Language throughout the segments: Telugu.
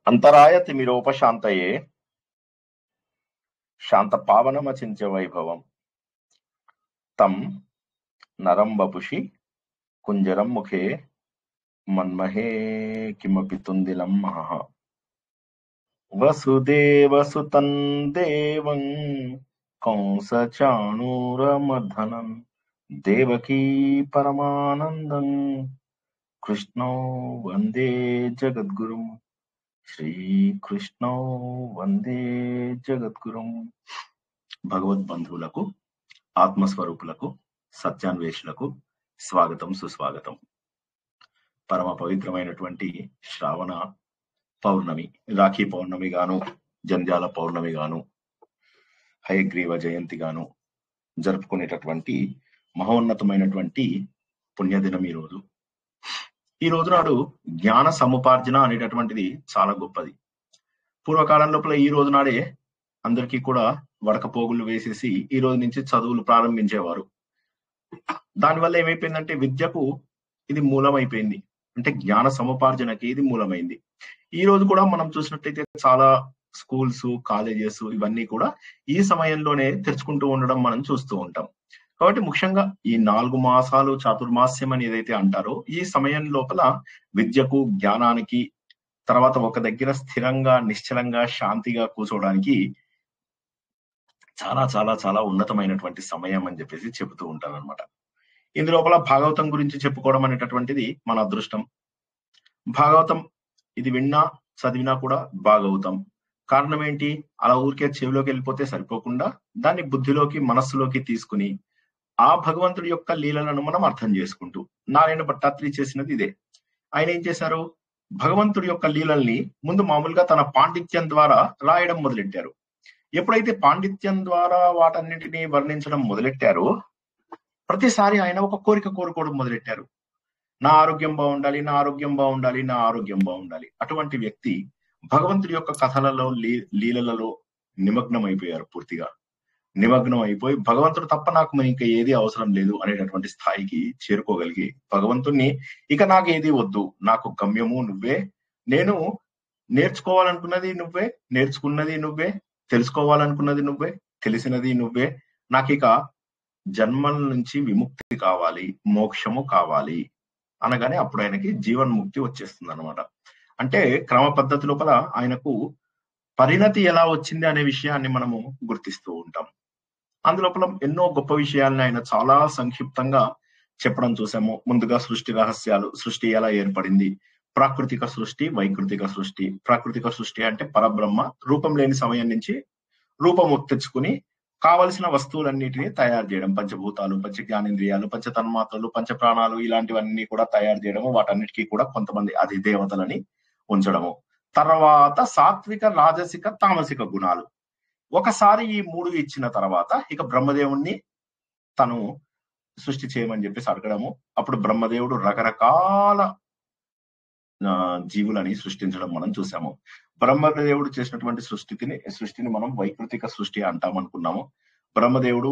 అంతరాయ తిమిరోపశాంతయే శాంత పావనమచింత్య వైభవం తం నరం వపుషి కుంజరం ముఖే మన్మహే కిమపి తుందిలం మహః వసుదేవసుతం దేవం కంసచాణూరమర్ధనం దేవకీ పరమానందం కృష్ణో వందే జగద్గురుం శ్రీకృష్ణో వందే జగద్గురుం. భగవద్బంధువులకు, ఆత్మస్వరూపులకు, సత్యాన్వేషులకు స్వాగతం, సుస్వాగతం. పరమ పవిత్రమైనటువంటి శ్రావణ పౌర్ణమి, రాఖీ పౌర్ణమి గాను, జంధ్యాల పౌర్ణమి గాను, హయగ్రీవ జయంతి గాను జరుపుకునేటటువంటి మహోన్నతమైనటువంటి పుణ్యదినం ఈ రోజు నాడు జ్ఞాన సముపార్జన అనేటటువంటిది చాలా గొప్పది. పూర్వకాలం లోపల ఈ రోజు నాడే అందరికీ కూడా వడకపోగులు వేసేసి ఈ రోజు నుంచి చదువులు ప్రారంభించేవారు. దానివల్ల ఏమైపోయిందంటే విద్యకు ఇది మూలమైపోయింది. అంటే జ్ఞాన సముపార్జనకి ఇది మూలమైంది. ఈ రోజు కూడా మనం చూసినట్లయితే చాలా స్కూల్స్, కాలేజెస్ ఇవన్నీ కూడా ఈ సమయంలోనే తెరుచుకుంటూ ఉండడం మనం చూస్తూ ఉంటాం. కాబట్టి ముఖ్యంగా ఈ 4 మాసాలు చాతుర్మాస్యం అని ఏదైతే అంటారో ఈ సమయం లోపల విద్యకు, జ్ఞానానికి, తర్వాత ఒక దగ్గర స్థిరంగా, నిశ్చలంగా, శాంతిగా కూర్చోవడానికి చాలా చాలా చాలా ఉన్నతమైనటువంటి సమయం అని చెప్పేసి చెబుతూ ఉంటారు అనమాట. ఇందులోపల భాగవతం గురించి చెప్పుకోవడం అనేటటువంటిది మన అదృష్టం. భాగవతం ఇది విన్నా చదివినా కూడా భాగవతం. కారణం ఏంటి? అలా ఊరికే చెవిలోకి వెళ్ళిపోతే సరిపోకుండా దాన్ని బుద్ధిలోకి, మనస్సులోకి తీసుకుని ఆ భగవంతుడి యొక్క లీలలను మనం అర్థం చేసుకుంటూ, నారాయణ భట్టాత్రి చేసినది ఇదే. ఆయన ఏం చేశారు? భగవంతుడి యొక్క లీలల్ని ముందు మామూలుగా తన పాండిత్యం ద్వారా రాయడం మొదలెట్టారు. ఎప్పుడైతే పాండిత్యం ద్వారా వాటన్నిటిని వర్ణించడం మొదలెట్టారో ప్రతిసారి ఆయన ఒక కోరిక కోరుకోవడం మొదలెట్టారు. నా ఆరోగ్యం బాగుండాలి, నా ఆరోగ్యం బాగుండాలి, నా ఆరోగ్యం బాగుండాలి. అటువంటి వ్యక్తి భగవంతుడి యొక్క కథలలో, లీలలలో నిమగ్నం అయిపోయారు. పూర్తిగా నిమగ్నం అయిపోయి భగవంతుడు తప్ప నాకు ఇంకా ఏది అవసరం లేదు అనేటటువంటి స్థాయికి చేరుకోగలిగి భగవంతుణ్ణి ఇక నాకు ఏది వద్దు, నాకు గమ్యము నువ్వే, నేను నేర్చుకోవాలనుకున్నది నువ్వే, నేర్చుకున్నది నువ్వే, తెలుసుకోవాలనుకున్నది నువ్వే, తెలిసినది నువ్వే, నాకు ఇక జన్మల నుంచి విముక్తి కావాలి, మోక్షము కావాలి అనగానే అప్పుడు ఆయనకి జీవన్ముక్తి వచ్చేస్తుంది అనమాట. అంటే క్రమ పద్ధతి లోపల ఆయనకు పరిణతి ఎలా వచ్చింది అనే విషయాన్ని మనము గుర్తిస్తూ ఉంటాం. అందులోపల ఎన్నో గొప్ప విషయాల్ని ఆయన చాలా సంక్షిప్తంగా చెప్పడం చూసాము. ముందుగా సృష్టి రహస్యాలు, సృష్టి ఎలా ఏర్పడింది, ప్రాకృతిక సృష్టి, వైకృతిక సృష్టి. ప్రాకృతిక సృష్టి అంటే పరబ్రహ్మ రూపం లేని సమయం నుంచి రూపము తెచ్చుకుని కావలసిన వస్తువులన్నిటినీ తయారు చేయడం, పంచభూతాలు, పంచ జ్ఞానేంద్రియాలు, పంచ తన్మాత్రలు, పంచ ప్రాణాలు ఇలాంటివన్నీ కూడా తయారు చేయడము, వాటన్నిటికీ కూడా కొంతమంది అధిదేవతలని ఉంచడము. తర్వాత సాత్విక, రాజసిక, తామసిక గుణాలు. ఒకసారి ఈ 3 ఇచ్చిన తర్వాత ఇక బ్రహ్మదేవుణ్ణి తను సృష్టి చేయమని చెప్పేసి అడగడము. అప్పుడు బ్రహ్మదేవుడు రకరకాల జీవులని సృష్టించడం మనం చూసాము. బ్రహ్మదేవుడు చేసినటువంటి సృష్టిని మనం వైకృతిక సృష్టి అంటామనుకున్నాము. బ్రహ్మదేవుడు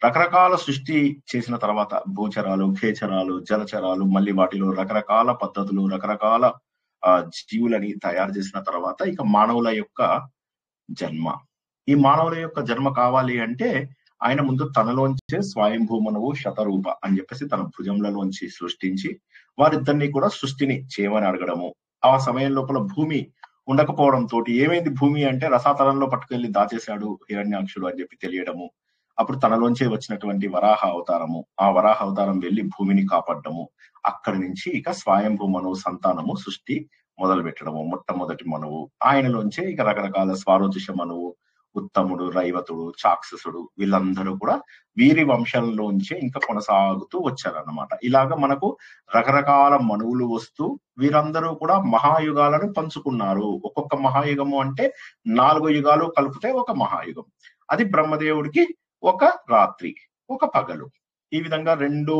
రకరకాల సృష్టి చేసిన తర్వాత భూచరాలు, ఖేచరాలు, జలచరాలు, మళ్ళీ వాటిలో రకరకాల పద్ధతులు, రకరకాల జీవులని తయారు చేసిన తర్వాత ఇక మానవుల యొక్క జన్మ. ఈ మానవుల యొక్క జన్మ కావాలి అంటే ఆయన ముందు తనలోంచే స్వయంభూమనువు శతరూప అని చెప్పేసి తన భుజంలలోంచి సృష్టించి వారిద్దరిని కూడా సృష్టిని చేయమని అడగడము. ఆ సమయం లోపల భూమి ఉండకపోవడం తోటి ఏమైంది భూమి అంటే రసాతలంలో పట్టుకెళ్లి దాచేశాడు హిరణ్యాక్షుడు అని చెప్పి తెలియడము. అప్పుడు తనలోంచే వచ్చినటువంటి వరాహ అవతారము, ఆ వరాహ అవతారం వెళ్లి భూమిని కాపాడము. అక్కడి నుంచి ఇక స్వయంభూ మనువు సంతానము సృష్టి మొదలు పెట్టడము. మొట్టమొదటి మనువు ఆయనలోంచే ఇక రకరకాల స్వారోచిష మనువు, ఉత్తముడు, రైవతుడు, చాక్షసుడు వీళ్ళందరూ కూడా వీరి వంశంలోంచే ఇంకా కొనసాగుతూ వచ్చారన్నమాట. ఇలాగ మనకు రకరకాల మనువులు వస్తూ వీరందరూ కూడా మహాయుగాలను పంచుకున్నారు. ఒక్కొక్క మహాయుగము అంటే 4 యుగాలు కలిపితే ఒక మహాయుగం. అది బ్రహ్మదేవుడికి ఒక రాత్రి, ఒక పగలు. ఈ విధంగా 2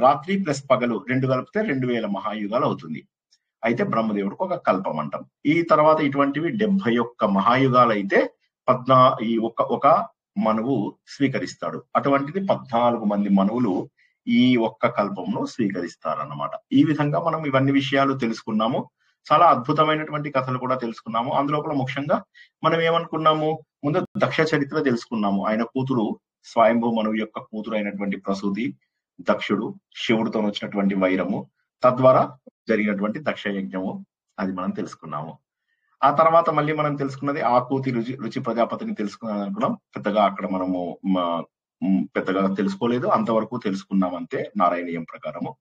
రాత్రి ప్లస్ పగలు 2 కలిపితే 2000 మహాయుగాలు అవుతుంది. అయితే బ్రహ్మదేవుడికి ఒక కల్పం అంటాం. ఈ తర్వాత ఇటువంటివి 71 మహాయుగాలు అయితే ఈ ఒక మనువు స్వీకరిస్తాడు. అటువంటిది 14 మంది మనువులు ఈ ఒక్క కల్పంలో స్వీకరిస్తారన్నమాట. ఈ విధంగా మనం ఇవన్నీ విషయాలు తెలుసుకున్నాము. చాలా అద్భుతమైనటువంటి కథలు కూడా తెలుసుకున్నాము. అందులోపల ముఖ్యంగా మనం ఏమనుకున్నాము, ముందు దక్ష చరిత్ర తెలుసుకున్నాము. ఆయన కూతురు స్వయంభూ మనువు యొక్క కూతురు అయినటువంటి ప్రసూతి, దక్షుడు, శివుడితో వచ్చినటువంటి వైరము, తద్వారా జరిగినటువంటి దక్ష యజ్ఞము, అది మనం తెలుసుకున్నాము. ఆ తర్వాత మళ్ళీ మనం తెలుసుకున్నది ఆకూతి రుచి ప్రజాపతిని తెలుసుకున్నాం అనుకున్నాం. పెద్దగా అక్కడ మనము పెద్దగా తెలుసుకోలేదు, అంతవరకు తెలుసుకున్నాం అంతే నారాయణీయం ప్రకారము.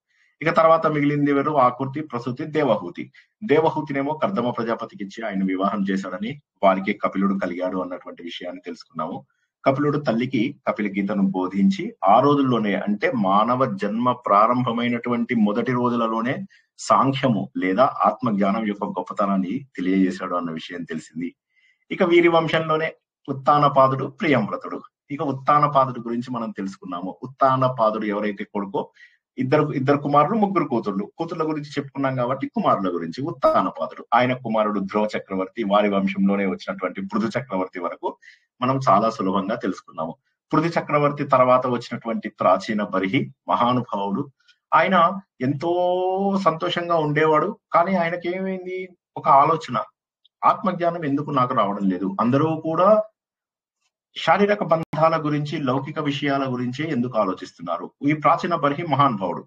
ఇక తర్వాత మిగిలింది ఎవరు, ఆకృతి, ప్రసూతి, దేవహూతి. దేవహూతినేమో కర్దమ ప్రజాపతికి ఇచ్చి ఆయన వివాహం చేశాడని, వారికి కపిలుడు కలిగాడు అన్నటువంటి విషయాన్ని తెలుసుకున్నాము. కపిలుడు తల్లికి కపిల గీతను బోధించి ఆ రోజుల్లోనే, అంటే మానవ జన్మ ప్రారంభమైనటువంటి మొదటి రోజులలోనే సాంఖ్యము లేదా ఆత్మజ్ఞానం యొక్క గొప్పతనాన్ని తెలియజేశాడు అన్న విషయం తెలిసింది. ఇక వీరి వంశంలోనే ఉత్తానపాదుడు, ప్రియంవ్రతుడు. ఇక ఉత్తానపాదుడు గురించి మనం తెలుసుకున్నాము. ఉత్తానపాదుడు ఎవరైతే కొడుకో, ఇద్దరు కుమారులు, ముగ్గురు కూతుర్లు. కూతుర్ల గురించి చెప్పుకున్నాం కాబట్టి కుమారుల గురించి ఉత్తానపాదుడు. ఆయన కుమారుడు ధ్రువ చక్రవర్తి, వారి వంశంలోనే వచ్చినటువంటి పృథు చక్రవర్తి వరకు మనం చాలా సులభంగా తెలుసుకున్నాము. పృథు చక్రవర్తి తర్వాత వచ్చినటువంటి ప్రాచీన బర్హి మహానుభావుడు. ఆయన ఎంతో సంతోషంగా ఉండేవాడు. కానీ ఆయనకి ఏమైంది, ఒక ఆలోచన, ఆత్మజ్ఞానం ఎందుకు నాకు రావడం లేదు, అందరూ కూడా శారీరక బంధాల గురించి, లౌకిక విషయాల గురించి ఎందుకు ఆలోచిస్తున్నారు. ఈ ప్రాచీన బర్హి మహానుభావుడు.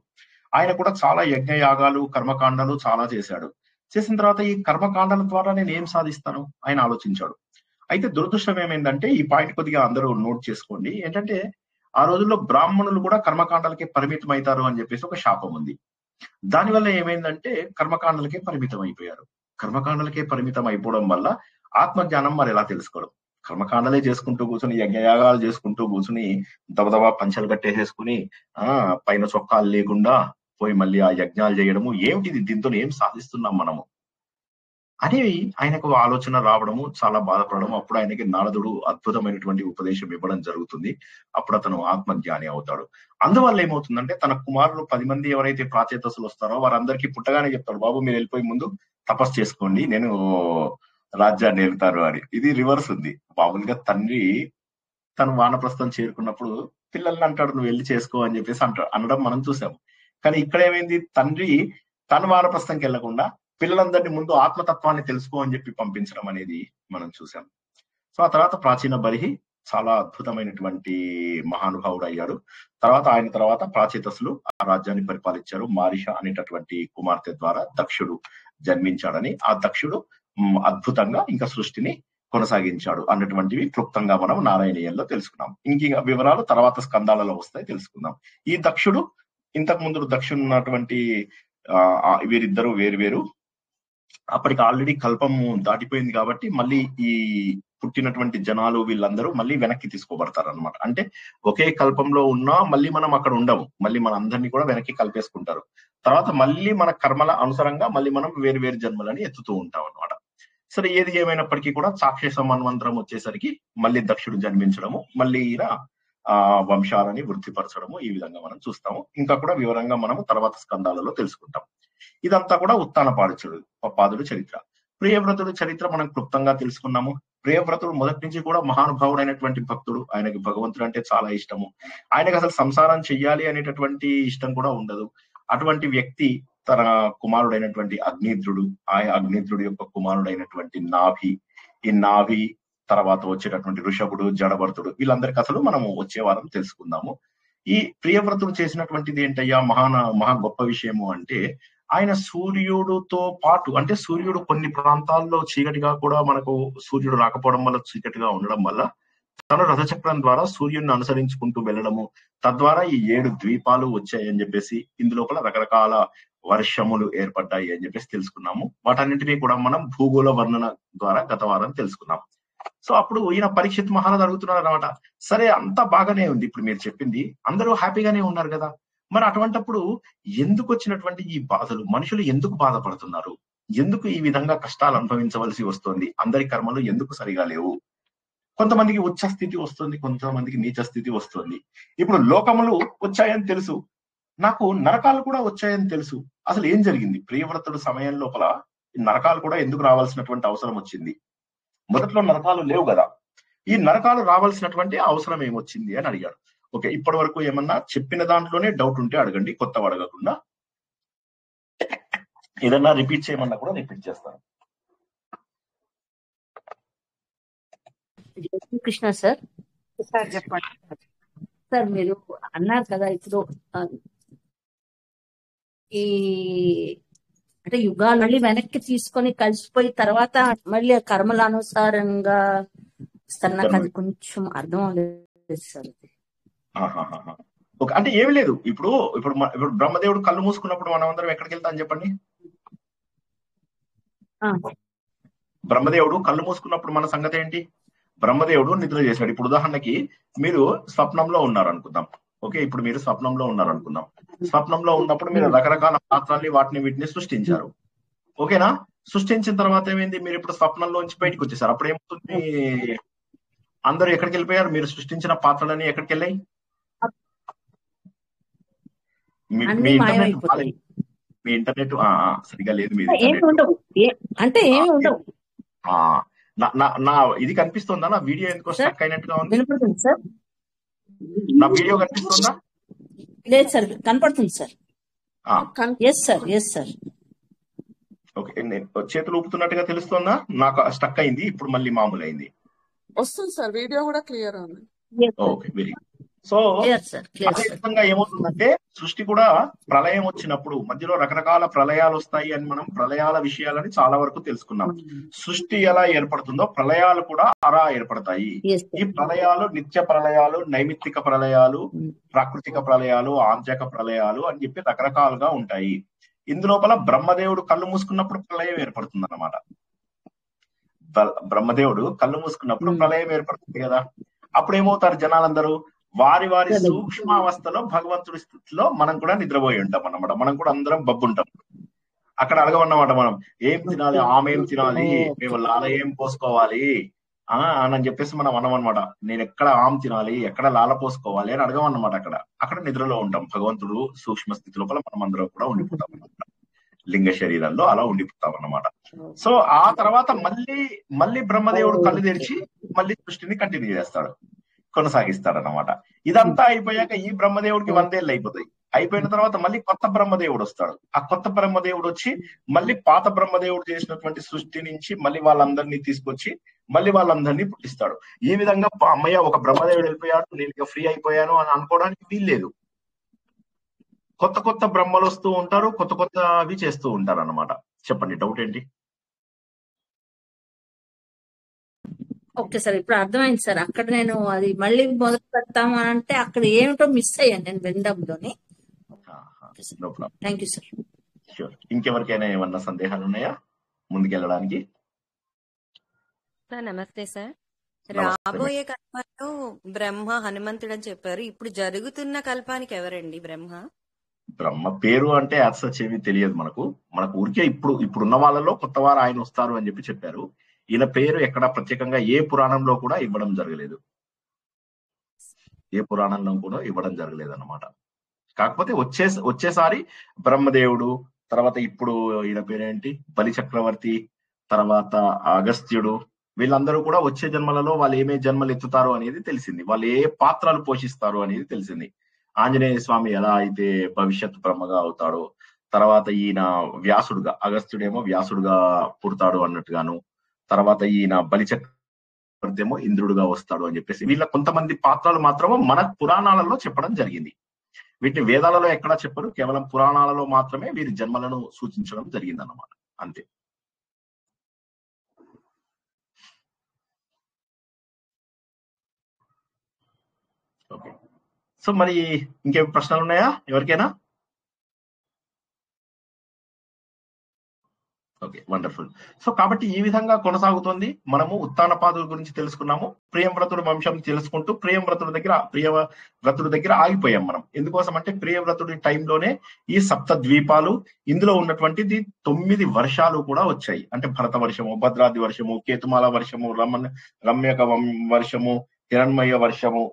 ఆయన కూడా చాలా యజ్ఞయాగాలు, కర్మకాండాలు చాలా చేశాడు. చేసిన తర్వాత ఈ కర్మకాండాల ద్వారా నేను ఏం సాధిస్తాను ఆయన ఆలోచించాడు. అయితే దురదృష్టం ఏమైందంటే, ఈ పాయింట్ కొద్దిగా అందరూ నోట్ చేసుకోండి, ఏంటంటే ఆ రోజుల్లో బ్రాహ్మణులు కూడా కర్మకాండాలకే పరిమితం అవుతారు అని చెప్పేసి ఒక శాపం ఉంది. దానివల్ల ఏమైందంటే కర్మకాండాలకే పరిమితం అయిపోయారు. కర్మకాండాలకే పరిమితం అయిపోవడం వల్ల ఆత్మజ్ఞానం మరి ఎలా తెలుసుకోవడం. కర్మకాండలే చేసుకుంటూ కూర్చుని, యజ్ఞయాగాలు చేసుకుంటూ కూర్చుని, దబదబా పంచలు కట్టేసేసుకుని పైన చొక్కాలు లేకుండా పోయి మళ్ళీ ఆ యజ్ఞాలు చేయడము ఏమిటిది, దీంతో ఏం సాధిస్తున్నాం మనము అనేవి ఆయనకు ఆలోచన రావడము, చాలా బాధపడము. అప్పుడు ఆయనకి నారదుడు అద్భుతమైనటువంటి ఉపదేశం ఇవ్వడం జరుగుతుంది. అప్పుడు అతను ఆత్మజ్ఞాని అవుతాడు. అందువల్ల ఏమవుతుందంటే, తన కుమారులు 10 మంది ఎవరైతే ప్రాచేతసులు వస్తారో వారందరికీ పుట్టగానే చెప్తాడు, బాబు మీరు వెళ్ళిపోయి ముందు తపస్సు చేసుకోండి, నేను రాజ్యాన్ని వెళ్తారు అని. ఇది రివర్స్ ఉంది. మామూలుగా తండ్రి తను వానప్రస్థం చేరుకున్నప్పుడు పిల్లల్ని అంటాడు, నువ్వు వెళ్ళి చేసుకో అని చెప్పేసి అనడం మనం చూసాము. కానీ ఇక్కడ ఏమైంది, తండ్రి తను వానప్రస్థంకి వెళ్లకుండా పిల్లలందరినీ ముందు ఆత్మతత్వాన్ని తెలుసుకో అని చెప్పి పంపించడం అనేది మనం చూసాం. సో ఆ తర్వాత ప్రాచీన బర్హి చాలా అద్భుతమైనటువంటి మహానుభావుడు అయ్యాడు. ఆయన తర్వాత ప్రాచేతసులు ఆ రాజ్యాన్ని పరిపాలించారు. మారిష అనేటటువంటి కుమార్తె ద్వారా దక్షుడు జన్మించాడని, ఆ దక్షుడు అద్భుతంగా ఇంకా సృష్టిని కొనసాగించాడు అన్నటువంటివి క్లుప్తంగా మనం నారాయణీయంలో తెలుసుకున్నాం. ఇంక వివరాలు తర్వాత స్కందాలలో వస్తాయి, తెలుసుకుందాం. ఈ దక్షుడు, ఇంతకు ముందు దక్షుడు ఉన్నటువంటి వీరిద్దరూ వేరు. అప్పటికి ఆల్రెడీ కల్పము దాటిపోయింది కాబట్టి మళ్ళీ ఈ పుట్టినటువంటి జనాలు వీళ్ళందరూ మళ్ళీ వెనక్కి తీసుకోబడతారు అనమాట. అంటే ఒకే కల్పంలో ఉన్నా మళ్ళీ మనం అక్కడ ఉండము, మళ్ళీ మన అందరినీ కూడా వెనక్కి కలిపేసుకుంటారు. తర్వాత మళ్ళీ మన కర్మల అనుసారంగా మళ్ళీ మనం వేరు జన్మలని ఎత్తుతూ ఉంటాం అనమాట. సరే, ఏది ఏమైనప్పటికీ కూడా సాక్షేష మన్వంతరం వచ్చేసరికి మళ్ళీ దక్షుడు జన్మించడము, మళ్ళీ ఈయన వంశాలని వృద్ధిపరచడము, ఈ విధంగా మనం చూస్తాము. ఇంకా కూడా వివరంగా మనము తర్వాత స్కందాలలో తెలుసుకుంటాం. ఇదంతా కూడా ఉత్తానపాదుడు చరిత్ర. ప్రియవ్రతుడు చరిత్ర మనం క్లుప్తంగా తెలుసుకున్నాము. ప్రియవ్రతుడు మొదటి నుంచి కూడా మహానుభావుడైనటువంటి భక్తుడు. ఆయనకి భగవంతుడు అంటే చాలా ఇష్టము. ఆయనకు అసలు సంసారం చెయ్యాలి అనేటటువంటి ఇష్టం కూడా ఉండదు. అటువంటి వ్యక్తి తన కుమారుడైనటువంటి అగ్నిద్రుడు, ఆ అగ్నిద్రుడు యొక్క కుమారుడైనటువంటి నాభి, ఈ నాభి తర్వాత వచ్చేటటువంటి ఋషభుడు, జడభర్తుడు, వీళ్ళందరి కథలు మనము వచ్చే వారం తెలుసుకుందాము. ఈ ప్రియవ్రతుడు చేసినటువంటిది ఏంటయ్యా మహా గొప్ప విషయము అంటే, ఆయన సూర్యుడితో పాటు, అంటే సూర్యుడు కొన్ని ప్రాంతాల్లో చీకటిగా కూడా, మనకు సూర్యుడు రాకపోవడం వల్ల చీకటిగా ఉండడం వల్ల తన రథచక్రం ద్వారా సూర్యుడిని అనుసరించుకుంటూ వెళ్ళడము, తద్వారా ఈ 7 ద్వీపాలు వచ్చాయని చెప్పేసి, ఇందులోపల రకరకాల వర్షములు ఏర్పడ్డాయి అని చెప్పేసి తెలుసుకున్నాము. వాటన్నింటినీ కూడా మనం భూగోళ వర్ణన ద్వారా గత వారం తెలుసుకున్నాం. సో అప్పుడు ఈయన పరీక్షిత్ మహారాజు అడుగుతున్నారు అనమాట, సరే అంతా బాగానే ఉంది, ఇప్పుడు మీరు చెప్పింది, అందరూ హ్యాపీగానే ఉన్నారు కదా, మరి అటువంటప్పుడు ఎందుకు వచ్చినటువంటి ఈ బాధలు, మనుషులు ఎందుకు బాధపడుతున్నారు, ఎందుకు ఈ విధంగా కష్టాలు అనుభవించవలసి వస్తుంది, అందరి కర్మలు ఎందుకు సరిగా లేవు, కొంతమందికి ఉచ్చ స్థితి వస్తుంది, కొంతమందికి నీచ స్థితి వస్తుంది. ఇప్పుడు లోకములు వచ్చాయని తెలుసు, నాకు నరకాలు కూడా వచ్చాయని తెలుసు, అసలు ఏం జరిగింది, ప్రియవ్రతుడు సమయం లోపల నరకాలు కూడా ఎందుకు రావాల్సినటువంటి అవసరం వచ్చింది, మొదట్లో నరకాలు లేవు కదా, ఈ నరకాలు రావాల్సినటువంటి అవసరం ఏమొచ్చింది అని అడిగాడు. ఓకే, ఇప్పటి వరకు ఏమన్నా చెప్పిన దాంట్లోనే డౌట్ ఉంటే అడగండి, కొత్తవి అడగకుండా. ఏదన్నా రిపీట్ చేయమన్నా కూడా రిపీట్ చేస్తాను. జై శ్రీకృష్ణ సార్. సార్ చెప్పండి. సార్ మీరు అన్నారు కదా ఇప్పుడు ఈ అంటే యుగాలు మళ్ళీ వెనక్కి తీసుకొని కలిసిపోయి తర్వాత మళ్ళీ ఆ కర్మల అనుసారంగా సార్ నాకు అది కొంచెం అర్థం అవ్వలేదు సార్. ఓకే, అంటే ఏమి లేదు. ఇప్పుడు ఇప్పుడు ఇప్పుడు బ్రహ్మదేవుడు కళ్ళు మూసుకున్నప్పుడు మనం అందరం ఎక్కడికి వెళ్తాం చెప్పండి? బ్రహ్మదేవుడు కళ్ళు మూసుకున్నప్పుడు మన సంగతి ఏంటి? బ్రహ్మదేవుడు నిద్ర చేశాడు. ఇప్పుడు ఉదాహరణకి మీరు స్వప్నంలో ఉన్నారు అనుకుందాం. ఓకే, ఇప్పుడు మీరు స్వప్నంలో ఉన్నారు అనుకుందాం. స్వప్నంలో ఉన్నప్పుడు మీరు రకరకాల పాత్రల్ని వాటిని వీటిని సృష్టించారు. ఓకేనా? సృష్టించిన తర్వాత ఏమైంది? మీరు ఇప్పుడు స్వప్నంలోంచి బయటకు వచ్చేసారు. అప్పుడు ఏమవుతుంది? అందరూ ఎక్కడికి వెళ్ళిపోయారు? మీరు సృష్టించిన పాత్రలన్నీ ఎక్కడికి వెళ్ళాయి? మీ ఇంటర్నెట్ సరిగా లేదు. మీది అంటే ఏమి ఉండవు. నా ఇది కనిపిస్తుందా? నా వీడియో ఎందుకో స్టక్ అయినట్టుగా ఉంది. సార్ నా వీడియో కనిపిస్తుందా? లేదు సార్, కనపడుతుంది sir. Yes sir, yes sir. Okay, చేతులు ఊపుతున్నట్టుగా తెలుస్తుందా? నాకు స్టక్ అయింది, ఇప్పుడు మళ్ళీ మామూలు అయింది. వస్తుంది సార్, వీడియో కూడా క్లియర్ ఉంది. Okay, very good. సో అదే విధంగా ఏమవుతుందంటే సృష్టి కూడా ప్రళయం వచ్చినప్పుడు మధ్యలో రకరకాల ప్రళయాలు వస్తాయి అని మనం ప్రళయాల విషయాలని చాలా వరకు తెలుసుకున్నాం. సృష్టి ఎలా ఏర్పడుతుందో ప్రళయాలు కూడా అలా ఏర్పడతాయి. ఈ ప్రళయాలు నిత్య ప్రళయాలు, నైమిత్తిక ప్రళయాలు, ప్రాకృతిక ప్రళయాలు, ఆంతరిక ప్రళయాలు అని చెప్పి రకరకాలుగా ఉంటాయి. ఇందులోపల బ్రహ్మదేవుడు కళ్ళు మూసుకున్నప్పుడు ప్రళయం ఏర్పడుతుంది అన్నమాట. బ్రహ్మదేవుడు కళ్ళు మూసుకున్నప్పుడు ప్రళయం ఏర్పడుతుంది కదా. అప్పుడు ఏమవుతారు జనాలందరూ? వారి వారి సూక్ష్మావస్థలో భగవంతుడి స్థితిలో మనం కూడా నిద్రపోయి ఉంటాం అన్నమాట. మనం కూడా అందరం బబ్బుంటాం. అక్కడ అడగమన్నమాట, మనం ఏం తినాలి, ఆమె ఏం తినాలి, మేము లాల ఏం పోసుకోవాలి అని చెప్పేసి మనం అనమన్నమాట. నేను ఎక్కడ ఆమె తినాలి, ఎక్కడ లాల పోసుకోవాలి అని అడగమన్నమాట. అక్కడ నిద్రలో ఉంటాం. భగవంతుడు సూక్ష్మ స్థితి లోపల మనం అందరం కూడా ఉండిపోతాం అన్నమాట. లింగ శరీరంలో అలా ఉండిపోతాం అన్నమాట. సో ఆ తర్వాత మళ్ళీ బ్రహ్మదేవుడు కళ్ళు తెరిచి మళ్ళీ సృష్టిని కంటిన్యూ చేస్తాడు, కొనసాగిస్తాడు అన్నమాట. ఇదంతా అయిపోయాక ఈ బ్రహ్మదేవుడికి 100 ఏళ్ళు అయిపోతాయి. అయిపోయిన తర్వాత మళ్ళీ కొత్త బ్రహ్మదేవుడు వస్తాడు. ఆ కొత్త బ్రహ్మదేవుడు వచ్చి మళ్ళీ పాత బ్రహ్మదేవుడు చేసినటువంటి సృష్టి నుంచి మళ్ళీ వాళ్ళందరినీ తీసుకొచ్చి మళ్ళీ వాళ్ళందరినీ పుట్టిస్తాడు. ఈ విధంగా అమ్మయ్య ఒక బ్రహ్మదేవుడు వెళ్ళిపోయాడు, నేను ఇక ఫ్రీ అయిపోయాను అని అనుకోవడానికి వీల్లేదు. కొత్త కొత్త బ్రహ్మలు వస్తూ ఉంటారు, కొత్త కొత్త అవి చేస్తూ ఉంటారు అన్నమాట. చెప్పండి, డౌట్ ఏంటి? ఓకే సార్, ఇప్పుడు అర్థమైంది సార్. అక్కడ నేను అది మళ్ళీ మొదలు పెడతాము అంటే అక్కడ ఏమిటో మిస్ అయ్యాను నేను వినడంలోని. Thank you sir. షూర్. ఇంకెవరికైనా ఏమన్నా సందేహాలు ఉన్నాయా ముందుకెళ్ళడానికి? సార్ నమస్తే సార్. రాబోయే కల్పంలో బ్రహ్మ హనుమంతుడు అని చెప్పారు. ఇప్పుడు జరుగుతున్న కల్పానికి ఎవరండి బ్రహ్మ? బ్రహ్మ పేరు అంటే యాక్సెస్ ఏమీ తెలియదు మనకు. ఊరికే ఇప్పుడున్న వాళ్ళలో కొత్త వారు ఆయన వస్తారు అని చెప్పారు. ఈయన పేరు ఎక్కడ ప్రత్యేకంగా ఏ పురాణంలో కూడా ఇవ్వడం జరగలేదు. ఏ పురాణంలో కూడా ఇవ్వడం జరగలేదు అన్నమాట. కాకపోతే వచ్చేసారి బ్రహ్మదేవుడు, తర్వాత ఇప్పుడు ఈయన పేరేంటి, బలి చక్రవర్తి, తర్వాత అగస్త్యుడు, వీళ్ళందరూ కూడా వచ్చే జన్మలలో వాళ్ళు ఏమే జన్మలు ఎత్తుతారు అనేది తెలిసింది. వాళ్ళు ఏ పాత్రలు పోషిస్తారు అనేది తెలిసింది. ఆంజనేయ స్వామి ఎలా అయితే భవిష్యత్ బ్రహ్మగా అవుతాడో, తర్వాత ఈయన వ్యాసుడుగా, అగస్త్యుడేమో వ్యాసుడుగా పుడతాడు అన్నట్టుగాను, తర్వాత ఈయన బలి చక్రవర్తి ఏమో ఇంద్రుడుగా వస్తాడు అని చెప్పేసి వీళ్ళ కొంతమంది పాత్రలు మాత్రమే మన పురాణాలలో చెప్పడం జరిగింది. వీటిని వేదాలలో ఎక్కడా చెప్పరు, కేవలం పురాణాలలో మాత్రమే వీరి జన్మలను సూచించడం జరిగింది అన్నమాట. అంతే. ఓకే, సో మరి ఇంకేం ప్రశ్నలు ఉన్నాయా ఎవరికైనా? Okay, wonderful. సో కాబట్టి ఈ విధంగా కొనసాగుతోంది. మనము ఉత్తానపాదుల గురించి తెలుసుకున్నాము. ప్రియవ్రతుడు వంశం తెలుసుకుంటూ ప్రియవ్రతుడి దగ్గర ఆగిపోయాం మనం. ఎందుకోసం అంటే ప్రియవ్రతుడి టైంలోనే ఈ సప్త ద్వీపాలు, ఇందులో ఉన్నటువంటిది 9 వర్షాలు కూడా వచ్చాయి. అంటే భరత వర్షము, భద్రాది వర్షము, కేతుమాల వర్షము, రమ్యక వర్షము, హిరణ్మయ వర్షము,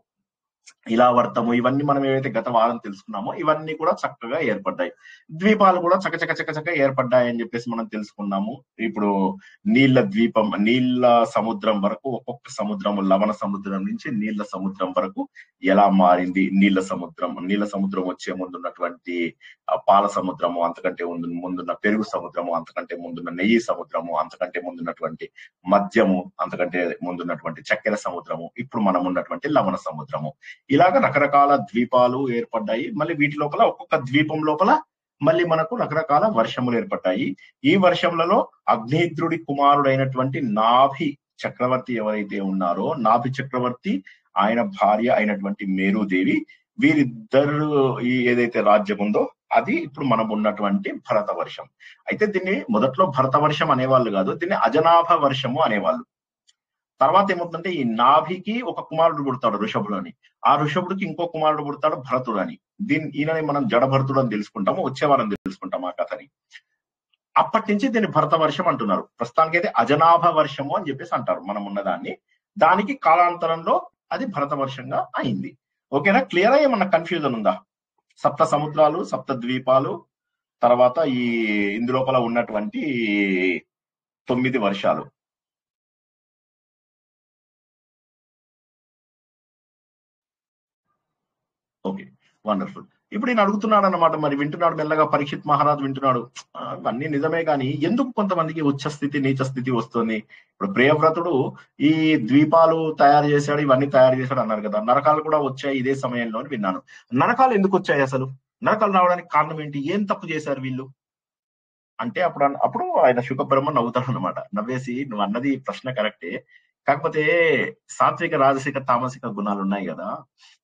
ఇలావర్తము, ఇవన్నీ మనం ఏవైతే గత వారం తెలుసుకున్నామో ఇవన్నీ కూడా చక్కగా ఏర్పడ్డాయి. ద్వీపాలు కూడా చకచక ఏర్పడ్డాయి అని చెప్పేసి మనం తెలుసుకున్నాము. ఇప్పుడు నీళ్ల ద్వీపం, నీళ్ల సముద్రం వరకు, ఒక్కొక్క సముద్రము, లవణ సముద్రం నుంచి నీళ్ల సముద్రం వరకు ఎలా మారింది. నీళ్ల సముద్రం వచ్చే ముందున్నటువంటి పాల సముద్రము, అంతకంటే ముందున్న పెరుగు సముద్రము, అంతకంటే ముందున్న నెయ్యి సముద్రము, అంతకంటే ముందున్నటువంటి మద్యము, అంతకంటే ముందున్నటువంటి చక్కెర సముద్రము, ఇప్పుడు మనం ఉన్నటువంటి లవణ సముద్రము. ఇలాగ రకరకాల ద్వీపాలు ఏర్పడ్డాయి. మళ్ళీ వీటి లోపల ఒక్కొక్క ద్వీపం లోపల మళ్ళీ మనకు రకరకాల వర్షములు ఏర్పడ్డాయి. ఈ వర్షములలో అగ్నిద్రుడి కుమారుడైనటువంటి నాభి చక్రవర్తి ఎవరైతే ఉన్నారో, నాభి చక్రవర్తి, ఆయన భార్య అయినటువంటి మేరుదేవి, వీరిద్దరు ఈ ఏదైతే రాజ్యం ఉందో అది ఇప్పుడు మనం ఉన్నటువంటి భరత వర్షం. అయితే దీన్ని మొదట్లో భరత వర్షం అనేవాళ్ళు కాదు, దీన్ని అజనాభ వర్షము అనేవాళ్ళు. తర్వాత ఏమవుతుందంటే ఈ నాభికి ఒక కుమారుడు పుడతాడు ఋషభుడు అని, ఆ ఋషభుడికి ఇంకో కుమారుడు పుడతాడు భరతుడు అని. ఈయనని మనం జడభరతుడు అని తెలుసుకుంటాము, వచ్చే వారం తెలుసుకుంటాం ఆ కథని. అప్పటి నుంచి దీన్ని భరత వర్షం అంటున్నారు. ప్రస్తుతానికి అయితే అజనాభ వర్షము అని చెప్పేసి అంటారు మనం ఉన్నదాన్ని. దానికి కాలాంతరంలో అది భరత వర్షంగా అయింది. ఓకేనా? క్లియర్? ఏమన్నా కన్ఫ్యూజన్ ఉందా? సప్త సముద్రాలు, సప్త ద్వీపాలు, తర్వాత ఈ ఇందులోపల ఉన్నటువంటి 9 వర్షాలు. Okay, wonderful. ఇప్పుడు నేను అడుగుతున్నాడు అన్నమాట, మరి వింటున్నాడు మెల్లగా, పరీక్షిత్ మహారాజ్ వింటున్నాడు. అన్ని నిజమే కానీ ఎందుకు కొంతమందికి ఉచ్చ స్థితి నీచ స్థితి వస్తుంది? ఇప్పుడు ప్రియవ్రతుడు ఈ ద్వీపాలు తయారు చేశాడు, ఇవన్నీ తయారు చేశాడు అన్నారు కదా, నరకాలు కూడా వచ్చాయి ఇదే సమయంలో అని విన్నాను. నరకాలు ఎందుకు వచ్చాయి అసలు? నరకాలు రావడానికి కారణం ఏంటి? ఏం తప్పు చేశారు వీళ్ళు అంటే అప్పుడు ఆయన శుకబ్రహ్మ నవ్వుతాడు అనమాట. నవ్వేసి, నువ్వు అన్నది ప్రశ్న కరెక్టే, కాకపోతే సాత్విక, రాజసిక, తామసిక గుణాలు ఉన్నాయి కదా,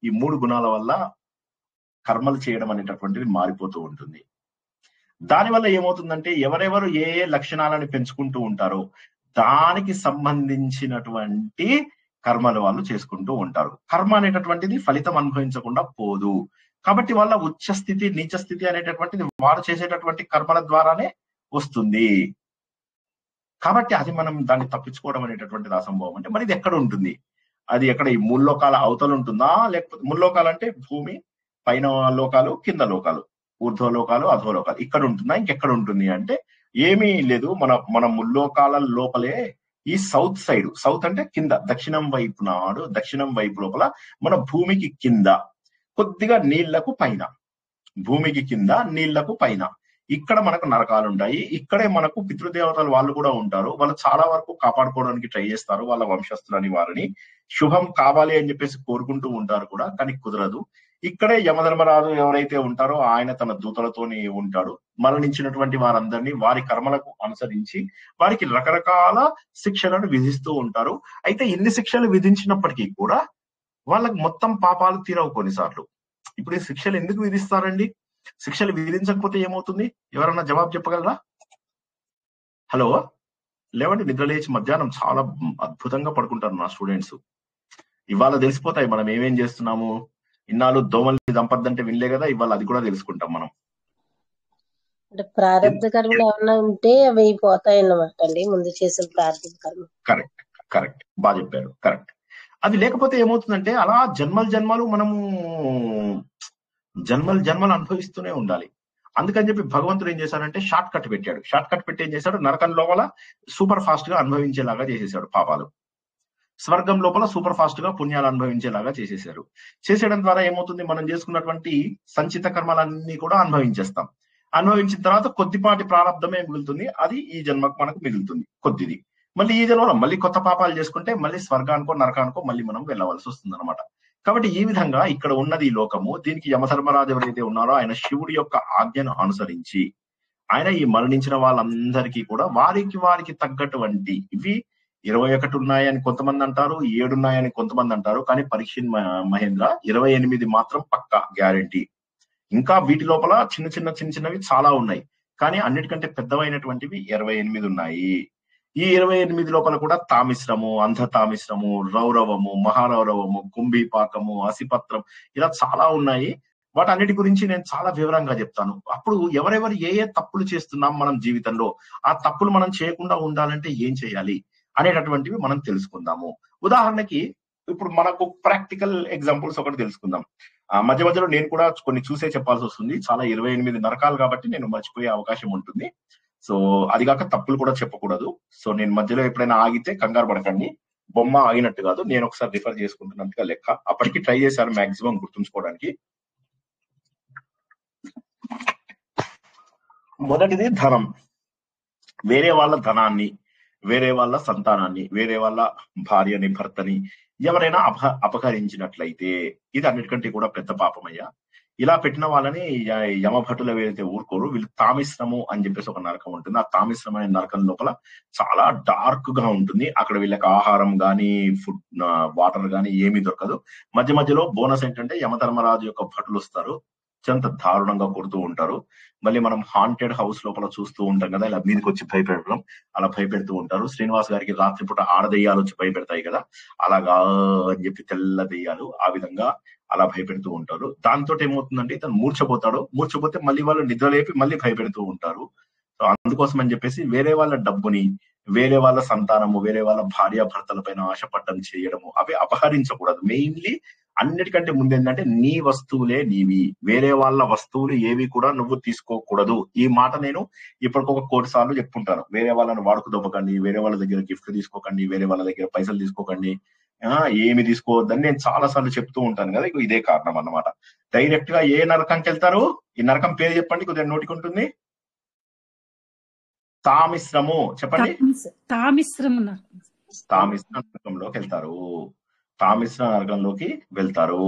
ఈ 3 గుణాల వల్ల కర్మలు చేయడం అనేటటువంటిది మారిపోతూ ఉంటుంది. దానివల్ల ఏమవుతుందంటే ఎవరెవరు ఏ ఏ లక్షణాలను పెంచుకుంటూ ఉంటారో దానికి సంబంధించినటువంటి కర్మలు వాళ్ళు చేసుకుంటూ ఉంటారు. కర్మ అనేటటువంటిది ఫలితం అనుభవించకుండా పోదు. కాబట్టి వాళ్ళ ఉచ్చ స్థితి, నీచ స్థితి అనేటటువంటిది వారు చేసేటటువంటి కర్మల ద్వారానే వస్తుంది. కాబట్టి అది మనం దాన్ని తప్పించుకోవడం అనేటటువంటిది అసంభవం. అంటే మరి ఇది ఎక్కడ ఉంటుంది? అది ఎక్కడ? ఈ 3 లోకాల అవతలు ఉంటుందా? లేకపోతే 3 లోకాలు అంటే భూమి, పైన లోకాలు, కింద లోకాలు, ఊర్ధ్వలోకాలు, అధోలోకాలు, ఇక్కడ ఉంటుందా? ఇంకెక్కడ ఉంటుంది అంటే ఏమీ లేదు. మన ముల్లోకాల లోపలే ఈ సౌత్ సైడ్, సౌత్ అంటే కింద, దక్షిణం వైపు లోపల మన భూమికి కింద కొద్దిగా నీళ్లకు పైన, భూమికి కింద నీళ్లకు పైన ఇక్కడ మనకు నరకాలు ఉంటాయి. ఇక్కడే మనకు పితృదేవతలు వాళ్ళు కూడా ఉంటారు. వాళ్ళు చాలా వరకు కాపాడుకోవడానికి ట్రై చేస్తారు వాళ్ళ వంశస్థులని, వారిని శుభం కావాలి అని చెప్పేసి కోరుకుంటూ ఉంటారు కూడా, కానీ కుదరదు. ఇక్కడే యమధర్మరాజు ఎవరైతే ఉంటారో ఆయన తన దూతలతోని ఉంటాడు. మరణించినటువంటి వారందరినీ వారి కర్మలకు అనుసరించి వారికి రకరకాల శిక్షలను విధిస్తూ ఉంటారు. అయితే ఇన్ని శిక్షలు విధించినప్పటికీ కూడా వాళ్ళకి మొత్తం పాపాలు తీరవు కొన్నిసార్లు. ఇప్పుడు ఈ శిక్షలు ఎందుకు విధిస్తారండి? శిక్షలు విధించకపోతే ఏమవుతుంది? ఎవరన్నా జవాబు చెప్పగలరా? హలో, లేవండి, నిద్ర లేచి మధ్యాహ్నం చాలా అద్భుతంగా పడుకుంటారు నా స్టూడెంట్స్. ఇవాళ తెలిసిపోతాయి మనం ఏమేం చేస్తున్నాము. ఇన్నాళ్ళు దోమల్ని దంపద్దంటే వినలే కదా, ఇవాళ అది కూడా తెలుసుకుంటాం మనం. అంటే ప్రారంభ కర్మలు ఏమన్నా ఉంటే అవి పోతాయి అన్నమాట అండి, ముందు చేసిన ప్రారంభ కర్మ. కరెక్ట్, బాగా చెప్పారు, కరెక్ట్. అది లేకపోతే ఏమవుతుందంటే అలా జన్మలు అనుభవిస్తూనే ఉండాలి. అందుకని చెప్పి భగవంతుడు ఏం చేశాడంటే షార్ట్ కట్ పెట్టాడు. షార్ట్ కట్ పెట్టి ఏం చేశాడు? నరకం లోపల సూపర్ ఫాస్ట్ గా అనుభవించేలాగా చేసేసాడు పాపాలు, స్వర్గం లోపల సూపర్ ఫాస్ట్ గా పుణ్యాలు అనుభవించేలాగా చేసేసారు. చేసేయడం ద్వారా ఏమవుతుంది? మనం చేసుకున్నటువంటి సంచిత కర్మలన్నీ కూడా అనుభవించేస్తాం. అనుభవించిన తర్వాత కొద్దిపాటి ప్రారంధమే మిగులుతుంది, అది ఈ జన్మకు మనకు మిగులుతుంది కొద్దిది. మళ్ళీ ఈ జన్మలో మళ్ళీ కొత్త పాపాలు చేసుకుంటే మళ్ళీ స్వర్గానికో నరకానికో మళ్ళీ మనం వెళ్ళవలసి వస్తుంది అనమాట. కాబట్టి ఈ విధంగా ఇక్కడ ఉన్నది ఈ లోకము. దీనికి యమధర్మరాజు ఎవరైతే ఉన్నారో ఆయన శివుడి యొక్క ఆజ్ఞను అనుసరించి ఆయన ఈ మరణించిన వాళ్ళందరికీ కూడా వారికి తగ్గటువంటి, ఇవి 21 ఉన్నాయని కొంతమంది అంటారు, 7 ఉన్నాయని కొంతమంది అంటారు, కానీ పరీక్ష మహేంద్ర 28 మాత్రం పక్కా గ్యారంటీ. ఇంకా వీటి లోపల చిన్నవి చాలా ఉన్నాయి, కానీ అన్నిటికంటే పెద్దవైనటువంటివి 28 ఉన్నాయి. ఈ 28 లోపల కూడా తామిశ్రము, అంధతామిశ్రము, రౌరవము, మహారౌరవము, కుంభీపాకము, అసిపత్రం, ఇలా చాలా ఉన్నాయి. వాటన్నిటి గురించి నేను చాలా వివరంగా చెప్తాను. అప్పుడు ఎవరెవరు ఏ తప్పులు చేస్తున్నాం మనం జీవితంలో, ఆ తప్పులు మనం చేయకుండా ఉండాలంటే ఏం చేయాలి అనేటటువంటివి మనం తెలుసుకుందాము. ఉదాహరణకి ఇప్పుడు మనకు ప్రాక్టికల్ ఎగ్జాంపుల్స్ ఒకటి తెలుసుకుందాం. మధ్య మధ్యలో నేను కూడా కొన్ని చూసే చెప్పాల్సి వస్తుంది. చాలా 28 నరకాలు కాబట్టి నేను మర్చిపోయే అవకాశం ఉంటుంది. సో అది కాక తప్పులు కూడా చెప్పకూడదు. సో నేను మధ్యలో ఎప్పుడైనా ఆగితే కంగారు పడకండి. బొమ్మ ఆగినట్టు కాదు, నేను ఒకసారి రిఫర్ చేసుకుంటున్నట్టుగా లెక్క. అప్పటికి ట్రై చేశాను మాక్సిమం గుర్తుంచుకోవడానికి. మొదటిది ధనం. వేరే వాళ్ళ ధనాన్ని, వేరే వాళ్ళ సంతానాన్ని, వేరే వాళ్ళ భార్యని, భర్తని ఎవరైనా అపహరించినట్లయితే ఇది అన్నిటికంటే కూడా పెద్ద పాపమయ్యా. ఇలా పెట్టిన వాళ్ళని యమభటులు ఏవైతే ఊరుకోరు, వీళ్ళు తామిశ్రము అని చెప్పేసి ఒక నరకం ఉంటుంది. ఆ తామిశ్రం అనే నరకం లోపల చాలా డార్క్ గా ఉంటుంది. అక్కడ వీళ్ళకి ఆహారం గానీ, ఫుడ్, వాటర్ గానీ ఏమీ దొరకదు. మధ్య మధ్యలో బోనస్ ఏంటంటే యమధర్మరాజు యొక్క భటులు వస్తారు, అత్యంత దారుణంగా కొడుతూ ఉంటారు. మళ్ళీ మనం హాంటెడ్ హౌస్ లోపల చూస్తూ ఉంటాం కదా, ఇలా మీదకి వచ్చి భయపెట్టడం, అలా భయపెడుతూ ఉంటారు. శ్రీనివాస్ గారికి రాత్రిపూట ఆడదెయ్యాలు వచ్చి భయపెడతాయి కదా, అలాగా అని చెప్పి తెల్ల దెయ్యాలు ఆ విధంగా అలా భయపెడుతూ ఉంటారు. దాంతో ఏమవుతుందంటే ఇతను మూర్ఛపోతాడు. మూర్ఛపోతే మళ్ళీ వాళ్ళు నిద్రలేపి మళ్ళీ భయపెడుతూ ఉంటారు. సో అందుకోసం అని చెప్పేసి వేరే వాళ్ళ డబ్బుని, వేరే వాళ్ళ సంతానము, వేరే వాళ్ళ భార్య భర్తల పైన ఆశపడ్డం చేయడము అవి అపహరించకూడదు. మెయిన్లీ అన్నిటికంటే ముందు ఏంటంటే నీ వస్తువులే నీవి, వేరే వాళ్ళ వస్తువులు ఏవి కూడా నువ్వు తీసుకోకూడదు. ఈ మాట నేను ఇప్పటికొక 1 కోటి సార్లు చెప్పుకుంటాను. వేరే వాళ్ళని వాడుకు దొబ్బకండి, వేరే వాళ్ళ దగ్గర గిఫ్ట్ తీసుకోకండి, వేరే వాళ్ళ దగ్గర పైసలు తీసుకోకండి, ఏమి తీసుకోవద్దని నేను చాలా సార్లు చెప్తూ ఉంటాను కదా. ఇదే కారణం అన్నమాట. డైరెక్ట్ గా ఏ నరకంకి వెళ్తారు? ఈ నరకం పేరు చెప్పండి, కొద్దిగా నోటికి ఉంటుంది. తామిశ్రము చెప్పండి. తామిశ్రమ తామిశ్ర నరకంలోకి వెళ్తారు. తామిశ్ర నరకంలోకి వెళ్తారు.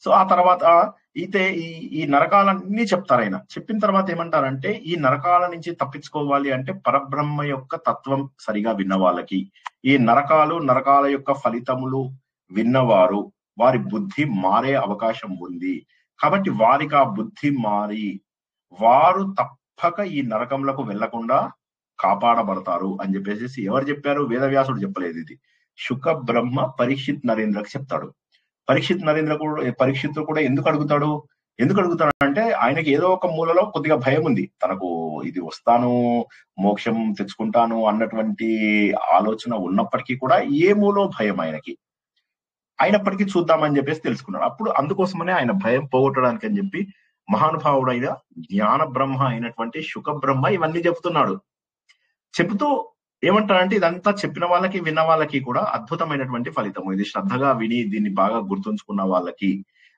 సో ఆ తర్వాత అయితే ఈ నరకాలన్నీ చెప్తారు. ఆయన చెప్పిన తర్వాత ఏమంటారంటే, ఈ నరకాల నుంచి తప్పించుకోవాలి అంటే పరబ్రహ్మ యొక్క తత్వం సరిగా విన్న వాళ్ళకి, ఈ నరకాల యొక్క ఫలితములు విన్నవారు, వారి బుద్ధి మారే అవకాశం ఉంది. కాబట్టి వారికి ఆ బుద్ధి మారి వారు తప్పక ఈ నరకంలోకి వెళ్లకుండా కాపాడబడతారు అని చెప్పేసి ఎవరు చెప్పారు? వేదవ్యాసుడు చెప్పలేదు. ఇది శుక బ్రహ్మ పరీక్షిత్ నరేంద్రకి చెప్తాడు. పరీక్షిత్తు కూడా ఎందుకు అడుగుతాడంటే ఆయనకి ఏదో ఒక మూలలో కొద్దిగా భయం ఉంది. తనకు ఇది వస్తాను, మోక్షం తెచ్చుకుంటాను అన్నటువంటి ఆలోచన ఉన్నప్పటికీ కూడా ఏ మూలో భయం ఆయనకి, అయినప్పటికీ చూద్దామని చెప్పేసి తెలుసుకున్నాడు. అప్పుడు అందుకోసమనే ఆయన భయం పోగొట్టడానికి అని చెప్పి మహానుభావుడైన జ్ఞాన బ్రహ్మ అయినటువంటి శుక బ్రహ్మ ఇవన్నీ చెబుతూ ఏమంటారంటే, ఇదంతా చెప్పిన వాళ్ళకి విన్న వాళ్ళకి కూడా అద్భుతమైనటువంటి ఫలితము. ఇది శ్రద్ధగా విని దీన్ని బాగా గుర్తుంచుకున్న వాళ్ళకి.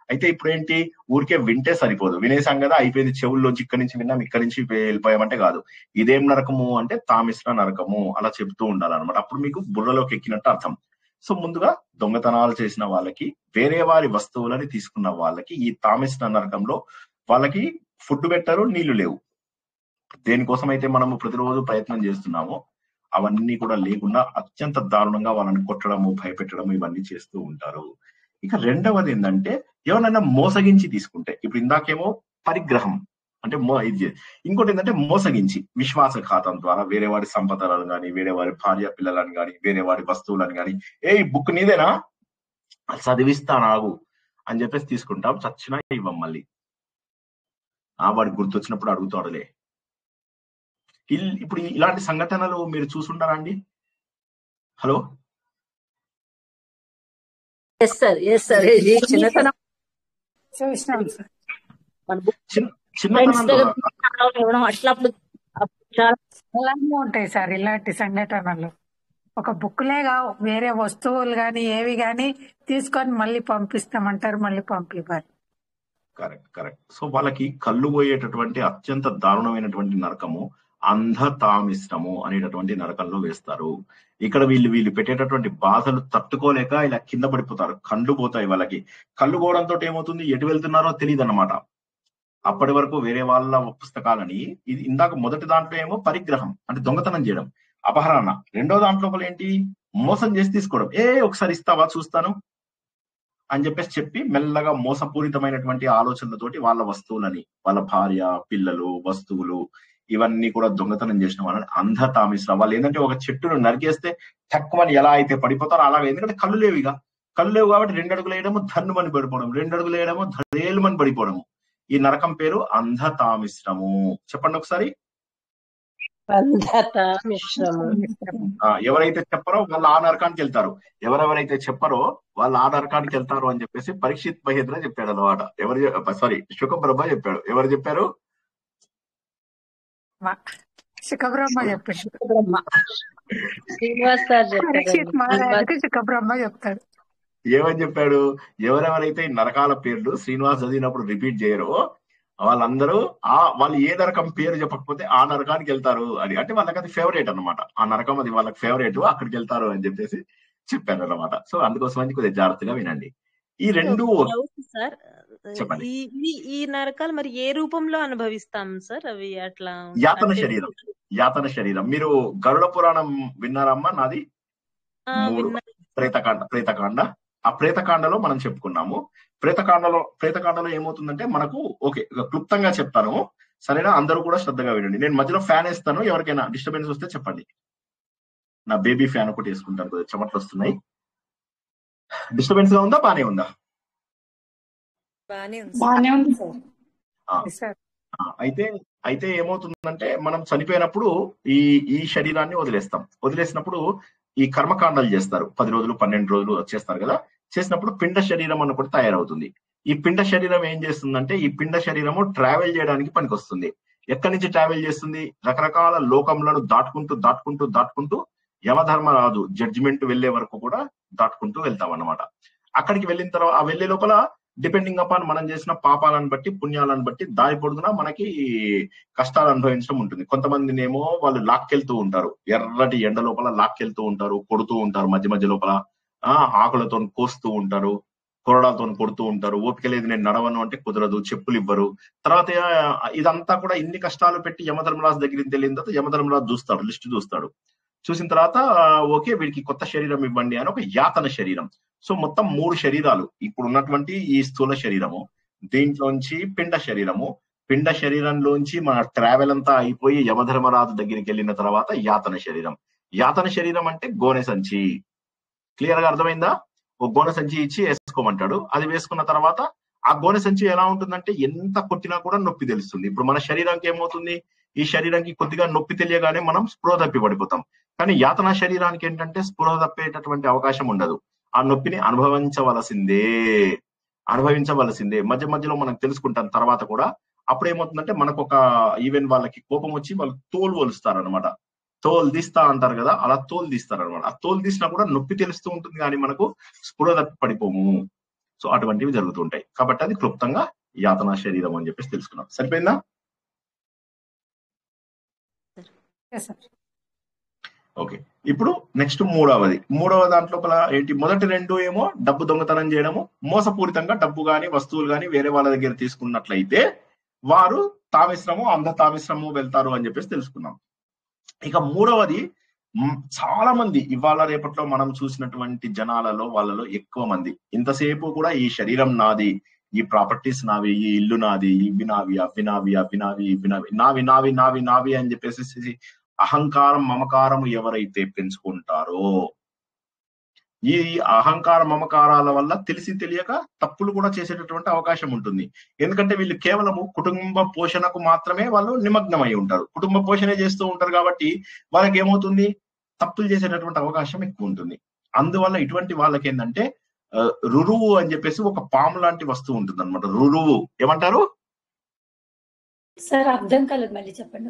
అయితే ఇప్పుడు ఏంటి, ఊరికే వింటే సరిపోదు. వినేసాం కదా అయిపోయింది, చెవుల్లోంచి ఇక్కడి నుంచి విన్నాం ఇక్కడి నుంచి వెళ్ళిపోయామంటే కాదు. ఇదేం నరకము అంటే తామిశ్ర నరకము, అలా చెప్తూ ఉండాలన్నమాట. అప్పుడు మీకు బుర్రలోకి ఎక్కినట్టు అర్థం. సో ముందుగా దొంగతనాలు చేసిన వాళ్ళకి, వేరే వారి వస్తువులని తీసుకున్న వాళ్ళకి ఈ తామిశ్ర నరకంలో వాళ్ళకి ఫుడ్ పెట్టరు, నీళ్లు లేవు. దేనికోసం అయితే మనము ప్రతిరోజు ప్రయత్నం చేస్తున్నామో అవన్నీ కూడా లేకుండా అత్యంత దారుణంగా వాళ్ళని కొట్టడము, భయపెట్టడము ఇవన్నీ చేస్తూ ఉంటారు. ఇక రెండవది ఏంటంటే, ఎవరైనా మోసగించి తీసుకుంటే, ఇప్పుడు ఇందాకేమో పరిగ్రహం అంటే ఇది, ఇంకోటి ఏంటంటే మోసగించి విశ్వాసఘాతం ద్వారా వేరే వారి సంపదలను కానీ, వేరే వారి భార్య పిల్లలను కానీ, వేరే వారి వస్తువులను కానీ, ఈ బుక్ నీదేనా చదివిస్తానాగు అని చెప్పేసి తీసుకుంటాం. చచ్చినా ఇవ్వం మళ్ళీ. వాడికి గుర్తొచ్చినప్పుడు అడుగుతాడులే. ఇప్పుడు ఇలాంటి సంఘటనలు మీరు చూసుంటారా అండి? హలో, చిన్నతనం అలానే ఉంటాయి సార్ ఇలాంటి సంఘటనలు. ఒక బుక్లేగా వేరే వస్తువులు గాని ఏవి గాని తీసుకొని మళ్ళీ పంపిస్తామంటారు, మళ్ళీ పంపివ్వాలి. కరెక్ట్. సో వాళ్ళకి కళ్ళు పోయేటటువంటి అత్యంత దారుణమైనటువంటి నరకము అంధతామిశ్రము అనేటటువంటి నరకంలో వేస్తారు. ఇక్కడ వీళ్ళు పెట్టేటటువంటి బాధలు తట్టుకోలేక ఇలా కింద పడిపోతారు. కళ్ళు పోతాయి వాళ్ళకి. కళ్ళు పోవడంతో ఏమవుతుంది, ఎటు వెళ్తున్నారో తెలియదు అన్నమాట. అప్పటి వరకు వేరే వాళ్ళ పుస్తకాలని, ఇది ఇందాక మొదటి దాంట్లో ఏమో పరిగ్రహం అంటే దొంగతనం చేయడం, అపహరణ. రెండో దాంట్లో ఏంటి, మోసం చేసి తీసుకోవడం. ఒకసారి ఇస్తావా చూస్తాను అని చెప్పి మెల్లగా మోసపూరితమైనటువంటి ఆలోచనలతోటి వాళ్ళ వస్తువులని, వాళ్ళ భార్య పిల్లలు వస్తువులు ఇవన్నీ కూడా దొంగతనం చేసిన వాళ్ళని అంధతామిశ్ర. వాళ్ళు ఏంటంటే ఒక చెట్టును నరికేస్తే తక్కువని ఎలా అయితే పడిపోతారో అలాగే. ఎందుకంటే కళ్ళు లేవు కాబట్టి 2 అడుగులు వేయడము ధన్నుమని పడిపోవడం, 2 అడుగులు వేయడము ధరేలుమని పడిపోవడము. ఈ నరకం పేరు అంధతామిశ్రము. చెప్పండి ఒకసారి. అంధత మిశ్రమం. ఎవరైతే చెప్పరో వాళ్ళు ఆ నరకానికి వెళ్తారు, ఎవరెవరైతే చెప్పరో వాళ్ళు ఆ నరకానికి వెళ్తారు అని చెప్పేసి పరీక్షిత్ మహేంద్ర చెప్పాడు అనమాట. సారీ, శుకబ్రహ్మ చెప్పాడు. ఎవరు చెప్పారు? శుకబ్రహ్మ చెప్పిండు. బ్రహ్మ. శ్రీనివాస్ సార్ చెప్పారండి. పరీక్షిత్ మహారాజుకి శుకబ్రహ్మ చెప్తాడు. ఏమని చెప్పాడు? ఎవరెవరైతే ఈ నరకాల పేర్లు శ్రీనివాస్ చదివినప్పుడు రిపీట్ చేయరో వాళ్ళందరూ వాళ్ళు ఏ నరకం పేరు చెప్పకపోతే ఆ నరకానికి వెళ్తారు అని. అంటే వాళ్ళకి అది ఫేవరేట్ అనమాట, ఆ నరకం అది వాళ్ళకి ఫేవరేట్, అక్కడికి వెళ్తారు అని చెప్పేసి చెప్పారు అనమాట. సో అందుకోసం అని కొద్దిగా జాగ్రత్తగా వినండి. ఈ రెండు సార్, చెప్పండి. ఈ నరకాలు మరి ఏ రూపంలో అనుభవిస్తాం సార్? అవి అట్లా యాతన శరీరం, యాతన శరీరం. మీరు గరుడ పురాణం విన్నారమ్మా? నాది 3 ప్రేతకాండ. ఆ ప్రేతకాండలో మనం చెప్పుకున్నాము. ప్రేతకాండలో ఏమవుతుందంటే మనకు ఓకే, క్లుప్తంగా చెప్తాను సరేనా? అందరూ కూడా శ్రద్ధగా వినండి. నేను మధ్యలో ఫ్యాన్ వేస్తాను, ఎవరికైనా డిస్టర్బెన్స్ వస్తే చెప్పండి. నా బేబీ ఫ్యాన్ ఒకటి వేసుకుంటాను, కొద్దిగా చెమటలు వస్తున్నాయి. డిస్టర్బెన్స్ గా ఉందా, బానే ఉందా? బానే ఉంది సార్. అయితే ఏమవుతుందంటే మనం చనిపోయినప్పుడు ఈ శరీరాన్ని వదిలేసినప్పుడు ఈ కర్మకాండాలు చేస్తారు. 10 రోజులు 12 రోజులు చేస్తారు కదా. చేసినప్పుడు పిండ శరీరం అని ఒకటి తయారవుతుంది. ఈ పిండ శరీరం ఏం చేస్తుందంటే ఈ పిండ శరీరము ట్రావెల్ చేయడానికి పనికొస్తుంది. ఎక్కడి నుంచి ట్రావెల్ చేస్తుంది? రకరకాల లోకములను దాటుకుంటూ యమధర్మరాజు జడ్జిమెంట్ వెళ్లే వరకు కూడా దాటుకుంటూ వెళ్తాం అన్నమాట. అక్కడికి వెళ్ళిన తర్వాత ఆ వెళ్లే లోపల డిపెండింగ్ అపాన్ మనం చేసిన పాపాలను బట్టి పుణ్యాలను బట్టి దారి పొడుగునా మనకి కష్టాలు అనుభవించడం ఉంటుంది. కొంతమందినేమో వాళ్ళు లాక్కెళ్తూ ఉంటారు, ఎర్రటి ఎండ లోపల లాక్కెళ్తూ ఉంటారు, కొడుతూ ఉంటారు, మధ్య లోపల ఆకులతో కోస్తూ ఉంటారు, కొరడాలతో కొడుతూ ఉంటారు. ఓపిక లేదు, నేను నడవను అంటే కుదరదు, చెప్పులు ఇవ్వరు. తర్వాత ఇదంతా కూడా ఇన్ని కష్టాలు పెట్టి యమధర్మరాజు దగ్గరికి వెళ్ళిన తర్వాత యమధర్మరాజు చూస్తాడు, లిస్ట్ చూస్తాడు. చూసిన తర్వాత ఓకే వీడికి కొత్త శరీరం ఇవ్వండి అని ఒక యాతన శరీరం. సో మొత్తం 3 శరీరాలు ఇప్పుడు ఉన్నటువంటి ఈ స్థూల శరీరము, దీంట్లోంచి పిండ శరీరంలోంచి మన ట్రావెల్ అంతా అయిపోయి యమధర్మరాజు దగ్గరికి వెళ్ళిన తర్వాత యాతన శరీరం అంటే గోనె సంచి. క్లియర్ గా అర్థమైందా? ఒక గోనె సంచి ఇచ్చి వేసుకోమంటాడు. అది వేసుకున్న తర్వాత ఆ గోనె సంచి ఎలా ఉంటుందంటే ఎంత కొట్టినా కూడా నొప్పి తెలుస్తుంది. ఇప్పుడు మన శరీరానికి ఏమవుతుంది? ఈ శరీరానికి కొద్దిగా నొప్పి తెలియగానే మనం స్పృహ తప్పి పడిపోతాం. కానీ యాతన శరీరానికి ఏంటంటే స్పృహ తప్పేటటువంటి అవకాశం ఉండదు. ఆ నొప్పిని అనుభవించవలసిందే. మధ్యలో మనం తెలుసుకుంటాం తర్వాత కూడా. అప్పుడు ఏమవుతుందంటే మనకు ఒక ఈవెన్ వాళ్ళకి కోపం వచ్చి వాళ్ళు తోలు వలుస్తారు అనమాట. తోలు తీస్తా అంటారు కదా, అలా తోలు తీస్తారు అనమాట. ఆ తోలు తీసినా కూడా నొప్పి తెలుస్తూ ఉంటుంది కానీ మనకు స్పృహ తప్పి పడిపోము. సో అటువంటివి జరుగుతుంటాయి. కాబట్టి అది క్లుప్తంగా యాతనా శరీరం అని చెప్పేసి తెలుసుకున్నాం. సరిపోయిందా? ఓకే, ఇప్పుడు నెక్స్ట్ మూడవ దాంట్లో ఏంటి? మొదటి 2 ఏమో డబ్బు దొంగతనం చేయడము, మోసపూరితంగా డబ్బు గాని వస్తువులు గాని వేరే వాళ్ళ దగ్గర తీసుకున్నట్లయితే వారు అంధ తామిశ్రము వెళ్తారు అని చెప్పేసి తెలుసుకున్నాం. ఇక మూడవది, చాలా మంది ఇవాళ రేపట్లో మనం చూసినటువంటి జనాలలో వాళ్ళలో ఎక్కువ మంది ఇంతసేపు కూడా ఈ శరీరం నాది, ఈ ప్రాపర్టీస్ నావి, ఈ ఇల్లు నాది, ఇవి నావి, అవి నావి అని చెప్పేసి అహంకారం మమకారం ఎవరైతే పెంచుకుంటారో ఈ అహంకార మమకారాల వల్ల తెలిసి తెలియక తప్పులు కూడా చేసేటటువంటి అవకాశం ఉంటుంది. ఎందుకంటే వీళ్ళు కేవలము కుటుంబ పోషణకు మాత్రమే వాళ్ళు నిమగ్నమై ఉంటారు. కుటుంబ పోషణ చేస్తూ ఉంటారు కాబట్టి వాళ్ళకి ఏమవుతుంది? తప్పులు చేసేటటువంటి అవకాశం ఎక్కువ ఉంటుంది. అందువల్ల ఇటువంటి వాళ్ళకి ఏంటంటే రురువు అని చెప్పేసి ఒక పాము లాంటి వస్తువు ఉంటుంది అనమాట. రురువు ఏమంటారు సార్? అర్థం కాలేదు, మళ్ళీ చెప్పండి.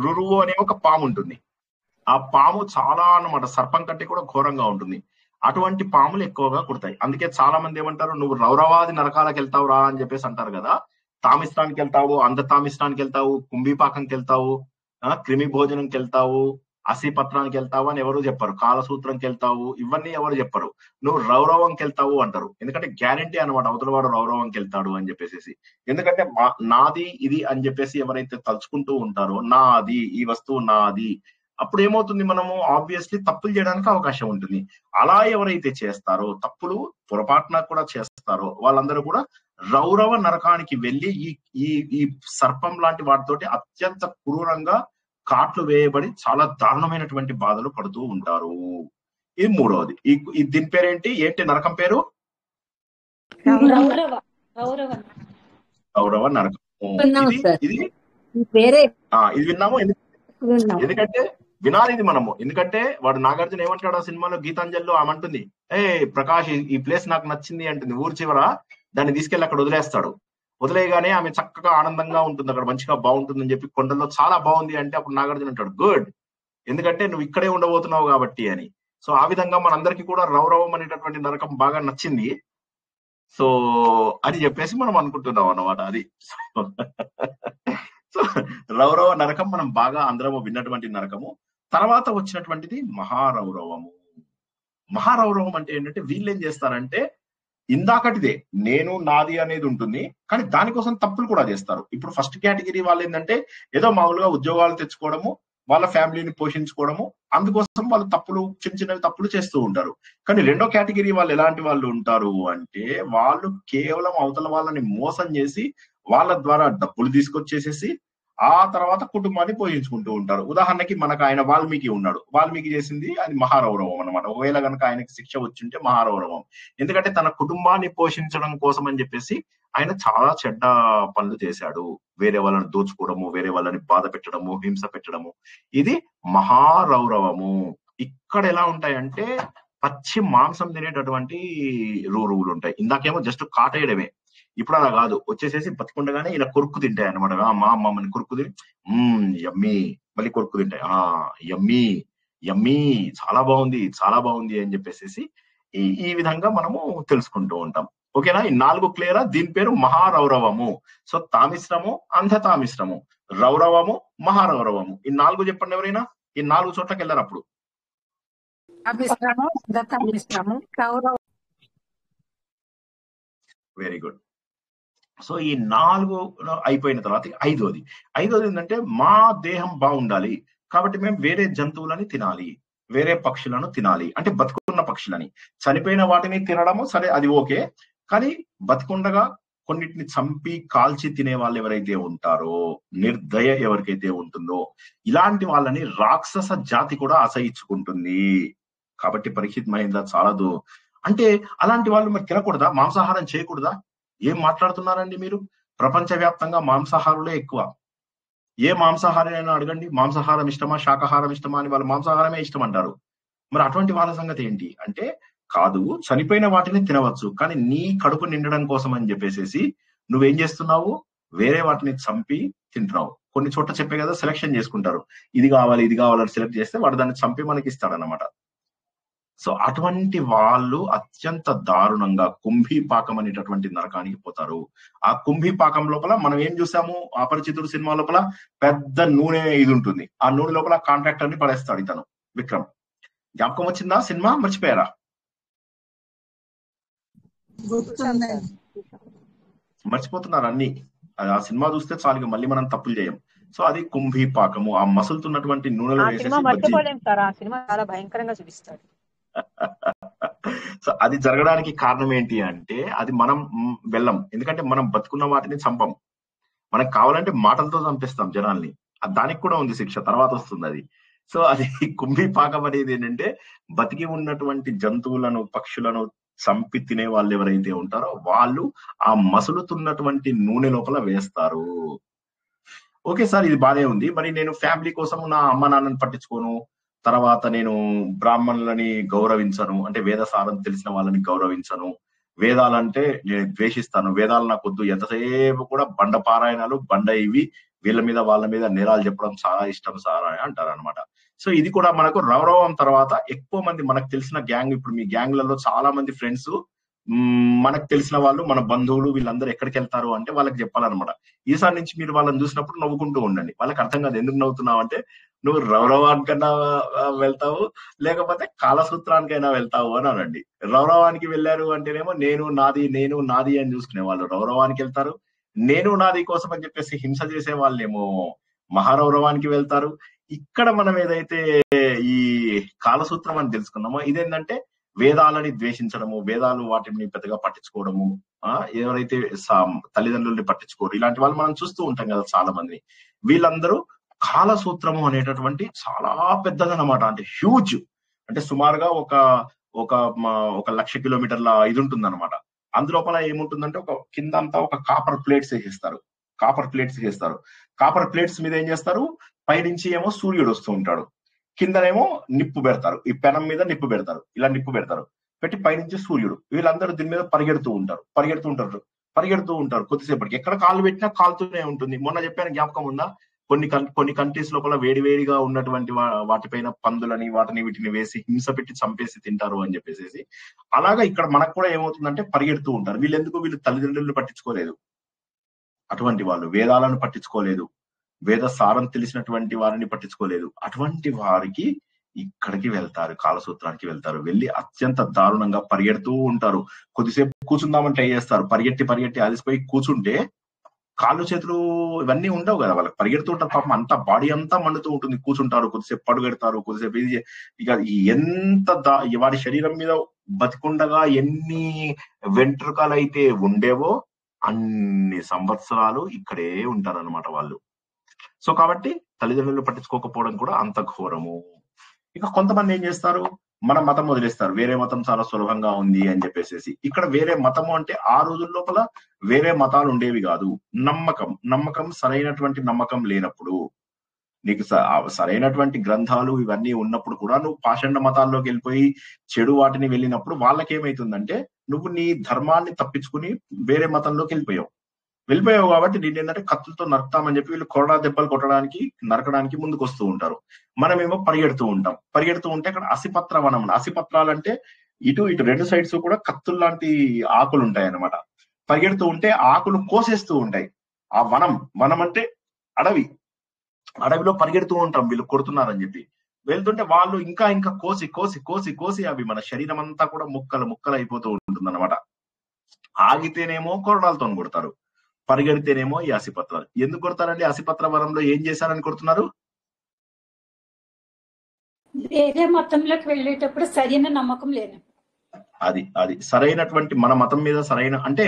రురువు అనే ఒక పాము ఉంటుంది. ఆ పాము చాలా అన్నమాట, సర్పం కంటే కూడా ఘోరంగా ఉంటుంది. అటువంటి పాములు ఎక్కువగా కుడతాయి. అందుకే చాలా మంది ఏమంటారు, నువ్వు రౌరవాది నరకాలకు వెళ్తావు రా అని చెప్పేసి అంటారు కదా. తామిష్టానికి వెళ్తావు, అంధ తామిష్టానికి వెళ్తావు, కుంభీపాకంకి వెళ్తావు, క్రిమి భోజనంకి వెళ్తావు, అసిపత్రానికి వెళ్తావు అని ఎవరు చెప్పరు. కాలసూత్రంకి వెళ్తావు, ఇవన్నీ ఎవరు చెప్పరు. నువ్వు రౌరవంకి వెళ్తావు అంటారు. ఎందుకంటే గ్యారంటీ అనమాట, అవతల వాడు రౌరవంకి వెళ్తాడు అని చెప్పేసి. ఎందుకంటే నాది ఇది అని చెప్పేసి ఎవరైతే తలుచుకుంటూ ఉంటారో, నాది ఈ వస్తువు నాది, అప్పుడు ఏమవుతుంది, మనము ఆబ్వియస్లీ తప్పులు చేయడానికి అవకాశం ఉంటుంది. అలా ఎవరైతే చేస్తారో, తప్పులు పొరపాటున కూడా చేస్తారో, వాళ్ళందరూ కూడా రౌరవ నరకానికి వెళ్ళి ఈ సర్పం లాంటి వాటితోటి అత్యంత క్రూరంగా కాట్లు వేయబడి చాలా దారుణమైనటువంటి బాధలు పడుతూ ఉంటారు. ఇది మూడవది. దీని పేరేంటి? నరకం పేరు కౌరవ కౌరవ నరకం. విన్నాం ఇది సార్. ఇది వేరే ఇది విన్నాము. విన్నాం. ఎందుకంటే వినాలి ఇది మనము. ఎందుకంటే వాడు నాగార్జున ఏమంటాడు ఆ సినిమాలో గీతాంజలిలో, ఆమంటుంది ప్రకాష్ ఈ ప్లేస్ నాకు నచ్చింది అంటుంది. ఊరి చివర దాన్ని తీసుకెళ్లి అక్కడ వదిలేస్తాడు. వదిలేయగానే ఆమె చక్కగా ఆనందంగా ఉంటుంది, అక్కడ మంచిగా బాగుంటుందని చెప్పి, కొండల్లో చాలా బాగుంది అంటే అప్పుడు నాగార్జున అంటాడు గుడ్, ఎందుకంటే నువ్వు ఇక్కడే ఉండబోతున్నావు కాబట్టి అని. సో ఆ విధంగా మనందరికీ కూడా రౌరవం అనేటటువంటి నరకం బాగా నచ్చింది సో అని చెప్పేసి మనం అనుకుంటున్నాం అన్నమాట. అది సో రౌరవ నరకం మనం బాగా అందరము విన్నటువంటి నరకము. తర్వాత వచ్చినటువంటిది మహారౌరవము. మహారౌరవం అంటే ఏంటంటే వీళ్ళు ఏం చేస్తారంటే ఇందాకటిదే నేను నాది అనేది ఉంటుంది, కానీ దానికోసం తప్పులు కూడా చేస్తారు. ఇప్పుడు ఫస్ట్ కేటగిరీ వాళ్ళు ఏంటంటే ఏదో మామూలుగా ఉద్యోగాలు తెచ్చుకోవడము, వాళ్ళ ఫ్యామిలీని పోషించుకోవడము, అందుకోసం వాళ్ళు తప్పులు చిన్న చిన్నవి తప్పులు చేస్తూ ఉంటారు. కానీ రెండో కేటగిరీ వాళ్ళు ఎలాంటి వాళ్ళు ఉంటారు అంటే వాళ్ళు కేవలం అవతల వాళ్ళని మోసం చేసి వాళ్ళ ద్వారా డబ్బులు తీసుకొచ్చేసేసి ఆ తర్వాత కుటుంబాన్ని పోషించుకుంటూ ఉంటారు. ఉదాహరణకి మనకు ఆయన వాల్మీకి ఉన్నాడు, వాల్మీకి చేసింది అది మహారౌరవం అనమాట. ఒకవేళ కనుక ఆయనకి శిక్ష వచ్చింటే మహారౌరవం, ఎందుకంటే తన కుటుంబాన్ని పోషించడం కోసం అని చెప్పేసి ఆయన చాలా చెడ్డ పనులు చేశాడు. వేరే వాళ్ళని దోచుకోవడము, వేరే వాళ్ళని బాధ పెట్టడము, హింస పెట్టడము, ఇది మహారౌరవము. ఇక్కడ ఎలా ఉంటాయంటే పచ్చి మాంసం తినేటటువంటి రూరువులు ఉంటాయి. ఇందాకేమో జస్ట్ కాటేయడమే, ఇప్పుడు అలా కాదు, వచ్చేసేసి బతికుండగానే ఇలా కొరుక్కు తింటాయి అనమాట. మా అమ్మని కొరుక్కు తిని యమ్మీ, మళ్ళీ కొరుక్కు తింటాయి, యమ్మీ యమ్మీ, చాలా బాగుంది చాలా బాగుంది అని చెప్పేసి ఈ విధంగా మనము తెలుసుకుంటూ ఉంటాం. ఓకేనా? ఈ 4 క్లియరా? దీని పేరు మహారౌరవము. సో తామిశ్రము, అంధతామిశ్రము, రౌరవము, మహారౌరవము. ఈ 4 చెప్పండి ఎవరైనా. ఈ 4 చోట్లకి వెళ్ళారు అప్పుడు. Very good. సో ఈ 4 అయిపోయిన తర్వాత ఐదోది ఏంటంటే మా దేహం బాగుండాలి కాబట్టి మేము వేరే జంతువులని తినాలి, వేరే పక్షులను తినాలి. అంటే బతుకున్న పక్షులని, చనిపోయిన వాటిని తినడము సరే అది ఓకే, కానీ బతికుండగా కొన్నిటిని చంపి కాల్చి తినే వాళ్ళు ఎవరైతే ఉంటారో, నిర్దయ ఎవరికైతే ఉంటుందో, ఇలాంటి వాళ్ళని రాక్షస జాతి కూడా అసహించుకుంటుంది. కాబట్టి పరీక్షిత్ మహేంద్ర చాలా అంటే అలాంటి వాళ్ళు మరి తినకూడదా, మాంసాహారం చేయకూడదా? ఏం మాట్లాడుతున్నారండి మీరు? ప్రపంచవ్యాప్తంగా మాంసాహారులే ఎక్కువ. ఏ మాంసాహారైనా అడగండి, మాంసాహారం ఇష్టమా శాకాహారం ఇష్టమా అని వాళ్ళు మాంసాహారమే ఇష్టం అంటారు. మరి అటువంటి వాళ్ళ సంగతి ఏంటి అంటే కాదు, చనిపోయిన వాటిని తినవచ్చు, కానీ నీ కడుపు నిండడం కోసం అని చెప్పేసి నువ్వేం చేస్తున్నావు, వేరే వాటిని చంపి తింటున్నావు. కొన్ని చోట్ల చెప్పే కదా సెలెక్షన్ చేసుకుంటారు, ఇది కావాలి ఇది కావాలని సెలెక్ట్ చేస్తే వాడు దాన్ని చంపి మనకి ఇస్తాడనమాట. సో అటువంటి వాళ్ళు అత్యంత దారుణంగా కుంభీపాకం అనేటటువంటి నరకానికి పోతారు. ఆ కుంభీపాకం లోపల మనం ఏం చూసాము, అపరిచితుడు సినిమా లోపల పెద్ద నూనె ఇది ఉంటుంది, ఆ నూనె లోపల కాంట్రాక్టర్ ని పడేస్తాడు ఇతను విక్రమ్. జ్ఞాపకం వచ్చిందా సినిమా? మర్చిపోయారా? మర్చిపోతున్నారు అన్ని. ఆ సినిమా చూస్తే చాలు, మళ్ళీ మనం తప్పులు చేయం. సో అది కుంభీపాకము. ఆ మసులుతున్నటువంటి నూనెలో చూపిస్తాడు. సో అది జరగడానికి కారణం ఏంటి అంటే అది మనం వెళ్ళం, ఎందుకంటే మనం బతుకున్న వాటిని చంపం. మనకు కావాలంటే మాటలతో చంపిస్తాం జనాల్ని, దానికి కూడా ఉంది శిక్ష, తర్వాత వస్తుంది అది. సో అది కుంభీపాకం అనేది ఏంటంటే బతికి ఉన్నటువంటి జంతువులను పక్షులను చంపి తినే వాళ్ళు ఎవరైతే ఉంటారో వాళ్ళు ఆ మసులుతున్నటువంటి నూనె లోపల వేస్తారు. ఓకే సార్, ఇది బానే ఉంది. మరి నేను ఫ్యామిలీ కోసం నా అమ్మ నాన్నని పట్టించుకోను, తర్వాత నేను బ్రాహ్మణులని గౌరవించను, అంటే వేద సారం తెలిసిన వాళ్ళని గౌరవించను, వేదాలంటే నేను ద్వేషిస్తాను, వేదాలు నాకు వద్దు, ఎంతసేపు కూడా బండ పారాయణాలు బండ ఇవి వీళ్ళ మీద వాళ్ళ మీద నేరాలు చెప్పడం చాలా ఇష్టం సార్ అని అంటారు అనమాట. సో ఇది కూడా మనకు రౌరవం తర్వాత ఎక్కువ మంది మనకు తెలిసిన గ్యాంగ్, ఇప్పుడు మీ గ్యాంగ్లలో చాలా మంది ఫ్రెండ్స్ మనకు తెలిసిన వాళ్ళు మన బంధువులు వీళ్ళందరూ ఎక్కడికి వెళ్తారు అంటే వాళ్ళకి చెప్పాలన్నమాట, ఈసారి నుంచి మీరు వాళ్ళని చూసినప్పుడు నవ్వుకుంటూ ఉండండి. వాళ్ళకి అర్థం కాదు ఎందుకు నవ్వుతున్నావు అంటే నువ్వు రౌరవానికైనా వెళ్తావు లేకపోతే కాలసూత్రానికైనా వెళ్తావు అని అనండి. రౌరవానికి వెళ్ళారు అంటేనేమో నేను నాది అని చూసుకునే వాళ్ళు రౌరవానికి వెళ్తారు, నేను నాది కోసం అని చెప్పేసి హింస చేసే వాళ్ళేమో మహారౌరవానికి వెళ్తారు. ఇక్కడ మనం ఏదైతే ఈ కాలసూత్రం అని తెలుసుకున్నామో ఇదేంటంటే వేదాలని ద్వేషించడము, వేదాలు వాటిని పెద్దగా పట్టించుకోవడము, ఎవరైతే తల్లిదండ్రుల్ని పట్టించుకోరు ఇలాంటి వాళ్ళు మనం చూస్తూ ఉంటాం కదా చాలా మంది. వీళ్ళందరూ కాలసూత్రము అనేటటువంటి చాలా పెద్దదన్నమాట, అంటే హ్యూజ్, అంటే సుమారుగా ఒక 1,00,000 కిలోమీటర్ల ఇది ఉంటుంది అనమాట. అందులోపల ఏముంటుందంటే ఒక కింద అంతా ఒక కాపర్ ప్లేట్స్ వేసేస్తారు. కాపర్ ప్లేట్స్ మీద ఏం చేస్తారు, పైనుంచి ఏమో సూర్యుడు వస్తూ ఉంటాడు, కిందనేమో నిప్పు పెడతారు, ఈ పెనం మీద నిప్పు పెడతారు, ఇలా నిప్పు పెడతారు, పెట్టి పైనుంచి సూర్యుడు, వీళ్ళందరూ దీని మీద పరిగెడుతూ ఉంటారు కొద్దిసేపటికి. ఎక్కడ కాలు పెట్టినా కాలుతూనే ఉంటుంది. మొన్న చెప్పాను, జ్ఞాపకం ఉందా? కొన్ని కంట్రీస్ లోపల వేడివేడిగా ఉన్నటువంటి వాటిపైన పందులని వాటిని వీటిని వేసి హింస పెట్టి చంపేసి తింటారు అని చెప్పేసి. అలాగా ఇక్కడ మనకు కూడా ఏమవుతుందంటే పరిగెడుతూ ఉంటారు. వీళ్ళు తల్లిదండ్రులను పట్టించుకోలేదు, అటువంటి వాళ్ళు వేదాలను పట్టించుకోలేదు, వేద సారం తెలిసినటువంటి వారిని పట్టించుకోలేదు. అటువంటి వారికి ఇక్కడికి వెళ్తారు, కాలసూత్రానికి వెళ్తారు. వెళ్ళి అత్యంత దారుణంగా పరిగెడుతూ ఉంటారు. కొద్దిసేపు కూర్చుందామని ట్రై చేస్తారు, పరిగెట్టి అలసిపోయి కూర్చుంటే కాళ్ళు చేతులు ఇవన్నీ ఉండవు కదా, వాళ్ళకి పరిగెడుతూ ఉంటారు. పాపం అంతా బాడీ అంతా మండుతూ ఉంటుంది. కూర్చుంటారు, కొద్దిసేపు పడుగెడతారు, కొద్దిసేపు ఇది. ఇక ఎంత వాడి శరీరం మీద బతికుండగా ఎన్ని వెంట్రుకలు అయితే ఉండేవో అన్ని సంవత్సరాలు ఇక్కడే ఉంటారన్నమాట వాళ్ళు. సో కాబట్టి తల్లిదండ్రులు పట్టించుకోకపోవడం కూడా అంత ఘోరము. ఇక కొంతమంది ఏం చేస్తారు, మన మతం వదిలేస్తారు, వేరే మతం చాలా సులభంగా ఉంది అని చెప్పేసి. ఇక్కడ వేరే మతము అంటే ఆ రోజుల లోపల వేరే మతాలు ఉండేవి కాదు. నమ్మకం సరైనటువంటి నమ్మకం లేనప్పుడు, నీకు సరైనటువంటి గ్రంథాలు ఇవన్నీ ఉన్నప్పుడు కూడా నువ్వు పాషండ మతాల్లోకి వెళ్ళిపోయి చెడు వాటిని వెళ్ళినప్పుడు వాళ్ళకేమైతుందంటే నువ్వు నీ ధర్మాన్ని తప్పించుకుని వేరే మతంలోకి వెళ్ళిపోయావు కాబట్టి నేను ఏంటంటే కత్తులతో నరుకుతామని చెప్పి వీళ్ళు కొరడా దెబ్బలు కొట్టడానికి నరకడానికి ముందుకు వస్తూ ఉంటారు. మనమేమో పరిగెడుతూ ఉంటే అక్కడ అసిపత్ర వనం, అసిపత్రాలు అంటే ఇటు రెండు సైడ్స్ కూడా కత్తులు లాంటి ఆకులు ఉంటాయి అన్నమాట. పరిగెడుతూ ఉంటే ఆకులు కోసేస్తూ ఉంటాయి. ఆ వనం అంటే అడవిలో పరిగెడుతూ ఉంటాం వీళ్ళు కొడుతున్నారని చెప్పి. వెళ్తుంటే వాళ్ళు ఇంకా కోసి అవి మన శరీరం అంతా కూడా ముక్కలు అయిపోతూ ఉంటుంది అన్నమాట. ఆగితేనేమో కొరడాలతో కొడతారు, పరిగెడితేనేమో ఈ అసిపత్రాలు. ఎందుకు కొడతారండి? అసిపత్ర వనంలో ఏం చేశారని కొడుతున్నారు? వేరే మతంలోకి వెళ్ళేటప్పుడు సరైన నమ్మకం లేదు. అది సరైనటువంటి మన మతం మీద సరైన అంటే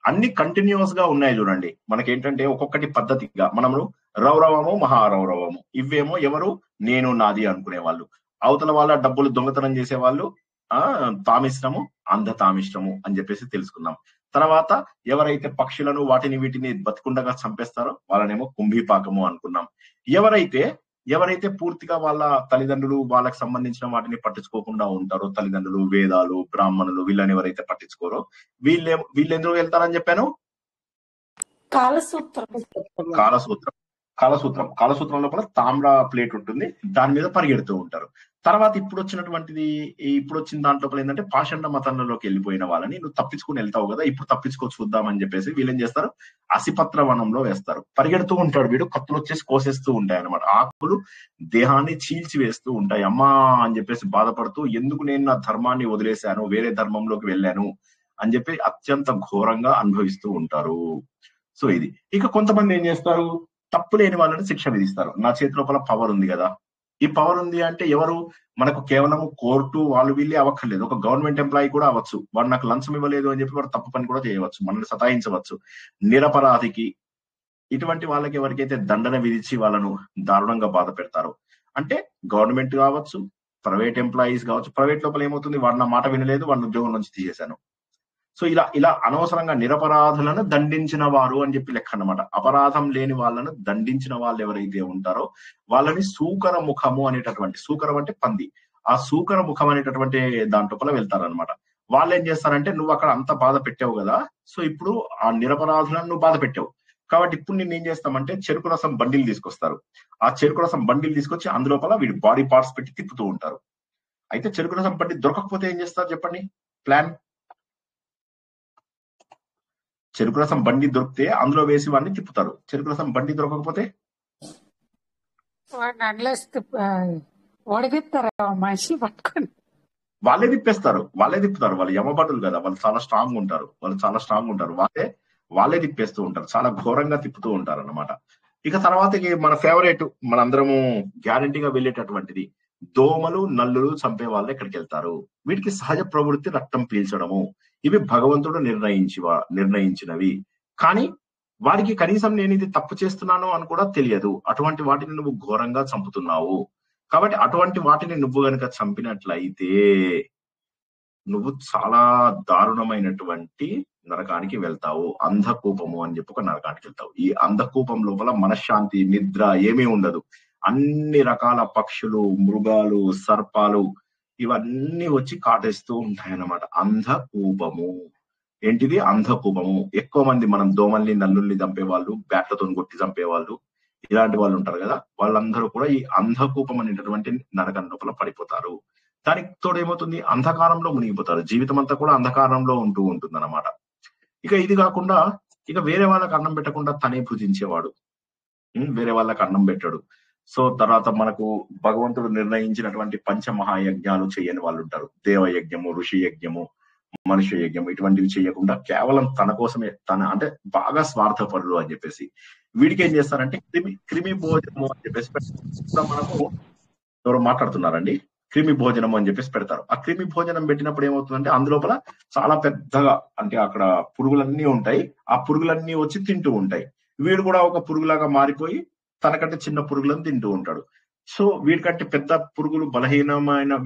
అన్ని కంటిన్యూస్ గా ఉన్నాయి చూడండి. మనకేంటంటే ఒక్కొక్కటి పద్ధతిగా మనము రౌరవము మహారౌరవము, ఇవేమో ఎవరు నేను నాది అనుకునే వాళ్ళు, అవతల వాళ్ళ డబ్బులు దొంగతనం చేసే వాళ్ళు తామిష్టము అంధతామిష్టము అని చెప్పేసి తెలుసుకున్నాం. తర్వాత ఎవరైతే పక్షులను వాటిని వీటిని బతికుండగా చంపేస్తారో వాళ్ళనేమో కుంభీపాకము అనుకున్నాం. ఎవరైతే పూర్తిగా వాళ్ళ తల్లిదండ్రులు వాళ్ళకి సంబంధించిన వాటిని పట్టించుకోకుండా ఉంటారో, తల్లిదండ్రులు వేదాలు బ్రాహ్మణులు వీళ్ళని ఎవరైతే పట్టించుకోరో వీళ్ళెందుకు వెళ్తారని చెప్పాను? కాలసూత్రం లోపల తామ్ర ప్లేట్ ఉంటుంది, దాని మీద పరిగెడుతూ ఉంటారు. తర్వాత ఇప్పుడు వచ్చిన దాంట్లో ఏంటంటే పాషండ మతంలోకి వెళ్ళిపోయిన వాళ్ళని నువ్వు తప్పించుకుని వెళ్తావు కదా, ఇప్పుడు తప్పించుకో చూద్దామని చెప్పేసి వీళ్ళేం చేస్తారు, అసిపత్ర వనంలో వేస్తారు. పరిగెడుతూ ఉంటాడు వీడు, కత్తులు వచ్చేసి కోసేస్తూ ఉంటాయి అన్నమాట. ఆకులు దేహాన్ని చీల్చి వేస్తూ ఉంటాయి. అమ్మా అని చెప్పేసి బాధపడుతూ ఎందుకు నేను నా ధర్మాన్ని వదిలేశాను, వేరే ధర్మంలోకి వెళ్ళాను అని చెప్పి అత్యంత ఘోరంగా అనుభవిస్తూ ఉంటారు. సో ఇది. ఇక కొంతమంది ఏం చేస్తారు, తప్పు లేని వాళ్ళని శిక్ష విధిస్తారు. నా చేతి లోపల పవర్ ఉంది కదా, ఈ పవర్ ఉంది అంటే ఎవరు, మనకు కేవలం కోర్టు వాళ్ళు వీళ్ళే అవ్వక్కర్లేదు, ఒక గవర్నమెంట్ ఎంప్లాయీ కూడా అవ్వచ్చు. వాడు నాకు లంచం ఇవ్వలేదు అని చెప్పి వాడు తప్పు పని కూడా చేయవచ్చు, మనల్ని సతాయించవచ్చు. నిరపరాధికి ఇటువంటి వాళ్ళకి ఎవరికైతే దండన విధించి వాళ్ళను దారుణంగా బాధ పెడతారో, అంటే గవర్నమెంట్ కావచ్చు, ప్రైవేట్ ఎంప్లాయీస్ కావచ్చు. ప్రైవేట్ లోపల ఏమవుతుంది, వాడు నా మాట వినలేదు, వాడిని ఉద్యోగం నుంచి తీసేశాను. సో ఇలా అనవసరంగా నిరపరాధులను దండించిన వారు అని చెప్పి లెక్క అన్నమాట. అపరాధం లేని వాళ్ళను దండించిన వాళ్ళు ఎవరైతే ఉంటారో వాళ్ళని సూకర ముఖము అనేటటువంటి, సూకరం అంటే పంది, ఆ సూకర ముఖం అనేటటువంటి దాంట్లో వెళ్తారనమాట. వాళ్ళు ఏం చేస్తారంటే, నువ్వు అక్కడ అంత బాధ పెట్టావు కదా, సో ఇప్పుడు ఆ నిరపరాధులను నువ్వు బాధ పెట్టావు కాబట్టి ఇప్పుడు నేను ఏం చేస్తామంటే చెరుకు రసం బండిలు తీసుకొస్తారు. ఆ చెరుకు రసం బండిలు తీసుకొచ్చి అందులోపల వీడి బాడీ పార్ట్స్ పెట్టి తిప్పుతూ ఉంటారు. అయితే చెరుకు రసం బండి దొరకకపోతే ఏం చేస్తారు చెప్పండి ప్లాన్? చెరుకు రసం బండి దొరికితే అందులో వేసి వాడిని తిప్పుతారు. చెరుకు రసం బండి దొరకకపోతే వాళ్ళే తిప్పుతారు. వాళ్ళు యమభటులు కదా, వాళ్ళు చాలా స్ట్రాంగ్ ఉంటారు. వాళ్ళే తిప్పేస్తూ ఉంటారు, చాలా ఘోరంగా తిప్పుతూ ఉంటారు అన్నమాట. ఇక తర్వాత మన ఫేవరెట్, మనందరము గ్యారంటీగా వెళ్ళేటటువంటిది, దోమలు నల్లులు చంపే వాళ్ళు ఎక్కడికి వెళ్తారు. వీటికి సహజ ప్రవృత్తి రక్తం పీల్చడము, ఇవి భగవంతుడు నిర్ణయించినవి. కానీ వారికి కనీసం నేను ఇది తప్పు చేస్తున్నాను అని కూడా తెలియదు. అటువంటి వాటిని నువ్వు ఘోరంగా చంపుతున్నావు. కాబట్టి అటువంటి వాటిని నువ్వు గనక చంపినట్లయితే నువ్వు చాలా దారుణమైనటువంటి నరకానికి వెళ్తావు. అంధకూపము అని చెప్పి ఒక నరకానికి వెళ్తావు. ఈ అంధకూపం లోపల మనశ్శాంతి, నిద్ర ఏమీ ఉండదు. అన్ని రకాల పక్షులు, మృగాలు, సర్పాలు ఇవన్నీ వచ్చి కాటేస్తూ ఉంటాయన్నమాట. అంధకూపము ఏంటిది? అంధకూపము. ఎక్కువ మంది మనం దోమల్ని, నల్లుల్ని చంపేవాళ్ళు, బ్యాట్లతో కొట్టి చంపేవాళ్ళు, ఇలాంటి వాళ్ళు ఉంటారు కదా, వాళ్ళందరూ కూడా ఈ అంధకూపం అనేటటువంటి నరకం లోపల పడిపోతారు. దానికి తోడు ఏమవుతుంది? అంధకారంలో మునిగిపోతారు. జీవితం అంతా కూడా అంధకారంలో ఉంటూ ఉంటుంది అన్నమాట. ఇక ఇది కాకుండా ఇక వేరే వాళ్ళకి అన్నం పెట్టకుండా తనే భుజించేవాడు, వేరే వాళ్ళకి అన్నం పెట్టాడు. సో తర్వాత మనకు భగవంతుడు నిర్ణయించినటువంటి పంచమహాయజ్ఞాలు చేయని వాళ్ళు ఉంటారు. దేవయజ్ఞము, ఋషి యజ్ఞము, మనుష్య యజ్ఞం ఇటువంటివి చేయకుండా కేవలం తన కోసమే, తన అంటే బాగా స్వార్థపరులు అని చెప్పేసి వీడికి ఏం చేస్తారంటే క్రిమి భోజనము అని చెప్పేసి మనము ఎవరు మాట్లాడుతున్నారండి, క్రిమి భోజనం అని చెప్పేసి పెడతారు. ఆ క్రిమి భోజనం పెట్టినప్పుడు ఏమవుతుందంటే అందులోపల చాలా పెద్దగా అంటే అక్కడ పురుగులన్నీ ఉంటాయి. ఆ పురుగులన్నీ వచ్చి తింటూ ఉంటాయి. వీడు కూడా ఒక పురుగులాగా మారిపోయి తనకంటే చిన్న పురుగులను తింటూ ఉంటాడు. సో వీడికంటే పెద్ద పురుగులు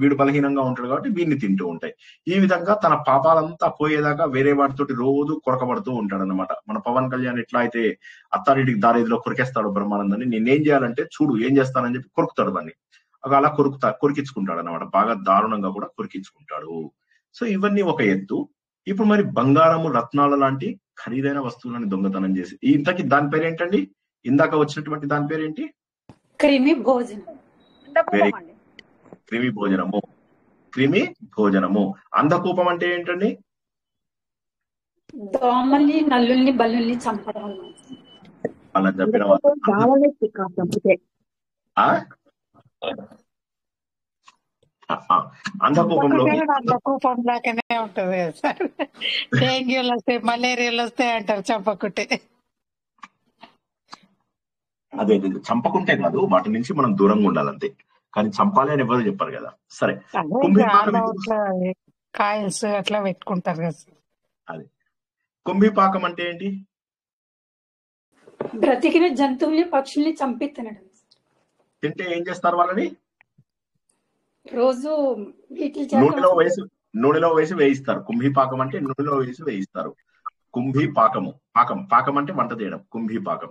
వీడు బలహీనంగా ఉంటాడు కాబట్టి వీడిని తింటూ ఉంటాయి. ఈ విధంగా తన పాపాలంతా పోయేదాకా వేరే వాటితోటి రోజు కొరకబడుతూ ఉంటాడు అనమాట. మన పవన్ కళ్యాణ్ ఎట్లా అయితే అత్తారింటికి దారేదిలో కొరికేస్తాడు బ్రహ్మానందాన్ని, నేనేం చేయాలంటే చూడు ఏం చేస్తానని చెప్పి కొరుకుతాడు దాన్ని. అలా కొరికించుకుంటాడు అనమాట. బాగా దారుణంగా కూడా కొరికించుకుంటాడు. సో ఇవన్నీ ఒక ఎత్తు. ఇప్పుడు మరి బంగారము, రత్నాల లాంటి ఖరీదైన వస్తువులను దొంగతనం చేసి ఇంతకి దాని పేరు ఏంటండి? ఇందాక వచ్చినటువంటి దాని పేరు ఏంటి? క్రిమి భోజనం. క్రిమి భోజనము. క్రిమి భోజనము. అంధకూపం అంటే ఏంటండి? దోమల్ని, నల్లుల్ని, బల్లుల్ని చంపడం. అలా చెప్పిన అంధకూపంలో అంధకూపం లాగానే ఉంటది కదా సార్. డెంగ్యూలు వస్తాయి, మలేరియాలు వస్తాయి అంటారు చంపకుంటే. అదే చంపకుంటే కాదు, వాటి నుంచి మనం దూరంగా ఉండాలంతే. కానీ చంపాలి అని ఎవరు చెప్పారు కదా. సరే, కాయిల్స్ అట్లా పెట్టుకుంటారు కదా. అదే కుంభీపాకం అంటే ఏంటి? బ్రతికిన జంతువుల్ని, పక్షుల్ని చంపి తినడం. తింటే ఏం చేస్తారు వాళ్ళని? రోజు నూనెలో వేసి వేయిస్తారు. కుంభీపాకం అంటే నూనెలో వేసి వేయిస్తారు. కుంభీపాకము. పాకం అంటే వంట చేయడం. కుంభీపాకం.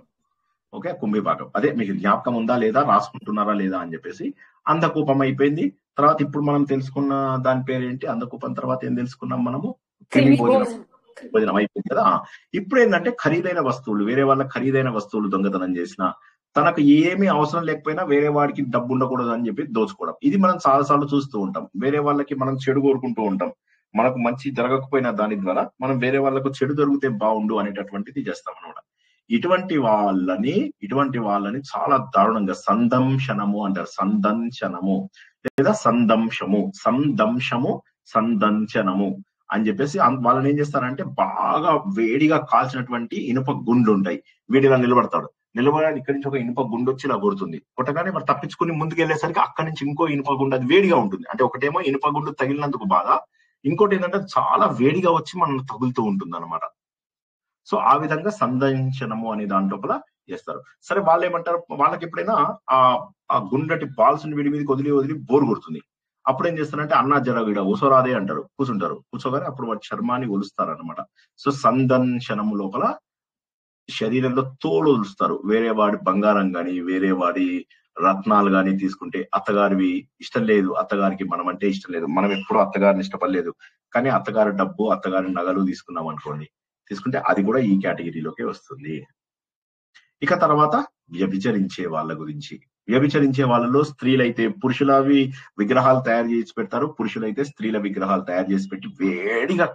ఓకే, కుంభీపాకం. అదే మీకు జ్ఞాపకం ఉందా లేదా, రాసుకుంటున్నారా లేదా అని చెప్పేసి. అంధకూపం అయిపోయింది. తర్వాత ఇప్పుడు మనం తెలుసుకున్న దాని పేరు ఏంటి? అంధకూపం తర్వాత ఏం తెలుసుకున్నాం మనము? క్రిమి భోజనం అయిపోయింది కదా. ఇప్పుడు ఏంటంటే ఖరీదైన వస్తువులు, వేరే వాళ్ళ ఖరీదైన వస్తువులు దొంగతనం చేసిన, తనకు ఏమీ అవసరం లేకపోయినా వేరే వాడికి డబ్బు ఉండకూడదు అని చెప్పి దోచుకోవడం. ఇది మనం చాలాసార్లు చూస్తూ ఉంటాం. వేరే వాళ్ళకి మనం చెడు కోరుకుంటూ ఉంటాం. మనకు మంచి జరగకపోయినా దాని ద్వారా మనం వేరే వాళ్ళకు చెడు జరిగితే బాగుండు అనేటటువంటిది చేస్తాం అనమాట. ఇటువంటి వాళ్ళని చాలా దారుణంగా సందంశనము అంటారు. సందంశనము లేదా సందంశనము అని చెప్పేసి వాళ్ళని ఏం చేస్తారంటే బాగా వేడిగా కాల్చినటువంటి ఇనుప గుండ్లు ఉంటాయి. వీడిలా నిలబడతాడు. నిలబడడానికి ఇక్కడి నుంచి ఒక ఇనుప గుండు వచ్చి ఇలా కొడుతుంది. కొట్టగానే మరి తప్పించుకుని ముందుకు వెళ్ళేసరికి అక్కడి నుంచి ఇంకో ఇనుప గుండు, అది వేడిగా ఉంటుంది. అంటే ఒకటేమో ఇనుప గుండు తగిలినందుకు బాధ, ఇంకోటి ఏంటంటే చాలా వేడిగా వచ్చి మనం తగులుతూ ఉంటుంది అనమాట. సో ఆ విధంగా సందంశనము అనే దాని లోపల చేస్తారు. సరే, వాళ్ళు ఏమంటారు, వాళ్ళకి ఎప్పుడైనా ఆ గుండటి బాల్స్ విడి మీదకి వదిలి బోరు కొడుతుంది. అప్పుడు ఏం చేస్తారంటే అన్నా జర వీడ ఊసోరాదే అంటారు. కూర్చోగానే అప్పుడు వాటి చర్మాన్ని ఒలుస్తారు అనమాట. సో సందంశనము లోపల శరీరంలో తోలు ఒలుస్తారు. వేరే వాడి బంగారం గాని, వేరే వాడి రత్నాలు గాని తీసుకుంటే, అత్తగారివి ఇష్టం లేదు, అత్తగారికి మనం అంటే ఇష్టం లేదు, మనం ఎప్పుడూ అత్తగారిని ఇష్టపడలేదు, కానీ అత్తగారి డబ్బు, అత్తగారి నగలు తీసుకున్నాం అనుకోండి, తీసుకుంటే అది కూడా ఈ కేటగిరీలోకి వస్తుంది. ఇక తర్వాత వ్యభిచరించే వాళ్ళ గురించి. వ్యభిచరించే వాళ్ళలో స్త్రీలైతే పురుషులవి విగ్రహాలు తయారు చేసి పెడతారు, పురుషులైతే స్త్రీల విగ్రహాలు తయారు చేసి పెట్టి వేడిగా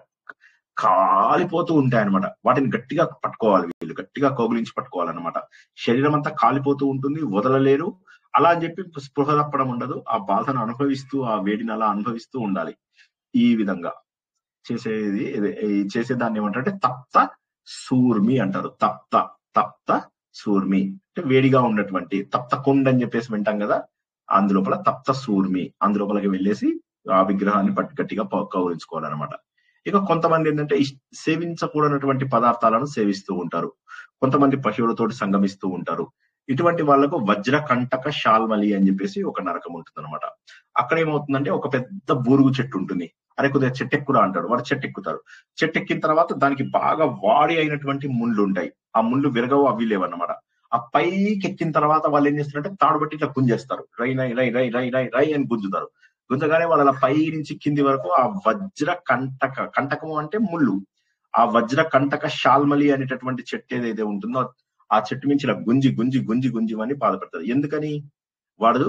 కాలిపోతూ ఉంటాయి అనమాట. వాటిని గట్టిగా పట్టుకోవాలి, వీళ్ళు గట్టిగా కౌగిలించి పట్టుకోవాలన్నమాట. శరీరం అంతా కాలిపోతూ ఉంటుంది, వదలలేరు. అలా అని చెప్పి స్పృహ తప్పడం ఉండదు. ఆ బాధను అనుభవిస్తూ, ఆ వేడిని అలా అనుభవిస్తూ ఉండాలి. ఈ విధంగా చేసేదాన్ని ఏమంటారంటే తప్త సూర్మి అంటారు. తప్త సూర్మి అంటే వేడిగా ఉన్నటువంటి, తప్త కుండ అని చెప్పేసి వింటాం కదా, అందులోపల తప్త సూర్మి, అందులోపలకి వెళ్ళేసి ఆ విగ్రహాన్ని గట్టిగా కౌరించుకోవాలన్నమాట. ఇక కొంతమంది ఏంటంటే సేవించకూడనటువంటి పదార్థాలను సేవిస్తూ ఉంటారు. కొంతమంది పశువులతోటి సంగమిస్తూ ఉంటారు. ఇటువంటి వాళ్లకు వజ్రకంటక శాల్మలి అని చెప్పేసి ఒక నరకం ఉంటుంది అనమాట. అక్కడ ఏమవుతుందంటే ఒక పెద్ద బూరుగు చెట్టు ఉంటుంది. అరే కొద్దిగా చెట్టు ఎక్కురా అంటాడు, వాడు చెట్టు ఎక్కుతారు. చెట్టు ఎక్కిన తర్వాత దానికి బాగా వాడి అయినటువంటి ముళ్ళు ఉంటాయి. ఆ ముళ్ళు విరగవు, అవి లేవన్నమాట. ఆ పైకి ఎక్కిన తర్వాత వాళ్ళు ఏం చేస్తారంటే తాడు బట్టి ఇట్లా గుంజేస్తారు, రై రై రై రై రై రై రై అని గుంజుతారు. గుంజగానే వాళ్ళు అలా పై నుంచి కింది వరకు ఆ వజ్ర కంటకము అంటే ముళ్ళు, ఆ వజ్ర కంటక శాల్మలి అనేటటువంటి చెట్టు ఏదైతే ఉంటుందో ఆ చెట్టు నుంచి ఇలా గుంజి గుంజి గుంజి గుంజి అని బాధపడతారు. ఎందుకని? వాడు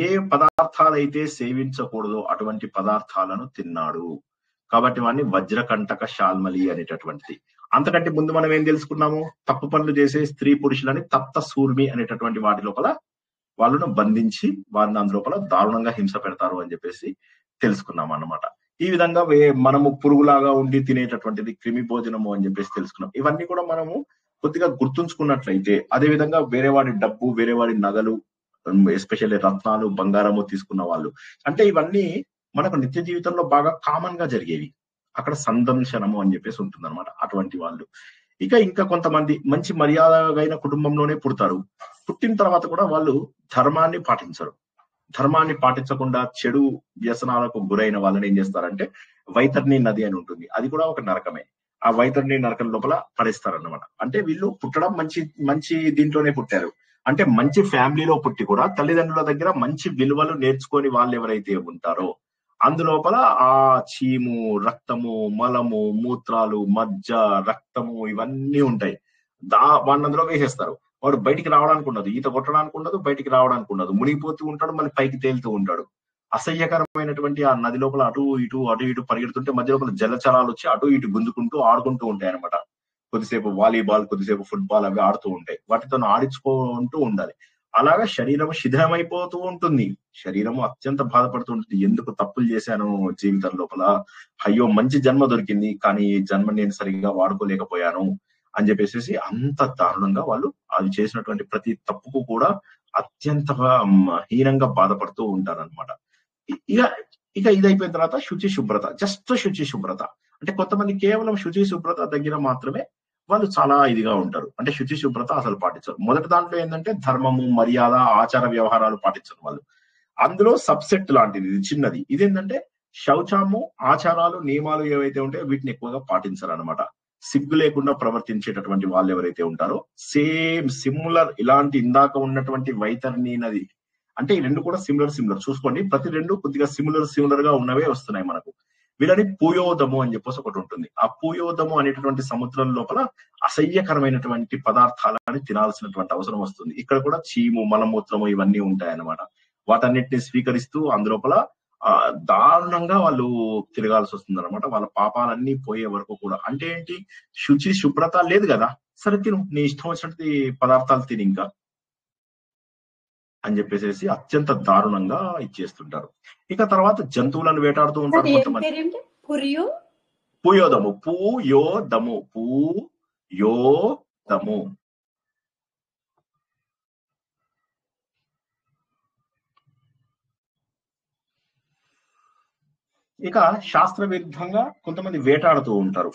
ఏ పదార్థాలైతే సేవించకూడదో అటువంటి పదార్థాలను తిన్నాడు కాబట్టి వాడిని వజ్రకంటక శాల్మలి అనేటటువంటిది. అంతకంటే ముందు మనం ఏం తెలుసుకున్నాము? తప్పు పనులు చేసే స్త్రీ పురుషులని తప్త సూర్మి అనేటటువంటి వాటి లోపల వాళ్ళను బంధించి వారిని అందులోపల దారుణంగా హింస పెడతారు అని చెప్పేసి తెలుసుకున్నాం అన్నమాట. ఈ విధంగా మనము పురుగులాగా ఉండి తినేటటువంటిది క్రిమి భోజనము అని చెప్పేసి తెలుసుకున్నాం. ఇవన్నీ కూడా మనము కొద్దిగా గుర్తుంచుకున్నట్లయితే, అదే విధంగా వేరే వాడి డబ్బు, వేరే వాడి నగలు, ఎస్పెషల్లీ రత్నాలు, బంగారము తీసుకున్న వాళ్ళు, అంటే ఇవన్నీ మనకు నిత్య జీవితంలో బాగా కామన్ గా జరిగేవి. అక్కడ సందర్శనము అని చెప్పేసి ఉంటుంది అనమాట అటువంటి వాళ్ళు. ఇంకా కొంతమంది మంచి మర్యాదగైన కుటుంబంలోనే పుడతారు. పుట్టిన తర్వాత కూడా వాళ్ళు ధర్మాన్ని పాటించరు. ధర్మాన్ని పాటించకుండా చెడు వ్యసనాలకు గురైన వాళ్ళని ఏం చేస్తారంటే వైతర్ని నది అని ఉంటుంది, అది కూడా ఒక నరకమే. ఆ వైతర్ని నరకం లోపల పడేస్తారన్నమాట. అంటే వీళ్ళు పుట్టడం మంచి దీంట్లోనే పుట్టారు, అంటే మంచి ఫ్యామిలీలో పుట్టి కూడా తల్లిదండ్రుల దగ్గర మంచి విలువలు నేర్చుకొని వాళ్ళు ఎవరైతే ఉంటారో అందులోపల ఆ చీము, రక్తము, మలము, మూత్రాలు, మజ్జ, రక్తము ఇవన్నీ ఉంటాయి. వాడిని అందులో వేసేస్తారు. వాడు బయటికి రావడానికి ఉండదు, ఈత కొట్టడానికి ఉండదు, బయటికి రావడానికి ఉండదు, మునిగిపోతూ ఉంటాడు, మళ్ళీ పైకి తేలుతూ ఉంటాడు. అసహ్యకరమైనటువంటి ఆ నది లోపల అటు ఇటు పరిగెడుతుంటే మధ్య లోపల జలచరాలు వచ్చి అటు ఇటు గుంజుకుంటూ ఆడుకుంటూ ఉంటాయి అనమాట. కొద్దిసేపు వాలీబాల్, కొద్దిసేపు ఫుట్బాల్ అవి ఆడుతూ ఉంటాయి. వాటితో ఆడించుకుంటూ ఉండాలి. అలాగా శరీరం శిథిలమైపోతూ ఉంటుంది. శరీరము అత్యంత బాధపడుతూ ఉంటుంది. ఎందుకు తప్పులు చేశాను జీవితం లోపల, అయ్యో మంచి జన్మ దొరికింది కానీ ఈ జన్మ నేను సరిగ్గా వాడుకోలేకపోయాను అని చెప్పేసి అంత దారుణంగా వాళ్ళు అది చేసినటువంటి ప్రతి తప్పుకు కూడా అత్యంత హీనంగా బాధపడుతూ ఉంటారన్నమాట. ఇక ఇది అయిపోయిన తర్వాత శుచి శుభ్రత, జస్ట్ శుచి శుభ్రత. అంటే కొంతమంది కేవలం శుచి శుభ్రత దగ్గర మాత్రమే వాళ్ళు చాలా ఇదిగా ఉంటారు, అంటే శుచి శుభ్రత అసలు పాటించరు. మొదటి దాంట్లో ఏంటంటే ధర్మము, మర్యాద, ఆచార వ్యవహారాలు పాటించరు వాళ్ళు. అందులో సబ్సెట్ లాంటిది, ఇది చిన్నది. ఇదేంటంటే శౌచము, ఆచారాలు, నియమాలు ఏవైతే ఉంటాయో వీటిని ఎక్కువగా పాటించరు అనమాట. సిగ్గు లేకుండా ప్రవర్తించేటటువంటి వాళ్ళు ఎవరైతే ఉంటారో సేమ్ సిమిలర్ ఇలాంటి ఇందాక ఉన్నటువంటి వైతర్ని నది, అంటే ఈ రెండు కూడా సిమిలర్ చూసుకోండి. ప్రతి రెండు కొద్దిగా సిమిలర్ గా ఉన్నవే వస్తున్నాయి మనకు. వీళ్ళని పూయోదము అని చెప్పేసి ఒకటి ఉంటుంది. ఆ పూయోదము అనేటటువంటి సముద్రం లోపల అసహ్యకరమైనటువంటి పదార్థాలని తినాల్సినటువంటి అవసరం వస్తుంది. ఇక్కడ కూడా చీము, మలమూత్రము ఇవన్నీ ఉంటాయన్నమాట. వాటన్నిటిని స్వీకరిస్తూ అందులోపల దారుణంగా వాళ్ళు తిరగాల్సి వస్తుంది అనమాట. వాళ్ళ పాపాలన్నీ పోయే వరకు కూడా. అంటే ఏంటి? శుచి శుభ్రత లేదు కదా, సరే తిను, నీ ఇష్టం వచ్చినట్టు పదార్థాలు తిని ఇంకా అని చెప్పేసి అత్యంత దారుణంగా ఇచ్చేస్తుంటారు. ఇక తర్వాత జంతువులను వేటాడుతూ ఉంటారు కొంతమంది. పూయోదము, పూయోదము. ఇక శాస్త్ర విరుద్ధంగా కొంతమంది వేటాడుతూ ఉంటారు.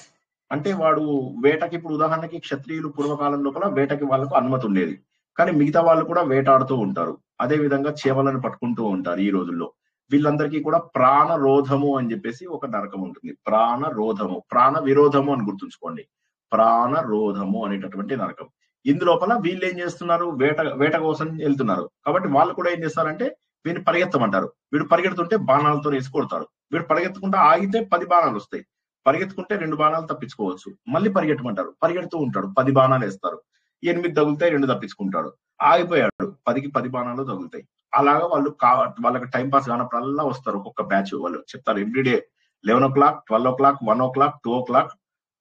అంటే వాడు వేటకి, ఇప్పుడు ఉదాహరణకి క్షత్రియులు పూర్వకాలం లోపల వేటకి వాళ్ళకు అనుమతి ఉండేది, కానీ మిగతా వాళ్ళు కూడా వేటాడుతూ ఉంటారు. అదే విధంగా చేపలను పట్టుకుంటూ ఉంటారు ఈ రోజుల్లో. వీళ్ళందరికీ కూడా ప్రాణరోధము అని చెప్పేసి ఒక నరకం ఉంటుంది. ప్రాణరోధము, ప్రాణ విరోధము అని గుర్తుంచుకోండి. ప్రాణరోధము అనేటటువంటి నరకం. ఇందులోపల వీళ్ళు ఏం చేస్తున్నారు? వేట కోసం వెళ్తున్నారు కాబట్టి వాళ్ళు కూడా ఏం చేస్తారంటే వీడిని పరిగెత్తమంటారు. వీడు పరిగెడుతుంటే బాణాలతో వేసి కొడతారు. వీడు పరిగెత్తకుండా ఆగితే 10 బాణాలు వస్తాయి, పరిగెత్తుకుంటే 2 బాణాలు తప్పించుకోవచ్చు. మళ్ళీ పరిగెట్టమంటారు, పరిగెడుతూ ఉంటాడు, 10 బాణాలు వేస్తారు, 8 తగులుతాయి, 2 తప్పించుకుంటాడు. ఆగిపోయాడు, 10కి 10 బాణాలు తగులుతాయి. అలాగా వాళ్ళకి టైం పాస్ కానప్పుడల్లా వస్తారు. ఒక్కొక్క బ్యాచ్ వాళ్ళు చెప్తారు everyday 11 o'clock, 12 o'clock, 1 o'clock, 2 o'clock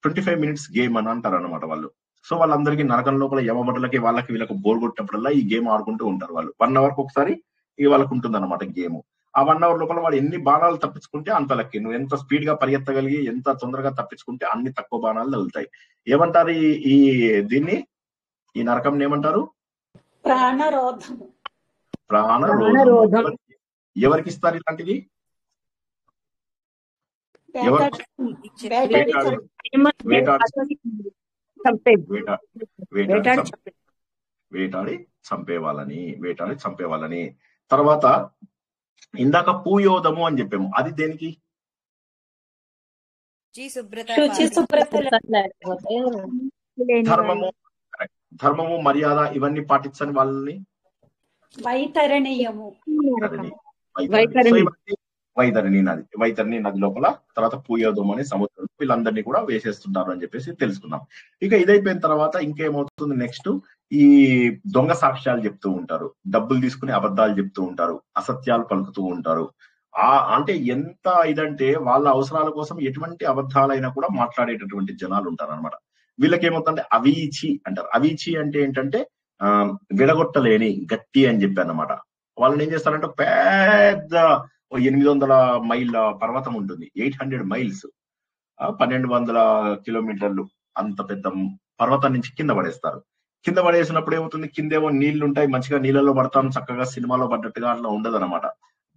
25 minutes game అని అంటారు అనమాట వాళ్ళు. సో వాళ్ళందరికీ నరకం లోపల యమభటులకి వాళ్ళకి వీళ్ళకి బోర్ కొట్టినప్పుడల్లా ఈ గేమ్ ఆడుకుంటూ ఉంటారు వాళ్ళు. 1 hour ఒకసారి ఇక వాళ్ళకు ఉంటుంది అనమాట గేమ్. ఆ 1 hour లోపల వాడు ఎన్ని బాణాలు తప్పించుకుంటే అంత లక్కి. నువ్వు ఎంత స్పీడ్ గా పరిగెత్తగలిగి ఎంత తొందరగా తప్పించుకుంటే అన్ని తక్కువ బాణాలు తగులుతాయి. ఏమంటారు దీన్ని, ఈ నరకం ఏమంటారు? ప్రాణరోధము. ప్రాణరోధం. ఎవరికి ఇస్తారు ఇలాంటిది? వేటాడి చంపేవాళ్ళని. తర్వాత ఇందాక పూయోదము అని చెప్పాము, అది దేనికి? శుచి శుభ్రత లేకపోతే ధర్మము ధర్మము మర్యాద ఇవన్నీ పాటించని వాళ్ళని వైతరణీయము. వైతరణి నది లోపల తర్వాత పూయోదం అనే సముద్రం వీళ్ళందరినీ కూడా వేసేస్తున్నారు అని చెప్పేసి తెలుసుకున్నాం. ఇక ఇదైపోయిన తర్వాత ఇంకేమవుతుంది నెక్స్ట్, ఈ దొంగ సాక్ష్యాలు చెప్తూ ఉంటారు, డబ్బులు తీసుకుని అబద్ధాలు చెప్తూ ఉంటారు, అసత్యాలు పలుకుతూ ఉంటారు. అంటే ఎంత ఇదంటే వాళ్ళ అవసరాల కోసం ఎటువంటి అబద్ధాలైనా కూడా మాట్లాడేటటువంటి జనాలు ఉంటారు అనమాట. వీళ్ళకి ఏమవుతుందంటే అవీచి అంటారు. అవీచి అంటే ఏంటంటే విడగొట్టలేని గట్టి అని చెప్పాను అనమాట. వాళ్ళని ఏం చేస్తారంటే పెద్ద 800 మైళ్ళ పర్వతం ఉంటుంది, 800 మైల్స్, 1200 కిలోమీటర్లు అంత పెద్ద పర్వతం నుంచి కింద పడేస్తారు. కింద పడేసినప్పుడు ఏమవుతుంది, కిందేమో నీళ్లు ఉంటాయి, మంచిగా నీళ్ళలో పడతాం, చక్కగా సినిమాలో పడ్డట్టుగా అట్లా ఉండదు అనమాట.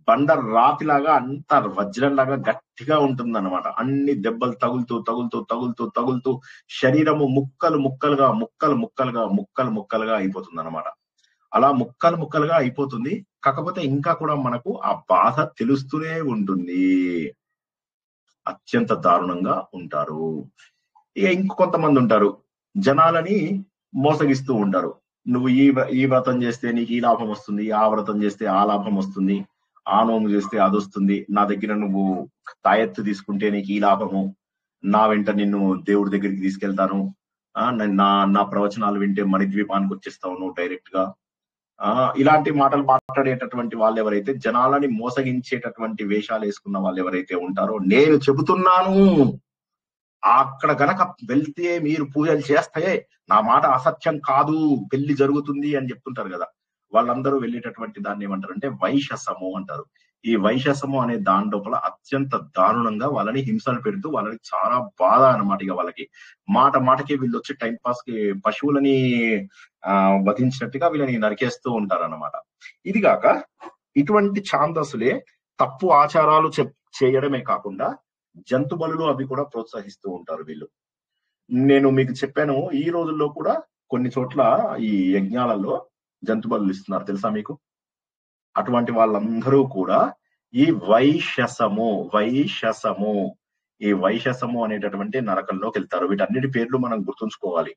బండ రాతిలాగా అంత వజ్రంలాగా గట్టిగా ఉంటుంది అనమాట. అన్ని దెబ్బలు తగులుతూ శరీరము ముక్కలుగా అయిపోతుంది అనమాట. అలా ముక్కలుగా అయిపోతుంది. కాకపోతే ఇంకా కూడా మనకు ఆ బాధ తెలుస్తూనే ఉంటుంది, అత్యంత దారుణంగా ఉంటారు. ఇక ఇంకొంతమంది ఉంటారు, జనాలని మోసగిస్తూ ఉంటారు. నువ్వు ఈ వ్రతం చేస్తే నీకు ఈ లాభం వస్తుంది, ఆ వ్రతం చేస్తే ఆ లాభం వస్తుంది, ఆ నోము చేస్తే అది వస్తుంది, నా దగ్గర నువ్వు తాయెత్తు తీసుకుంటే నీకు ఈ లాభము, నా వెంట నిన్ను దేవుడి దగ్గరికి తీసుకెళ్తాను, నా ప్రవచనాలు వింటే మణిద్వీపానికి వచ్చేస్తావు నువ్వు డైరెక్ట్ గా. ఇలాంటి మాటలు మాట్లాడేటటువంటి వాళ్ళు ఎవరైతే, జనాలని మోసగించేటటువంటి వేషాలు వేసుకున్న వాళ్ళు ఎవరైతే ఉంటారో, నేను చెబుతున్నాను అక్కడ గనక వెళ్తే మీరు పూజలు చేస్తే నా మాట అసత్యం కాదు, పెళ్లి జరుగుతుంది అని చెప్తుంటారు కదా, వాళ్ళందరూ వెళ్ళేటటువంటి దాన్ని ఏమంటారంటే వైషసము అంటారు. ఈ వైషసము అనే దాని లోపల అత్యంత దారుణంగా వాళ్ళని హింసలు పెడుతూ వాళ్ళని చాలా బాధ అన్నమాట. ఇక వాళ్ళకి మాటకి వీళ్ళు వచ్చి టైం పాస్ కి పశువులని వధించినట్టుగా వీళ్ళని నరికేస్తూ ఉంటారన్నమాట. ఇది కాక ఇటువంటి ఛాందసులే తప్పు ఆచారాలు చేయడమే కాకుండా జంతు బలులు అవి కూడా ప్రోత్సహిస్తూ ఉంటారు వీళ్ళు. నేను మీకు చెప్పాను, ఈ రోజుల్లో కూడా కొన్ని చోట్ల ఈ యజ్ఞాలలో జంతు బలులు ఇస్తున్నారు, తెలుసా మీకు? అటువంటి వాళ్ళందరూ కూడా ఈ వైషసము అనేటటువంటి నరకంలోకి వెళ్తారు. వీటన్నిటి పేర్లు మనం గుర్తుంచుకోవాలి.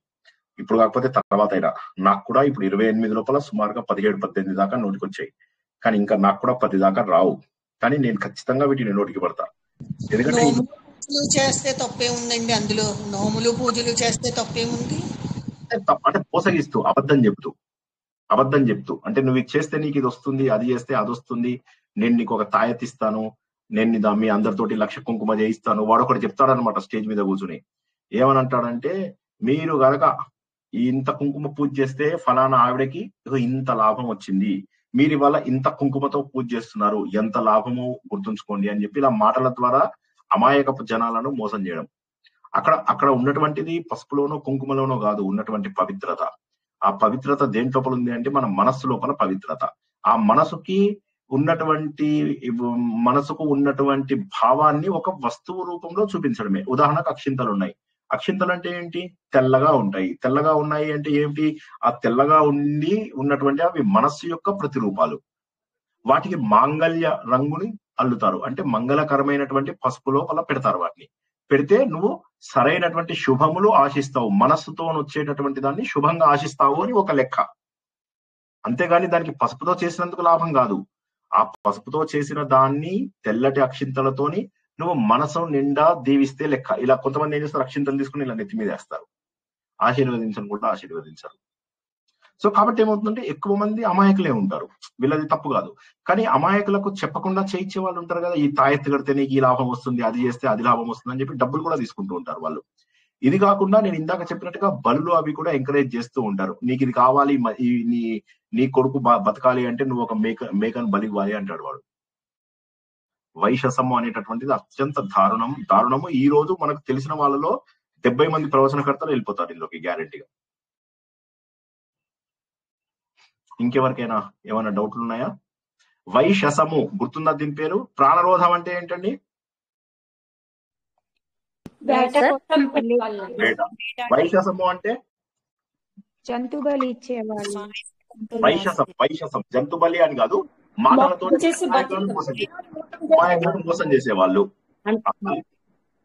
ఇప్పుడు కాకపోతే తర్వాత అయినా. నాకు కూడా ఇప్పుడు 28 లోపల సుమారుగా 17-18 దాకా నోటికి వచ్చాయి, కానీ ఇంకా నాకు కూడా 10 దాకా రావు. కానీ నేను ఖచ్చితంగా వీటిని నోటికి పడతా. ఎందుకంటే చేస్తే తప్పే ఉందండి, అందులో నోములు పూజలు చేస్తే తప్పేముంది? అంటే మోసగిస్తూ అబద్ధం చెప్తూ అంటే నువ్వు ఇది చేస్తే నీకు ఇది వస్తుంది, అది చేస్తే అది వస్తుంది, నేను నీకు ఒక తాయెత్తు ఇస్తాను, నేను మీ అందరితోటి 1,00,000 కుంకుమ చేయిస్తాను. వాడు ఒకటి చెప్తాడనమాట స్టేజ్ మీద కూర్చుని. ఏమని అంటాడంటే, మీరు గనక ఇంత కుంకుమ పూజ చేస్తే ఫలానా ఆవిడకి ఇంత లాభం వచ్చింది, మీరు ఇవాళ ఇంత కుంకుమతో పూజ చేస్తున్నారు, ఎంత లాభము గుర్తుంచుకోండి అని చెప్పి ఇలా మాటల ద్వారా అమాయకపు జనాలను మోసం చేయడం. అక్కడ ఉన్నటువంటిది పసుపులోనో కుంకుమలోనో కాదు ఉన్నటువంటి పవిత్రత. ఆ పవిత్రత దేని లోపల ఉంది అంటే మన మనస్సు లోపల పవిత్రత. ఆ మనసుకు ఉన్నటువంటి భావాన్ని ఒక వస్తువు రూపంలో చూపించడమే. ఉదాహరణకు అక్షింతలు ఉన్నాయి. అక్షింతలు అంటే ఏంటి? తెల్లగా ఉంటాయి. తెల్లగా ఉన్నాయి అంటే ఏమిటి? ఆ తెల్లగా ఉన్నటువంటి అవి మనస్సు యొక్క ప్రతిరూపాలు. వాటికి మాంగళ్య రంగుని అల్లుతారు, అంటే మంగళకరమైనటువంటి పసుపు లోపల పెడతారు. వాటిని పెడితే నువ్వు సరైనటువంటి శుభములు ఆశిస్తావు, మనస్సుతో వచ్చేటటువంటి దాన్ని శుభంగా ఆశిస్తావు అని ఒక లెక్క. అంతేగాని దానికి పసుపుతో చేసినందుకు లాభం కాదు. ఆ పసుపుతో చేసిన దాన్ని తెల్లటి అక్షింతలతోని నువ్వు మనసు నిండా దీవిస్తే లెక్క. ఇలా కొంతమంది ఏం చేస్తారు, అక్షింతలు తీసుకుని ఇలా నెత్తి మీద వేస్తారు, ఆశీర్వదించరు. సో కాబట్టి ఏమవుతుందంటే ఎక్కువ మంది అమాయకులే ఉంటారు. వీళ్ళది తప్పు కాదు, కానీ అమాయకులకు చెప్పకుండా చేయించే వాళ్ళు ఉంటారు కదా, ఈ తాయెత్తు కడితే నీకు ఈ లాభం వస్తుంది, అది చేస్తే అది లాభం వస్తుంది అని చెప్పి డబ్బులు కూడా తీసుకుంటూ ఉంటారు వాళ్ళు. ఇది కాకుండా నేను ఇందాక చెప్పినట్టుగా బలులు అవి కూడా ఎంకరేజ్ చేస్తూ ఉంటారు. నీకు ఇది కావాలి, నీ కొడుకు బతకాలి అంటే నువ్వు ఒక మేకను బలి ఇవ్వాలి అంటాడు వాడు. వైషసము అనేటటువంటిది అత్యంత దారుణము. ఈ రోజు మనకు తెలిసిన వాళ్ళలో 70 మంది ప్రవచనకర్తలు వెళ్ళిపోతారు ఇందులోకి గ్యారెంటీగా. ఇంకెవరికైనా ఏమైనా డౌట్లు ఉన్నాయా? వైషసము గుర్తుందా దీని పేరు? ప్రాణరోధం అంటే ఏంటండి? వేట. వైషసము అంటే జంతు బలి ఇచ్చేవాళ్ళు. వైశసం జంతు బలి అని కాదు, మాటలతో మాయంగాను మోసం చేసేవాళ్ళు.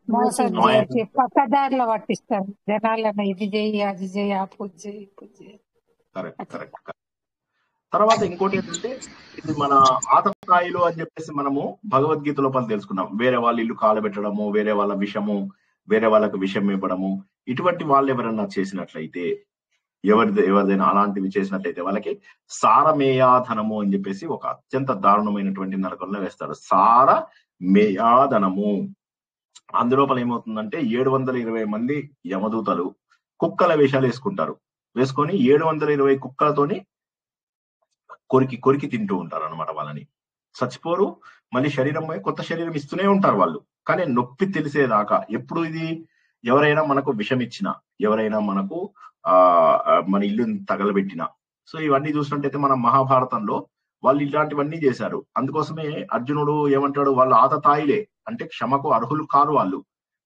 మోసం చేసి పక్కదారిలో పట్టిస్తారు జనాలను. ఇది చెయ్యి, అది చెయ్యి, ఆ పూజ చెయ్యి, పూజ చెయ్యి. కరెక్ట్. తర్వాత ఇంకోటి ఏంటంటే, ఇది మన ఆతతాయిలు అని చెప్పేసి మనము భగవద్గీత లోపల తెలుసుకున్నాం. వేరే వాళ్ళ ఇల్లు కాలబెట్టడము, వేరే వాళ్ళ విషము, వేరే వాళ్ళకు విషం ఇవ్వడము, ఇటువంటి వాళ్ళు ఎవరన్నా చేసినట్లయితే, ఎవరిదైనా అలాంటివి చేసినట్లయితే వాళ్ళకి సారమేయాధనము అని చెప్పేసి ఒక అత్యంత దారుణమైనటువంటి నరకంలో వేస్తారు. సారమేయాధనము. అందులోపల ఏమవుతుందంటే 720 మంది యమదూతలు కుక్కల వేషాలు వేసుకుంటారు. వేసుకొని 720 కుక్కలతోని కొరికి తింటూ ఉంటారు అనమాట. వాళ్ళని చచ్చిపోరు, మళ్ళీ శరీరం కొత్త శరీరం ఇస్తూనే ఉంటారు వాళ్ళు. కానీ నొప్పి తెలిసేదాకా. ఎప్పుడు ఇది ఎవరైనా మనకు విషం ఇచ్చినా, ఎవరైనా మనకు మన ఇల్లు తగలబెట్టినా, సో ఇవన్నీ చూసినట్టయితే మన మహాభారతంలో వాళ్ళు ఇలాంటివన్నీ చేశారు. అందుకోసమే అర్జునుడు ఏమంటాడు, వాళ్ళు ఆతతాయిలే, అంటే క్షమకు అర్హులు కాదు వాళ్ళు,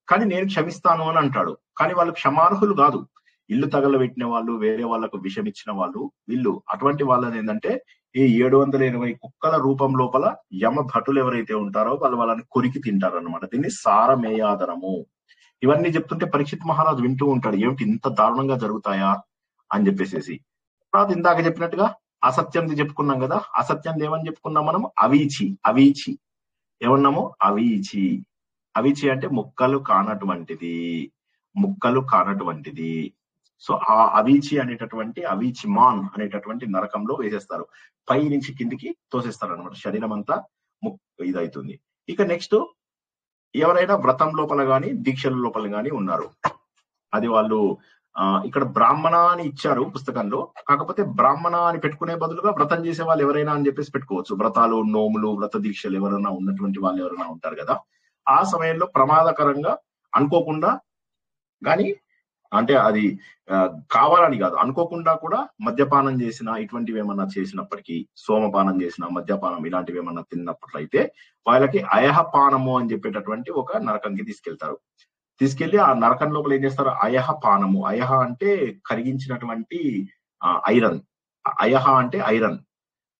కానీ నేను క్షమిస్తాను అని అంటాడు. కానీ వాళ్ళు క్షమార్హులు కాదు. ఇల్లు తగలబెట్టిన వాళ్ళు, వేరే వాళ్ళకు విషం ఇచ్చిన వాళ్ళు వీళ్ళు. అటువంటి వాళ్ళని ఏంటంటే ఈ 720 కుక్కల రూపం లోపల యమ భటులు ఎవరైతే ఉంటారో వాళ్ళని కొరికి తింటారు అనమాట. దీన్ని సారమేయాదనము. ఇవన్నీ చెప్తుంటే పరీక్షిత్ మహారాజు వింటూ ఉంటాడు, ఏమిటి ఇంత దారుణంగా జరుగుతాయా అని చెప్పేసి. తర్వాత ఇందాక చెప్పినట్టుగా అసత్యంది చెప్పుకున్నాం కదా. అసత్యంది ఏమని చెప్పుకున్నాం మనం? అవీచి ఏమన్నాము? అవీచి అంటే ముక్కలు కానటువంటిది. సో ఆ అవీచి అనేటటువంటి అవీచిమాన్ అనేటటువంటి నరకంలో వేసేస్తారు. పై నుంచి కిందికి తోసేస్తారు అనమాట. శరీరం అంతా ఇదవుతుంది. ఇక నెక్స్ట్, ఎవరైనా వ్రతం లోపల గాని దీక్షల లోపల గాని ఉన్నారు, అది వాళ్ళు ఇక్కడ బ్రాహ్మణ అని ఇచ్చారు పుస్తకంలో. కాకపోతే బ్రాహ్మణ అని పెట్టుకునే బదులుగా వ్రతం చేసే వాళ్ళు ఎవరైనా అని చెప్పేసి పెట్టుకోవచ్చు. వ్రతాలు, నోములు, వ్రత దీక్షలు ఎవరైనా ఉన్నటువంటి వాళ్ళు ఎవరైనా ఉంటారు కదా. ఆ సమయంలో ప్రమాదకరంగా అనుకోకుండా గాని, అంటే అది కావాలని కాదు, అనుకోకుండా కూడా మద్యపానం చేసిన, ఇటువంటివి ఏమన్నా చేసినప్పటికీ, సోమపానం చేసిన, మద్యపానం ఇలాంటివి ఏమన్నా తిన్నట్లయితే వాళ్ళకి అయహపానము అని చెప్పేటటువంటి ఒక నరకంకి తీసుకెళ్లి ఆ నరకం లోపల ఏం చేస్తారు? అయహపానము. అయహ అంటే కరిగించినటువంటి ఐరన్. అయహ అంటే ఐరన్.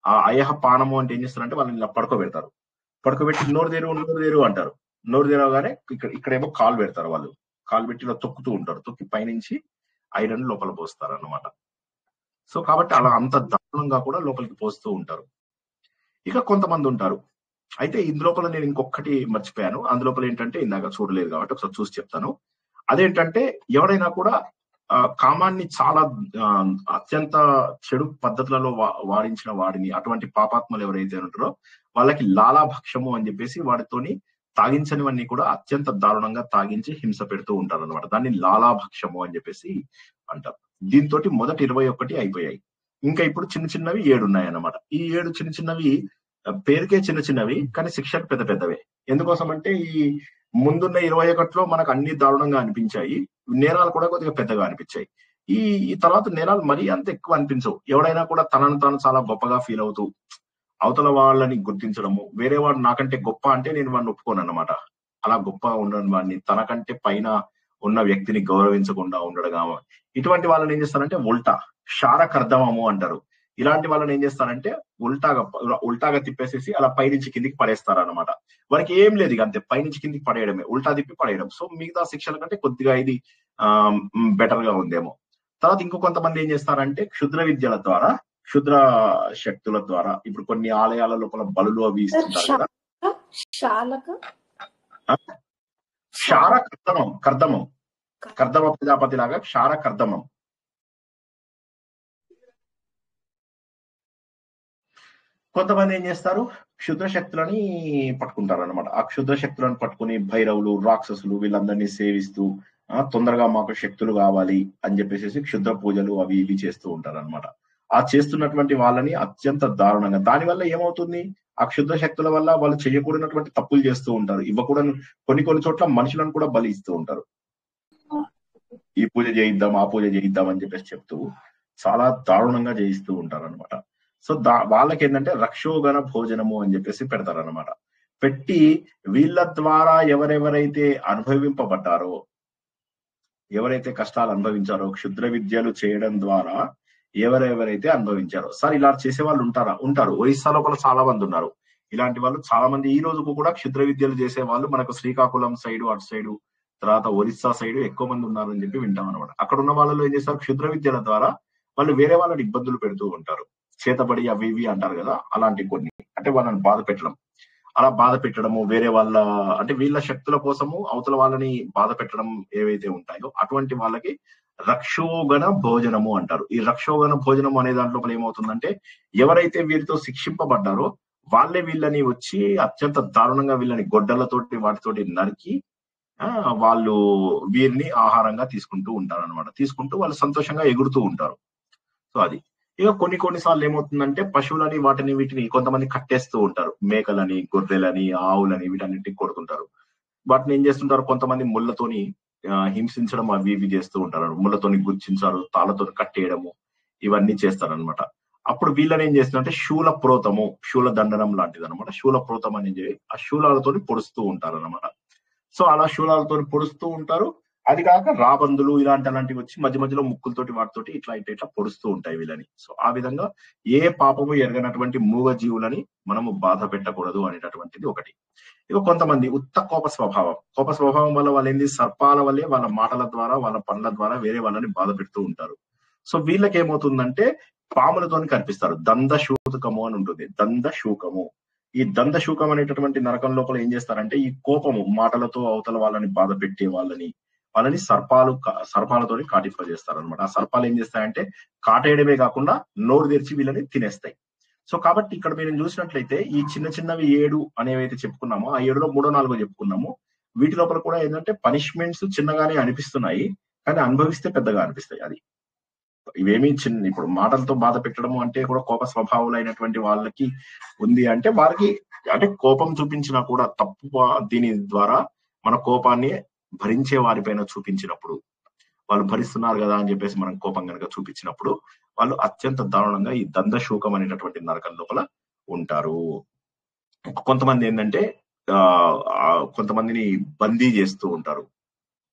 ఆ అయహ పానము అంటే ఏం చేస్తారంటే వాళ్ళని ఇలా పడుకోబెట్టి నోరు తెరు అంటారు. నోరు తెరవగానే ఇక్కడేమో కాలు పెడతారు. వాళ్ళు కాలు పెట్టి ఇలా తొక్కుతూ ఉంటారు. తొక్కి పైనుంచి ఐరన్ లోపల పోస్తారు అన్నమాట. సో కాబట్టి అలా అంత దారుణంగా కూడా లోపలికి పోస్తూ ఉంటారు. ఇక కొంతమంది ఉంటారు. అయితే ఇందులోపల నేను ఇంకొకటి మర్చిపోయాను. అందులోపల ఏంటంటే ఇందాక చూడలేదు కాబట్టి ఒకసారి చూసి చెప్తాను. అదేంటంటే ఎవరైనా కూడా కామాన్ని చాలా అత్యంత చెడు పద్ధతులలో వాడించిన వాడిని, అటువంటి పాపాత్మలు ఎవరైతే ఉంటారో వాళ్ళకి లాలాభక్షము అని చెప్పేసి వాడితోని తాగించనివన్నీ కూడా అత్యంత దారుణంగా తాగించి హింస పెడుతూ ఉంటారు అనమాట. దాన్ని లాలాభక్షము అని చెప్పేసి అంటారు. దీంతో మొదటి 21 అయిపోయాయి. ఇంకా ఇప్పుడు చిన్నవి 7 ఉన్నాయి అన్నమాట. ఈ 7 చిన్నవి పేరుకే చిన్నవి, కానీ శిక్షలు పెద్దవే. ఎందుకోసం అంటే ఈ ముందున్న 21లో మనకు అన్ని దారుణంగా అనిపించాయి. నేరాలు కూడా కొద్దిగా పెద్దగా అనిపించాయి. ఈ తర్వాత నేరాలు మరీ అంత ఎక్కువ అనిపించవు. ఎవడైనా కూడా తనను తాను చాలా గొప్పగా ఫీల్ అవుతూ అవతల వాళ్ళని గుర్తించడము, వేరే వాడు నాకంటే గొప్ప అంటే నేను వాడిని ఒప్పుకోను అన్నమాట. అలా గొప్పగా ఉండని వాడిని, తనకంటే పైన ఉన్న వ్యక్తిని గౌరవించకుండా ఉండడం, ఇటువంటి వాళ్ళని ఏం చేస్తారంటే శారకర్దమము అంటారు. ఇలాంటి వాళ్ళని ఏం చేస్తారంటే ఉల్టాగా తిప్పేసేసి అలా పైనుంచి కిందికి పడేస్తారు అనమాట. వారికి ఏం లేదు, ఇక అంతే, పైనుంచి కిందికి పడేయడమే, ఉల్టా తిప్పి పడేయడం. సో మిగతా శిక్షల కంటే కొద్దిగా ఇది బెటర్ గా ఉందేమో. తర్వాత ఇంకో కొంతమంది ఏం చేస్తారంటే క్షుద్ర విద్యల ద్వారా, క్షుద్ర శక్తుల ద్వారా, ఇప్పుడు కొన్ని ఆలయాల లోపల బలులు అవి ఇస్తుంటారు కదా. కర్దమ ప్రజాపతి లాగా క్షారకర్దమం. కొంతమంది ఏం చేస్తారు, క్షుద్ర శక్తులని పట్టుకుంటారు అనమాట. ఆ క్షుద్ర శక్తులను పట్టుకుని భైరవులు, రాక్షసులు వీళ్ళందరినీ సేవిస్తూ తొందరగా మాకు శక్తులు కావాలి అని చెప్పేసి క్షుద్ర పూజలు అవి ఇవి చేస్తూ ఉంటారు అనమాట. ఆ చేస్తున్నటువంటి వాళ్ళని అత్యంత దారుణంగా, దానివల్ల ఏమవుతుంది, ఆ క్షుద్ర శక్తుల వల్ల వాళ్ళు చేయకూడనటువంటి తప్పులు చేస్తూ ఉంటారు. ఇవ్వకూడని కొన్ని చోట్ల మనుషులను కూడా బలి ఇస్తూ ఉంటారు. ఈ పూజ చేయిద్దాం, ఆ పూజ చేయిద్దాం అని చెప్పేసి చెప్తూ చాలా దారుణంగా చేయిస్తూ ఉంటారు అనమాట. సో వాళ్ళకి ఏంటంటే రక్షోగణ భోజనము అని చెప్పేసి పెడతారు అనమాట. పెట్టి వీళ్ళ ద్వారా ఎవరెవరైతే అనుభవింపబడ్డారో ఎవరైతే కష్టాలు అనుభవించారో, క్షుద్ర విద్యలు చేయడం ద్వారా ఎవరెవరైతే అనుభవించారో. సార్ ఇలా చేసే వాళ్ళు ఉంటారు. ఒరిస్సా లోపల చాలా మంది ఉన్నారు. ఇలాంటి వాళ్ళు చాలా మంది ఈ రోజుకు కూడా క్షుద్ర విద్యలు చేసే వాళ్ళు మనకు శ్రీకాకుళం సైడ్, అటు సైడు, తర్వాత ఒరిస్సా సైడ్ ఎక్కువ మంది ఉన్నారని చెప్పి వింటాం అనమాట. అక్కడ ఉన్న వాళ్ళలో ఏం చేస్తారు, క్షుద్ర విద్యల ద్వారా వాళ్ళు వేరే వాళ్ళని ఇబ్బందులు పెడుతూ ఉంటారు. చేతబడి అవి ఇవి అంటారు కదా, అలాంటి కొన్ని, అంటే వాళ్ళని బాధ పెట్టడం, అలా బాధ పెట్టడము, వేరే వాళ్ళ అంటే వీళ్ళ శక్తుల కోసము అవతల వాళ్ళని బాధ పెట్టడం ఏవైతే ఉంటాయో అటువంటి వాళ్ళకి రక్షోగణ భోజనము అంటారు. ఈ రక్షోగణ భోజనము అనే దాంట్లో ఏమవుతుందంటే, ఎవరైతే వీరితో శిక్షింపబడ్డారో వాళ్ళే వీళ్ళని వచ్చి అత్యంత దారుణంగా వీళ్ళని గొడ్డలతోటి వాటితోటి నరికి వాళ్ళు వీరిని ఆహారంగా తీసుకుంటూ ఉంటారు అనమాట. తీసుకుంటూ వాళ్ళు సంతోషంగా ఎగురుతూ ఉంటారు. సో అది ఇక కొన్ని సార్లు ఏమవుతుందంటే, పశువులని వాటిని వీటిని కొంతమంది కట్టేస్తూ ఉంటారు. మేకలని, గొర్రెలని, ఆవులని వీటన్నిటిని కొడుతుంటారు. వాటిని ఏం చేస్తుంటారు, కొంతమంది ముళ్ళతోని హింసించడం అవి ఇవి చేస్తూ ఉంటారు. ముళ్ళతోని గుర్తించారు, తాళ్ళతో కట్టేయడము ఇవన్నీ చేస్తారనమాట. అప్పుడు వీళ్ళని ఏం చేస్తుందంటే శూల ప్రోతము, శూల దండనం లాంటిది అనమాట. శూల ప్రోతం అనేది ఆ శూలాలతోని పొడుస్తూ ఉంటారు అనమాట. సో అలా శూలాలతో పొడుస్తూ ఉంటారు. అది కాక రాబందులు అలాంటివి వచ్చి మధ్య మధ్యలో ముక్కులతోటి వాటితోటి ఇట్లా పొడుస్తూ ఉంటాయి వీళ్ళని. సో ఆ విధంగా ఏ పాపము ఎరగనటువంటి మూగ జీవులని మనము బాధ పెట్టకూడదు అనేటటువంటిది ఒకటి. ఇక కొంతమంది ఉత్త కోప స్వభావం వల్ల వాళ్ళు ఏంది, సర్పాల వల్లే వాళ్ళ మాటల ద్వారా, వాళ్ళ పనుల ద్వారా వేరే వాళ్ళని బాధ పెడుతూ ఉంటారు. సో వీళ్ళకి ఏమవుతుందంటే పాములతోని కనిపిస్తారు. దందశూకము అని ఉంటుంది. దందశూకము, ఈ దందశూకం అనేటటువంటి నరకం లోపల ఏం చేస్తారంటే, ఈ కోపము మాటలతో అవతల వాళ్ళని బాధ పెట్టే వాళ్ళని సర్పాలతోని కాటింపజేస్తారు అనమాట. ఆ సర్పాలు ఏం చేస్తాయంటే కాటేయడమే కాకుండా నోరు తెరిచి వీళ్ళని తినేస్తాయి. సో కాబట్టి ఇక్కడ మీరు చూసినట్లయితే ఈ చిన్నవి 7 అనేవైతే చెప్పుకున్నామో, ఆ 7లో 3, 4 చెప్పుకున్నాము. వీటి లోపల కూడా ఏంటంటే పనిష్మెంట్స్ చిన్నగానే అనిపిస్తున్నాయి, కానీ అనుభవిస్తే పెద్దగా అనిపిస్తాయి. అది ఇవేమీ ఇప్పుడు మాటలతో బాధ పెట్టడము అంటే కూడా కోప స్వభావాలైనటువంటి వాళ్ళకి ఉంది అంటే, వారికి అంటే కోపం చూపించినా కూడా తప్పు. దీని ద్వారా మన కోపాన్ని భరించే వారిపైన చూపించినప్పుడు, వాళ్ళు భరిస్తున్నారు కదా అని చెప్పేసి మనం కోపం కనుక చూపించినప్పుడు వాళ్ళు అత్యంత దారుణంగా ఈ దందశూకం అనేటటువంటి నరకం లోపల ఉంటారు. కొంతమంది ఏంటంటే కొంతమందిని బందీ చేస్తూ ఉంటారు.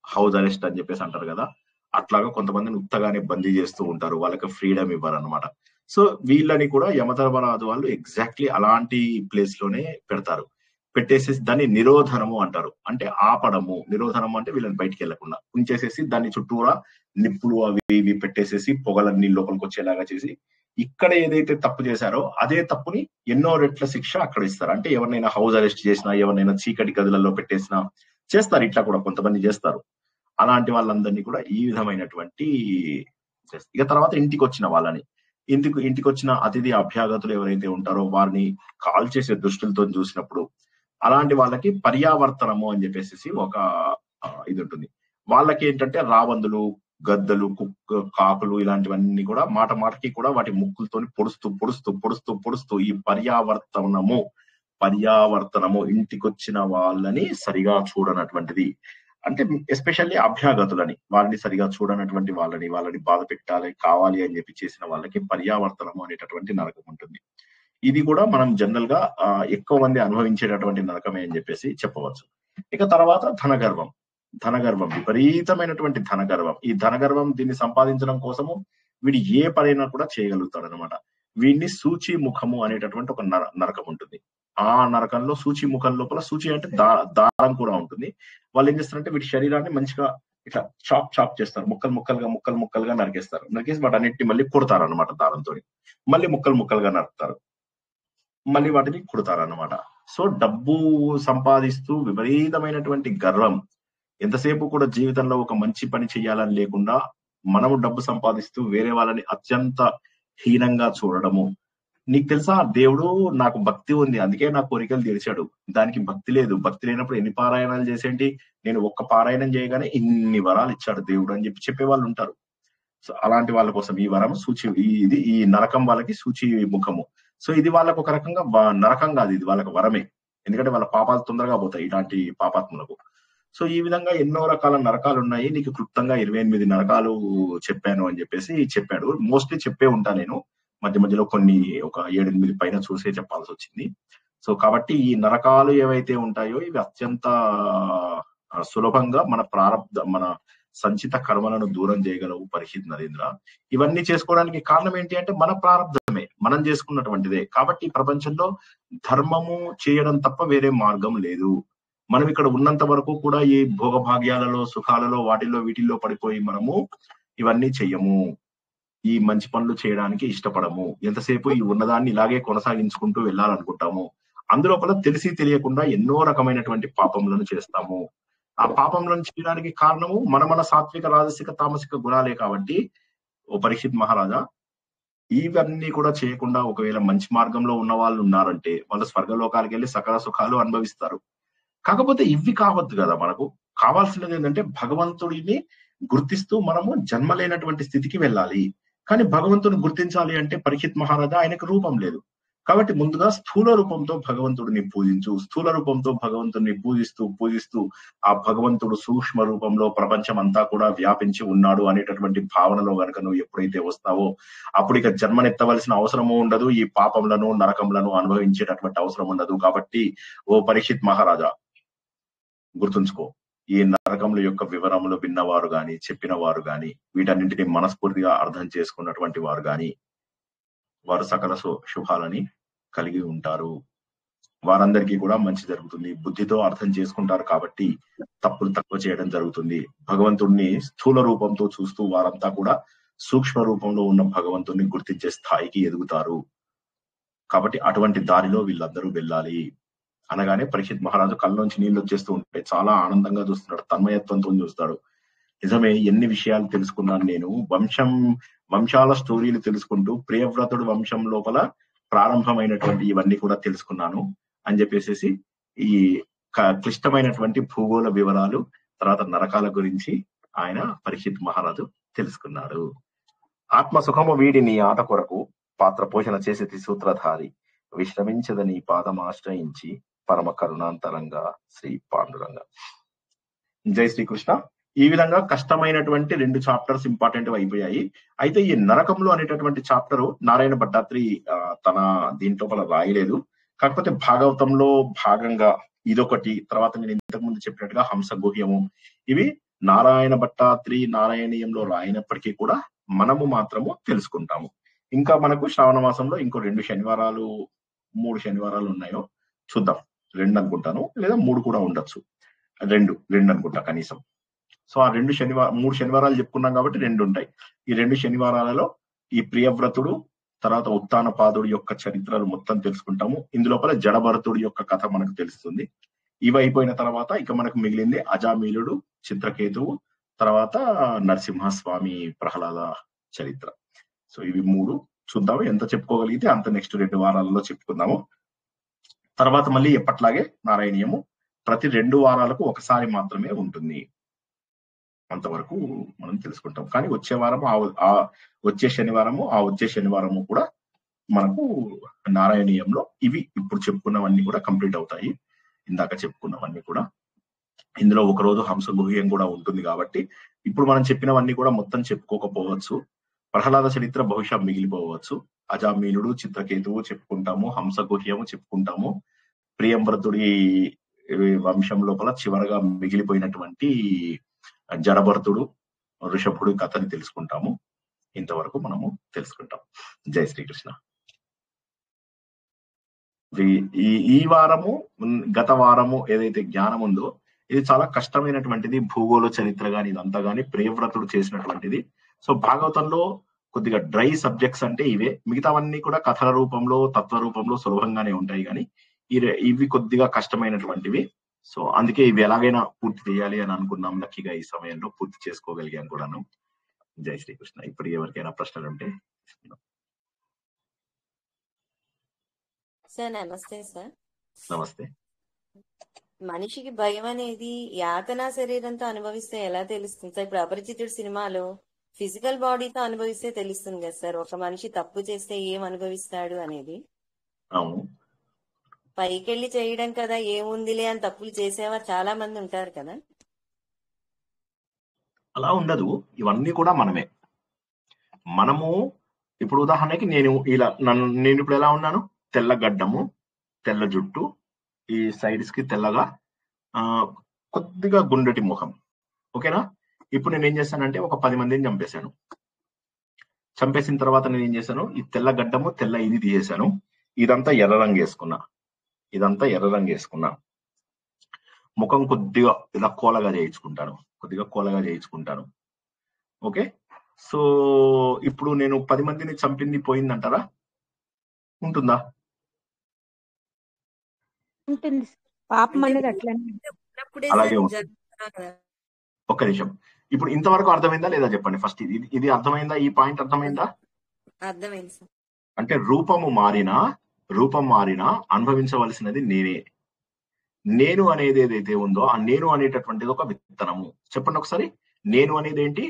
హౌస్ అరెస్ట్ అని చెప్పేసి అంటారు కదా, అట్లాగా కొంతమందిని ఉత్తగానే బందీ చేస్తూ ఉంటారు. వాళ్ళకి ఫ్రీడమ్ ఇవ్వరు అనమాట. సో వీళ్ళని కూడా యమధర్మరాజు వాళ్ళు ఎగ్జాక్ట్లీ అలాంటి ప్లేస్ లోనే పెడతారు. పెట్టేసేసి దాన్ని నిరోధనము అంటారు. అంటే ఆపడము. నిరోధనము అంటే వీళ్ళని బయటికి వెళ్లకుండా ఉంచేసేసి దాన్ని చుట్టూరా నిప్పులు అవి ఇవి పెట్టేసేసి పొగలన్నీ లోపలికి వచ్చేలాగా చేసి, ఇక్కడ ఏదైతే తప్పు చేశారో అదే తప్పుని ఎన్నో రెట్ల శిక్ష అక్కడ ఇస్తారు. అంటే ఎవరినైనా హౌస్ అరెస్ట్ చేసినా, ఎవరినైనా చీకటి గదులలో పెట్టేసినా చేస్తారు. ఇట్లా కూడా కొంతమంది చేస్తారు. అలాంటి వాళ్ళందరినీ కూడా ఈ విధమైనటువంటి ఇక తర్వాత ఇంటికి వచ్చిన వాళ్ళని, ఇంటికి వచ్చిన అతిథి అభ్యాగతులు ఎవరైతే ఉంటారో వారిని కాల్ చేసే దృష్టిలతో చూసినప్పుడు అలాంటి వాళ్ళకి పర్యావర్తనము అని చెప్పేసి ఒక ఇది ఉంటుంది. వాళ్ళకి ఏంటంటే రాబందులు, గద్దలు, కాకులు ఇలాంటివన్నీ కూడా మాటకి కూడా వాటి ముక్కులతోని పొడుస్తూ ఈ పర్యావర్తనము ఇంటికొచ్చిన వాళ్ళని సరిగా చూడనటువంటిది. అంటే ఎస్పెషల్లీ అభ్యాగతులని, వాళ్ళని సరిగా చూడనటువంటి వాళ్ళని బాధ పెట్టాలి కావాలి అని చెప్పి చేసిన వాళ్ళకి పర్యావర్తనము అనేటటువంటి నరకం ఉంటుంది. ఇది కూడా మనం జనరల్ గా ఎక్కువ మంది అనుభవించేటటువంటి నరకమే అని చెప్పేసి చెప్పవచ్చు. ఇక తర్వాత ధనగర్వం, విపరీతమైనటువంటి ధనగర్వం. ఈ ధనగర్వం దీన్ని సంపాదించడం కోసము వీడు ఏ పనైనా కూడా చేయగలుగుతాడు అనమాట. వీడిని సూచి ముఖము అనేటటువంటి ఒక నరకం ఉంటుంది. ఆ నరకంలో సూచి ముఖం లోపల, సూచి అంటే దారం కూడా ఉంటుంది. వాళ్ళు ఏం చేస్తారంటే వీటి శరీరాన్ని మంచిగా ఇట్లా చాప్ చేస్తారు. ముక్కలుగా నరికేస్తారు. నరికేసి వాటి అన్నిటిని మళ్ళీ కుడతారు అనమాట. దారంతో మళ్ళీ ముక్కలుగా నరుకుతారు, మళ్ళీ వాటిని కుడతారు అనమాట. సో డబ్బు సంపాదిస్తూ విపరీతమైనటువంటి గర్వం, ఎంతసేపు కూడా జీవితంలో ఒక మంచి పని చేయాలని లేకుండా మనము డబ్బు సంపాదిస్తూ వేరే వాళ్ళని అత్యంత హీనంగా చూడడము. నీకు తెలుసా, దేవుడు నాకు భక్తి ఉంది అందుకే నా కోరికలు తీర్చాడు, దానికి భక్తి లేదు, భక్తి లేనప్పుడు ఎన్ని పారాయణాలు చేసేంటి, నేను ఒక్క పారాయణం చేయగానే ఇన్ని వరాలు ఇచ్చాడు దేవుడు అని చెప్పే వాళ్ళు ఉంటారు. సో అలాంటి వాళ్ళ కోసం ఈ వరం ఈ నరకం వాళ్ళకి సూచి ముఖము. సో ఇది వాళ్ళకు ఒక రకంగా నరకం కాదు, ఇది వాళ్ళకి వరమే. ఎందుకంటే వాళ్ళ పాపాలు తొందరగా పోతాయి ఇలాంటి పాపాత్ములకు. సో ఈ విధంగా ఎన్నో రకాల నరకాలు ఉన్నాయి. నీకు క్లుప్తంగా 28 నరకాలు చెప్పాను అని చెప్పేసి చెప్పాడు. మోస్ట్లీ చెప్పే ఉంటా నేను, మధ్య మధ్యలో కొన్ని ఒక 7-8 పైన చూసే చెప్పాల్సి వచ్చింది. సో కాబట్టి ఈ నరకాలు ఏవైతే ఉంటాయో ఇవి అత్యంత సులభంగా మన సంచిత కర్మలను దూరం చేయగలవు పరీక్షిత్ నరేంద్ర. ఇవన్నీ చేసుకోవడానికి కారణం ఏంటి అంటే మన ప్రారంభమే, మనం చేసుకున్నటువంటిదే. కాబట్టి ఈ ప్రపంచంలో ధర్మము చేయడం తప్ప వేరే మార్గం లేదు. మనం ఇక్కడ ఉన్నంత వరకు కూడా ఈ భోగభాగ్యాలలో, సుఖాలలో, వాటిల్లో వీటిల్లో పడిపోయి మనము ఇవన్నీ చెయ్యము. ఈ మంచి పనులు చేయడానికి ఇష్టపడము. ఎంతసేపు ఈ ఉన్నదాన్ని ఇలాగే కొనసాగించుకుంటూ వెళ్ళాలనుకుంటాము. అందులోపల తెలిసి తెలియకుండా ఎన్నో రకమైనటువంటి పాపములను చేస్తాము. ఆ పాపములను చేయడానికి కారణము మన సాత్విక, రాజసిక, తామసిక గుణాలే. కాబట్టి ఓ పరీక్షిత్ మహారాజా, ఇవన్నీ కూడా చేయకుండా ఒకవేళ మంచి మార్గంలో ఉన్న వాళ్ళు ఉన్నారంటే వాళ్ళు స్వర్గలోకాలకు వెళ్ళి సకల సుఖాలు అనుభవిస్తారు. కాకపోతే ఇవి కావద్దు కదా. మనకు కావాల్సినది ఏంటంటే భగవంతుడిని గుర్తిస్తూ మనము జన్మలేనటువంటి స్థితికి వెళ్ళాలి. కానీ భగవంతుని గుర్తించాలి అంటే పరీక్షిత్ మహారాజా ఆయనకు రూపం లేదు. కాబట్టి ముందుగా స్థూల రూపంతో భగవంతుడిని పూజించు. స్థూల రూపంతో భగవంతుడిని పూజిస్తూ ఆ భగవంతుడు సూక్ష్మ రూపంలో ప్రపంచం అంతా కూడా వ్యాపించి ఉన్నాడు అనేటటువంటి భావనలో గనక నువ్వు ఎప్పుడైతే వస్తావో అప్పుడు ఇక జన్మనెత్తవలసిన అవసరము ఉండదు. ఈ పాపములను, నరకములను అనుభవించేటటువంటి అవసరం ఉండదు. కాబట్టి ఓ పరీక్షిత్ మహారాజా గుర్తుంచుకో, ఈ నరకముల యొక్క వివరములు విన్నవారు గాని, చెప్పిన వారు గాని, వీటన్నింటినీ మనస్ఫూర్తిగా అర్థం చేసుకున్నటువంటి వారు గాని వారు సకల శుభాలని కలిగి ఉంటారు. వారందరికీ కూడా మంచి జరుగుతుంది. బుద్ధితో అర్థం చేసుకుంటారు కాబట్టి తప్పులు తక్కువ చేయడం జరుగుతుంది. భగవంతుడిని స్థూల రూపంతో చూస్తూ వారంతా కూడా సూక్ష్మ రూపంలో ఉన్న భగవంతుడిని గుర్తించే స్థాయికి ఎదుగుతారు. కాబట్టి అటువంటి దారిలో వీళ్ళందరూ వెళ్ళాలి అనగానే పరీక్షిత్ మహారాజు కళ్ళలోంచి నీళ్ళు వచ్చేస్తూ ఉంటాయి. చాలా ఆనందంగా చూస్తున్నాడు, తన్మయత్వంతో చూస్తాడు. నిజమే, ఎన్ని విషయాలు తెలుసుకున్నాను నేను. వంశాల స్టోరీలు తెలుసుకుంటూ ప్రియవ్రతుడు వంశం లోపల ప్రారంభమైనటువంటి ఇవన్నీ కూడా తెలుసుకున్నాను అని చెప్పేసి ఈ క్లిష్టమైనటువంటి భూగోళ వివరాలు, తర్వాత నరకాల గురించి ఆయన పరీక్షిత్ మహారాజు తెలుసుకున్నాడు. ఆత్మ సుఖము వీడి నీ ఆట కొరకు పాత్ర పోషణ చేసేది సూత్రధారి, విశ్రమించదని పాదమాశ్రయించి పరమ కరుణాంతరంగా శ్రీ పాండురంగ. జై శ్రీకృష్ణ. ఈ విధంగా కష్టమైనటువంటి 2 చాప్టర్స్ ఇంపార్టెంట్ అయిపోయాయి. అయితే ఈ నరకంలో అనేటటువంటి చాప్టర్ నారాయణ భట్టాత్రి తన దీంట్లో రాయలేదు. కాకపోతే భాగవతంలో భాగంగా ఇదొకటి, తర్వాత నేను ఇంతకు ముందు చెప్పినట్టుగా హంసగుహ్యము, ఇవి నారాయణ భట్టాత్రి నారాయణీయంలో రాయినప్పటికీ కూడా మనము మాత్రము తెలుసుకుంటాము. ఇంకా మనకు శ్రావణ మాసంలో ఇంకో 2 శనివారాలు 3 శనివారాలు ఉన్నాయో చూద్దాం. 2 అనుకుంటాను, లేదా 3 కూడా ఉండొచ్చు. 2 అనుకుంటా కనీసం. సో ఆ 3 శనివారాలు చెప్పుకున్నాం కాబట్టి 2 ఉంటాయి. ఈ 2 శనివారాలలో ఈ ప్రియవ్రతుడు, తర్వాత ఉత్తానపాదుడి యొక్క చరిత్రలు మొత్తం తెలుసుకుంటాము. ఇందులోపల జడభరతుడి యొక్క కథ మనకు తెలుస్తుంది. ఇవి అయిపోయిన తర్వాత ఇక మనకు మిగిలింది అజామీలుడు, చిత్రకేతువు, తర్వాత నరసింహస్వామి ప్రహ్లాద చరిత్ర. సో ఇవి 3 చూద్దాము. ఎంత చెప్పుకోగలిగితే అంత నెక్స్ట్ 2 వారాలలో చెప్పుకుందాము. తర్వాత మళ్ళీ ఎప్పట్లాగే నారాయణీయము ప్రతి 2 వారాలకు ఒకసారి మాత్రమే ఉంటుంది. అంతవరకు మనం తెలుసుకుంటాం. కానీ వచ్చే శనివారము కూడా మనకు నారాయణీయంలో ఇవి ఇప్పుడు చెప్పుకున్నవన్నీ కూడా కంప్లీట్ అవుతాయి. ఇందాక చెప్పుకున్నవన్నీ కూడా ఇందులో ఒకరోజు హంసగుహ్యం కూడా ఉంటుంది. కాబట్టి ఇప్పుడు మనం చెప్పినవన్నీ కూడా మొత్తం చెప్పుకోకపోవచ్చు. ప్రహ్లాద చరిత్ర బహుశా మిగిలిపోవచ్చు. అజామీనుడు, చిత్రకేతువు చెప్పుకుంటాము, హంసగుహ్యము చెప్పుకుంటాము, ప్రియంవ్రతుడి వంశం లోపల చివరగా మిగిలిపోయినటువంటి జడభరతుడు, ఋషభుడు కథని తెలుసుకుంటాము. ఇంతవరకు మనము తెలుసుకుంటాం. జై శ్రీకృష్ణ. ఈ వారము, గత వారము ఏదైతే జ్ఞానం ఉందో ఇది చాలా కష్టమైనటువంటిది. భూగోళ చరిత్ర గాని ఇదంతా గాని ప్రియవ్రతుడు చేసినటువంటిది. సో భాగవతంలో కొద్దిగా డ్రై సబ్జెక్ట్స్ అంటే ఇవే. మిగతావన్నీ కూడా కథల రూపంలో, తత్వ రూపంలో సులభంగానే ఉంటాయి. కానీ ఇవి కొద్దిగా కష్టమైనటువంటివి. సో అందుకే ఇవి ఎలాగైనా పూర్తి చేయాలి అని అనుకున్నాం. లక్కీగా ఈ సమయంలో పూర్తి చేసుకోగలిగాం కూడాను. జై శ్రీకృష్ణ. ఇప్పుడు ఎవరికైనా ప్రశ్నలు ఉంటే. సార్ నమస్తే సార్. నమస్తే. మనిషికి భయం అనేది యాతనా శరీరంతో అనుభవిస్తే ఎలా తెలుస్తుంది సార్? ఇప్పుడు అపరిచితుడు సినిమాలో ఫిజికల్ బాడీతో అనుభవిస్తే తెలుస్తుంది కదా సార్, ఒక మనిషి తప్పు చేస్తే ఏం అనుభవిస్తాడు అనేది. అవును, పైకెళ్ళి చేయడం కదా, ఏముందిలే అని తప్పులు చేసేవారు చాలా మంది ఉంటారు కదా. అలా ఉండదు. ఇవన్నీ కూడా మనము ఇప్పుడు ఉదాహరణకి నేను ఇప్పుడు ఎలా ఉన్నాను? తెల్ల గడ్డము, తెల్ల జుట్టు, ఈ సైడ్స్ కి తెల్లగా, కొద్దిగా గుండెటి ముఖం. ఓకేనా? ఇప్పుడు నేను ఏం చేశానంటే ఒక 10 మందిని చంపేశాను. చంపేసిన తర్వాత నేను ఏం చేశాను, ఈ తెల్ల గడ్డము తెల్ల ఇది తీసేశాను. ఇదంతా ఎర్ర రంగు వేసుకున్నా. ముఖం కొద్దిగా ఇలా కోలగా చేయించుకుంటాను. ఓకే. సో ఇప్పుడు నేను 10 మందిని చంపింది పోయిందంటారా? ఉంటుందా? ఉంటుంది. పాపం అనేది అట్లనే ఉన్నప్పుడే అలాగే సార్ ఉంటుంది. జరుగుతున్నా కదా. ఒక్క నిమిషం. ఇప్పుడు ఇంతవరకు అర్థమైందా లేదా చెప్పండి ఫస్ట్. ఇది అర్థమైందా? ఈ పాయింట్ అర్థమైందా? అర్థమైంది సార్. అంటే రూపం మారినా అనుభవించవలసినది నేనే. నేను అనేది ఏదైతే ఉందో ఆ నేను అనేటటువంటిది ఒక విత్తనము. చెప్పండి ఒకసారి. నేను అనేది ఏంటి?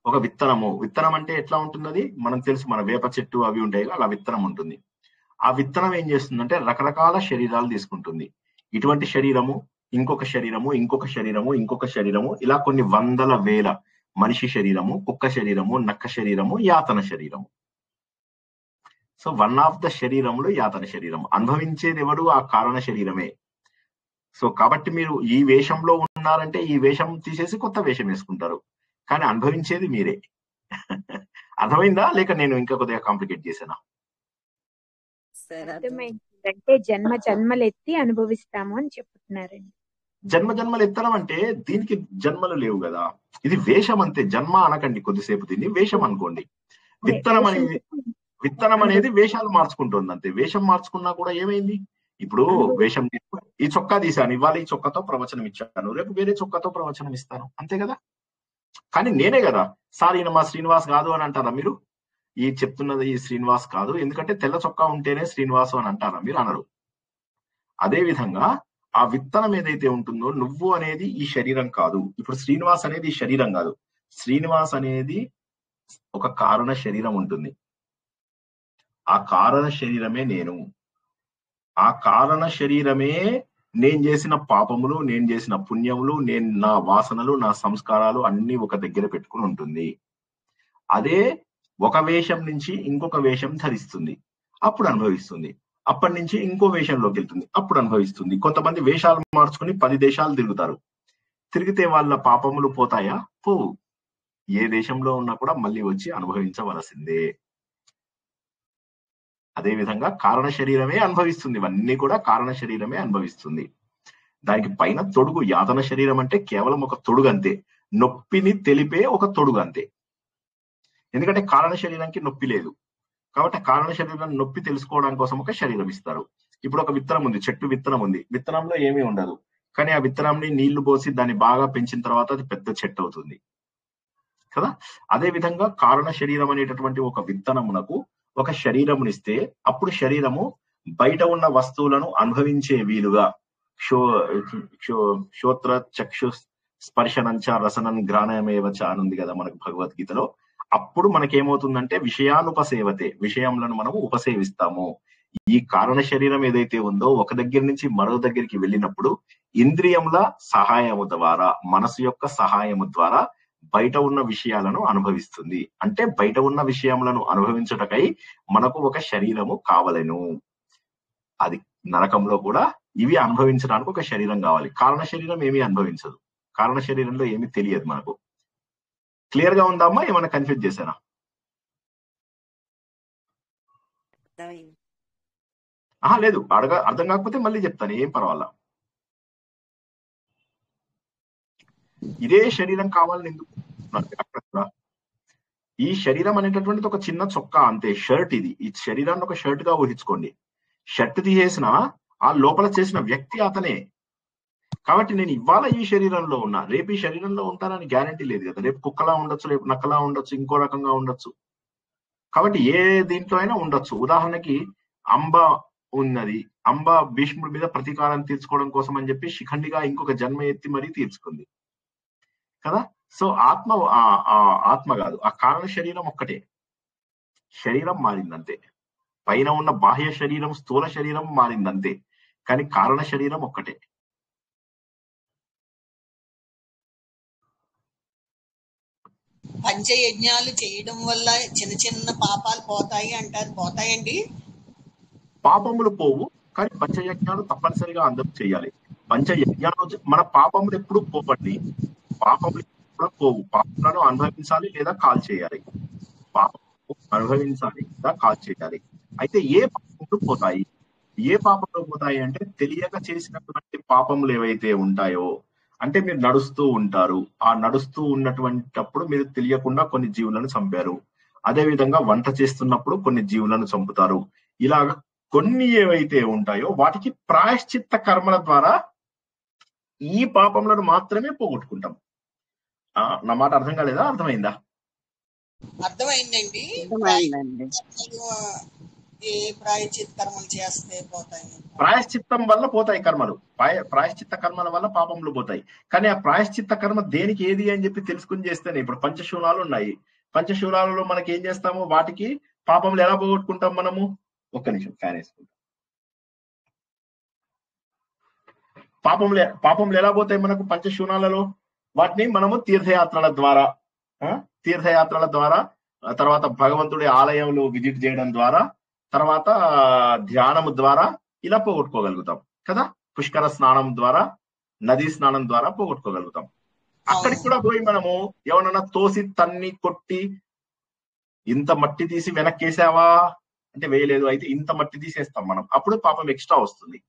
ఒక విత్తనము. విత్తనం అంటే ఎట్లా ఉంటుంది? మనం తెలుసు, మన వేప చెట్టు అవి ఉంటాయి, అలా విత్తనం ఉంటుంది. ఆ విత్తనం ఏం చేస్తుందంటే రకరకాల శరీరాలు తీసుకుంటుంది. ఇటువంటి శరీరము, ఇంకొక శరీరము, ఇలా కొన్ని వందల వేల మనిషి శరీరము, కుక్క శరీరము, నక్క శరీరము, యాతన శరీరము. సో వన్ ఆఫ్ ద శరీరములు యాతన శరీరం. అనుభవించేది ఎవడు? ఆ కారణ శరీరమే. సో కాబట్టి మీరు ఈ వేషంలో ఉన్నారంటే ఈ వేషం తీసేసి కొత్త వేషం వేసుకుంటారు, కానీ అనుభవించేది మీరే. అర్థమైందా? లేక నేను ఇంకా కొద్దిగా కాంప్లికేట్ చేశానా? అర్థమైంది. అంటే జన్మలు ఎత్తి అనుభవిస్తాము అని చెప్తున్నారండి. జన్మలు ఎత్తడం అంటే దీనికి జన్మలు లేవు కదా, ఇది వేషం అంతే. జన్మ అనకండి, కొద్దిసేపు దీన్ని వేషం అనుకోండి. విత్తనం అనేది వేషాలు మార్చుకుంటుంది అంతే. వేషం మార్చుకున్నా కూడా ఏమైంది? ఇప్పుడు వేషం ఈ చొక్కా తీశాను, ఇవాళ ఈ చొక్కాతో ప్రవచనం ఇచ్చాను, రేపు వేరే చొక్కాతో ప్రవచనం ఇస్తాను, అంతే కదా. కానీ నేనే కదా. సార్ ఈయన మా శ్రీనివాస్ కాదు అని అంటారా మీరు? ఈ చెప్తున్నది ఈ శ్రీనివాస్ కాదు, ఎందుకంటే తెల్ల చొక్కా ఉంటేనే శ్రీనివాసు అని అంటారా మీరు? అనరు. అదే విధంగా ఆ విత్తనం ఏదైతే ఉంటుందో, నువ్వు అనేది ఈ శరీరం కాదు. ఇప్పుడు శ్రీనివాస్ అనేది ఈ శరీరం కాదు. శ్రీనివాస్ అనేది ఒక కారణ శరీరం ఉంటుంది. ఆ కారణ శరీరమే నేను. ఆ కారణ శరీరమే నేను చేసిన పాపములు, నేను చేసిన పుణ్యములు, నేను నా వాసనలు, నా సంస్కారాలు అన్ని ఒక దగ్గర పెట్టుకుని ఉంటుంది. అదే ఒక వేషం నుంచి ఇంకొక వేషం ధరిస్తుంది, అప్పుడు అనుభవిస్తుంది. అప్పటి నుంచి ఇంకో వేషంలోకి వెళ్తుంది, అప్పుడు అనుభవిస్తుంది. కొంతమంది వేషాలు మార్చుకుని 10 దేశాలు తిరుగుతారు. తిరిగితే వాళ్ళ పాపములు పోతాయా? పోవు. ఏ దేశంలో ఉన్నా కూడా మళ్ళీ వచ్చి అనుభవించవలసిందే. అదే విధంగా కారణ శరీరమే అనుభవిస్తుంది. ఇవన్నీ కూడా కారణ శరీరమే అనుభవిస్తుంది. దానికి పైన తొడుగు. యాతన శరీరం అంటే కేవలం ఒక తొడుగు అంతే. నొప్పిని తెలిపే ఒక తొడుగు అంతే. ఎందుకంటే కారణ శరీరానికి నొప్పి లేదు కాబట్టి కారణ శరీరం నొప్పి తెలుసుకోవడం కోసం ఒక శరీరం ఇస్తారు. ఇప్పుడు ఒక విత్తనం ఉంది, చెట్టు విత్తనం ఉంది. విత్తనంలో ఏమీ ఉండదు, కానీ ఆ విత్తనాన్ని నీళ్లు పోసి దాన్ని బాగా పెంచిన తర్వాత అది పెద్ద చెట్టు అవుతుంది కదా. అదే విధంగా కారణ శరీరం అనేటటువంటి ఒక విత్తనమునకు ఒక శరీరమునిస్తే అప్పుడు శరీరము బయట ఉన్న వస్తువులను అనుభవించే వీలుగా శ్రోత్ర చక్షు స్పర్శనంచ రసనం గ్రాణమేవచ అని ఉంది కదా మనకు భగవద్గీతలో. అప్పుడు మనకేమవుతుందంటే విషయానుపసేవతే, విషయములను మనము ఉపసేవిస్తాము. ఈ కారణ శరీరం ఏదైతే ఉందో ఒక దగ్గర నుంచి మరో దగ్గరికి వెళ్ళినప్పుడు ఇంద్రియముల సహాయము ద్వారా, మనసు యొక్క సహాయము ద్వారా బయట ఉన్న విషయాలను అనుభవిస్తుంది. అంటే బయట ఉన్న విషయములను అనుభవించుటకై మనకు ఒక శరీరము కావలెను. అది నరకంలో కూడా ఇవి అనుభవించడానికి ఒక శరీరం కావాలి. కారణ శరీరం ఏమీ అనుభవించదు. కారణ శరీరంలో ఏమీ తెలియదు మనకు. క్లియర్ గా ఉందమ్మా? ఏమైనా కన్ఫ్యూజ్ చేశానా? లేదు, అర్థం కాకపోతే మళ్ళీ చెప్తాను, ఏం పర్వాలా. ఇదే శరీరం కావాలని ఎందుకు? ఈ శరీరం అనేటటువంటిది ఒక చిన్న చొక్కా అంతే, షర్ట్. ఇది ఈ శరీరాన్ని ఒక షర్ట్ గా ఊహించుకోండి. షర్ట్ తీసేసిన ఆ లోపల చేసిన వ్యక్తి అతనే. కాబట్టి నేను ఇవాళ ఈ శరీరంలో ఉన్నా, రేపు ఈ శరీరంలో ఉంటానని గ్యారంటీ లేదు కదా. రేపు కుక్కలా ఉండొచ్చు, రేపు నక్కలా ఉండొచ్చు, ఇంకో రకంగా ఉండొచ్చు. కాబట్టి ఏ దీంట్లో అయినా ఉండొచ్చు. ఉదాహరణకి అంబ ఉన్నది. అంబ భీష్ముడి మీద ప్రతీకారం తీర్చుకోవడం కోసం అని చెప్పి శిఖండిగా ఇంకొక జన్మ ఎత్తి మరీ తీర్చుకుంది కదా. సో ఆత్మ కాదు, ఆ కారణ శరీరం ఒక్కటే. శరీరం మారిందంతే. పైన ఉన్న బాహ్య శరీరం, స్థూల శరీరం మారిందంతే, కానీ కారణ శరీరం ఒక్కటే. పంచయజ్ఞాలు చేయడం వల్ల చిన్న చిన్న పాపాలు పోతాయి అంటారు. పోతాయండి? పాపములు పోవు, కానీ పంచయజ్ఞాలు తప్పనిసరిగా అందరూ చేయాలి. పంచయజ్ఞాలు మన పాపములు ఎప్పుడు పోవండి, పాపములు కూడా పోవు. పాపములను అనుభవించాలి లేదా కాల్ చేయాలి, పాపం అనుభవించాలి లేదా కాల్ చేయాలి. అయితే ఏ పాపములు పోతాయి, ఏ పాపంలో పోతాయి అంటే తెలియక చేసినటువంటి పాపములు ఏవైతే ఉంటాయో, అంటే మీరు నడుస్తూ ఉంటారు, ఆ నడుస్తూ ఉన్నటువంటిప్పుడు మీరు తెలియకుండా కొన్ని జీవులను చంపారు, అదే విధంగా వంట చేస్తున్నప్పుడు కొన్ని జీవులను చంపుతారు. ఇలాగ కొన్ని ఏవైతే ఉంటాయో వాటికి ప్రాయశ్చిత్త కర్మల ద్వారా ఈ పాపములను మాత్రమే పోగొట్టుకుంటాం. నా మాట అర్థం కాలేదా, అర్థమైందా? అర్థమైందండి. అర్థమైందండి. ఏ ప్రాయశ్చిత్త కర్మలు చేస్తే పోతాయి? ప్రాయశ్చిత్తం వల్ల పోతాయి కర్మలు, ప్రాయశ్చిత్త కర్మల వల్ల పాపములు పోతాయి. కానీ ఆ ప్రాయశ్చిత్త కర్మ దేనికి ఏది అని చెప్పి తెలుసుకుని చేస్తేనే. ఇప్పుడు పంచశూలాలు ఉన్నాయి, పంచశూలాలలో మనకి ఏం చేస్తాము, వాటికి పాపములు ఎలా పోగొట్టుకుంటాం మనము? ఒక్క నిమిషం ఫ్యాన్ వేసుకుంటాం. పాపములు ఎలా పోతాయి మనకు పంచశూలాలలో? వాటిని మనము తీర్థయాత్రల ద్వారా, తర్వాత భగవంతుడి ఆలయంలో విజిట్ చేయడం ద్వారా, తర్వాత ధ్యానము ద్వారా ఇలా పోగొట్టుకోగలుగుతాం కదా. పుష్కర స్నానం ద్వారా, నదీ స్నానం ద్వారా పోగొట్టుకోగలుగుతాం. అక్కడికి కూడా పోయి మనము ఎవరన్నా తోసి తన్ని కొట్టి ఇంత మట్టి తీసి వెనక్కేసావా అంటే వేయలేదు, అయితే ఇంత మట్టి తీసేస్తాం మనం, అప్పుడు పాపం ఎక్స్ట్రా వస్తుంది.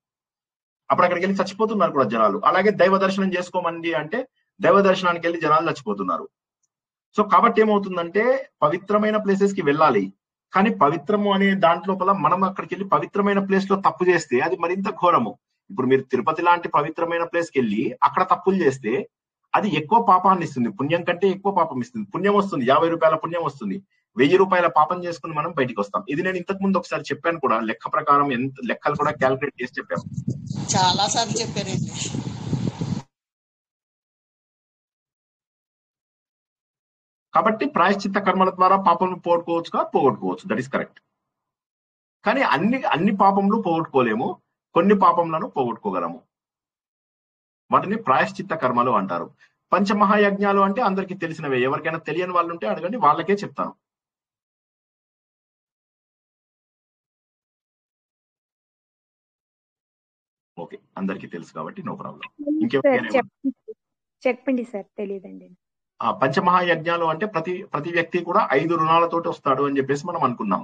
అప్పుడు అక్కడికి వెళ్ళి చచ్చిపోతున్నారు కూడా జనాలు. అలాగే దైవ దర్శనం చేసుకోమండి అంటే దైవ దర్శనానికి వెళ్ళి జనాలు చచ్చిపోతున్నారు. సో కాబట్టి ఏమవుతుందంటే పవిత్రమైన ప్లేసెస్ కి వెళ్ళాలి, కానీ పవిత్రము అనే దాంట్లోపల మనం అక్కడికి వెళ్ళి పవిత్రమైన ప్లేస్ లో తప్పు చేస్తే అది మరింత ఘోరము. ఇప్పుడు మీరు తిరుపతి లాంటి పవిత్రమైన ప్లేస్ కి వెళ్ళి అక్కడ తప్పులు చేస్తే అది ఎక్కువ పాపాన్ని ఇస్తుంది, పుణ్యం కంటే ఎక్కువ పాపం ఇస్తుంది. పుణ్యం వస్తుంది, 50 రూపాయల పుణ్యం వస్తుంది, 1000 రూపాయల పాపం చేసుకుని మనం బయటికి వస్తాం. ఇది నేను ఇంతకు ముందు ఒకసారి చెప్పాను కూడా, లెక్క ప్రకారం ఎంత లెక్కలు కూడా క్యాల్కులేట్ చేసి చెప్పాను. చాలా సార్లు చెప్పారండి. కాబట్టి ప్రాయశ్చిత్త కర్మల ద్వారా పాపం పోగొట్టుకోవచ్చు, దట్ ఈస్ కరెక్ట్. కానీ అన్ని పాపములు పోగొట్టుకోలేము, కొన్ని పాపములను పోగొట్టుకోగలము. వాటిని ప్రాయశ్చిత్త కర్మలు అంటారు. పంచమహాయజ్ఞాలు అంటే అందరికీ తెలిసినవే, ఎవరికైనా తెలియని వాళ్ళు ఉంటే అడగండి, వాళ్ళకే చెప్తాను. ఓకే, అందరికీ తెలుసు కాబట్టి నో ప్రాబ్లం. చెప్పండి సార్, తెలియదండి. ఆ పంచమహాయజ్ఞాలు అంటే ప్రతి వ్యక్తి కూడా 5 రుణాలతోటి వస్తాడు అని చెప్పేసి మనం అనుకున్నాం.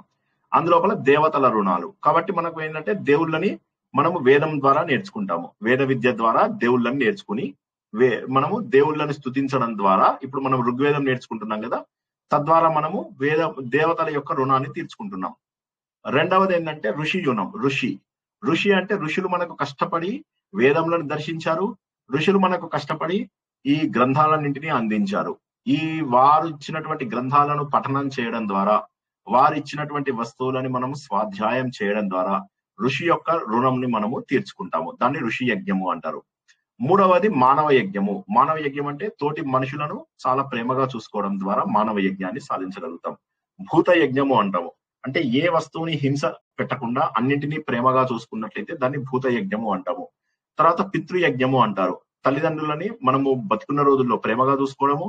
అందులోపల దేవతల రుణాలు. కాబట్టి మనకు ఏంటంటే దేవుళ్ళని మనము వేదం ద్వారా నేర్చుకుంటాము, వేద విద్య ద్వారా దేవుళ్ళని నేర్చుకుని మనము దేవుళ్ళని స్తుతించడం ద్వారా, ఇప్పుడు మనం ఋగ్వేదం నేర్చుకుంటున్నాం కదా, తద్వారా మనము దేవతల యొక్క రుణాన్ని తీర్చుకుంటున్నాం. రెండవది ఏంటంటే ఋషి రుణం. ఋషి అంటే ఋషులు మనకు కష్టపడి వేదములను దర్శించారు, ఋషులు మనకు కష్టపడి ఈ గ్రంథాలన్నింటినీ అందించారు. వారు ఇచ్చినటువంటి గ్రంథాలను పఠనం చేయడం ద్వారా, వారు ఇచ్చినటువంటి వస్తువులని మనము స్వాధ్యాయం చేయడం ద్వారా ఋషి యొక్క రుణంని మనము తీర్చుకుంటాము. దాన్ని ఋషి యజ్ఞము అంటారు. మూడవది మానవ యజ్ఞము. మానవ యజ్ఞం అంటే తోటి మనుషులను చాలా ప్రేమగా చూసుకోవడం ద్వారా మానవ యజ్ఞాన్ని సాధించగలుగుతాం. భూత యజ్ఞము అంటాము. అంటే ఏ వస్తువుని హింస పెట్టకుండా అన్నింటినీ ప్రేమగా చూసుకున్నట్లయితే దాన్ని భూత యజ్ఞము అంటాము. తర్వాత పితృయజ్ఞము అంటారు. తల్లిదండ్రులని మనము బతుకున్న రోజుల్లో ప్రేమగా చూసుకోవడము,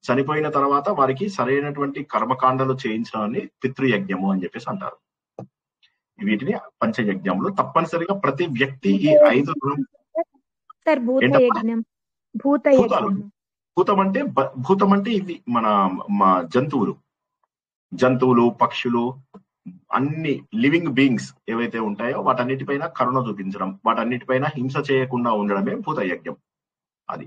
చనిపోయిన తర్వాత వారికి సరైనటువంటి కర్మకాండలు చేయించడాన్ని పితృయజ్ఞము అని చెప్పేసి అంటారు. వీటిని పంచయజ్ఞములు. తప్పనిసరిగా ప్రతి వ్యక్తి ఈ 5 భూతం అంటే ఇవి మన జంతువులు, పక్షులు, అన్ని లివింగ్ బీయింగ్స్ ఏవైతే ఉంటాయో వాటన్నిటిపైన కరుణ చూపించడం, వాటన్నిటిపైన హింస చేయకుండా ఉండడమే భూత యజ్ఞం. అది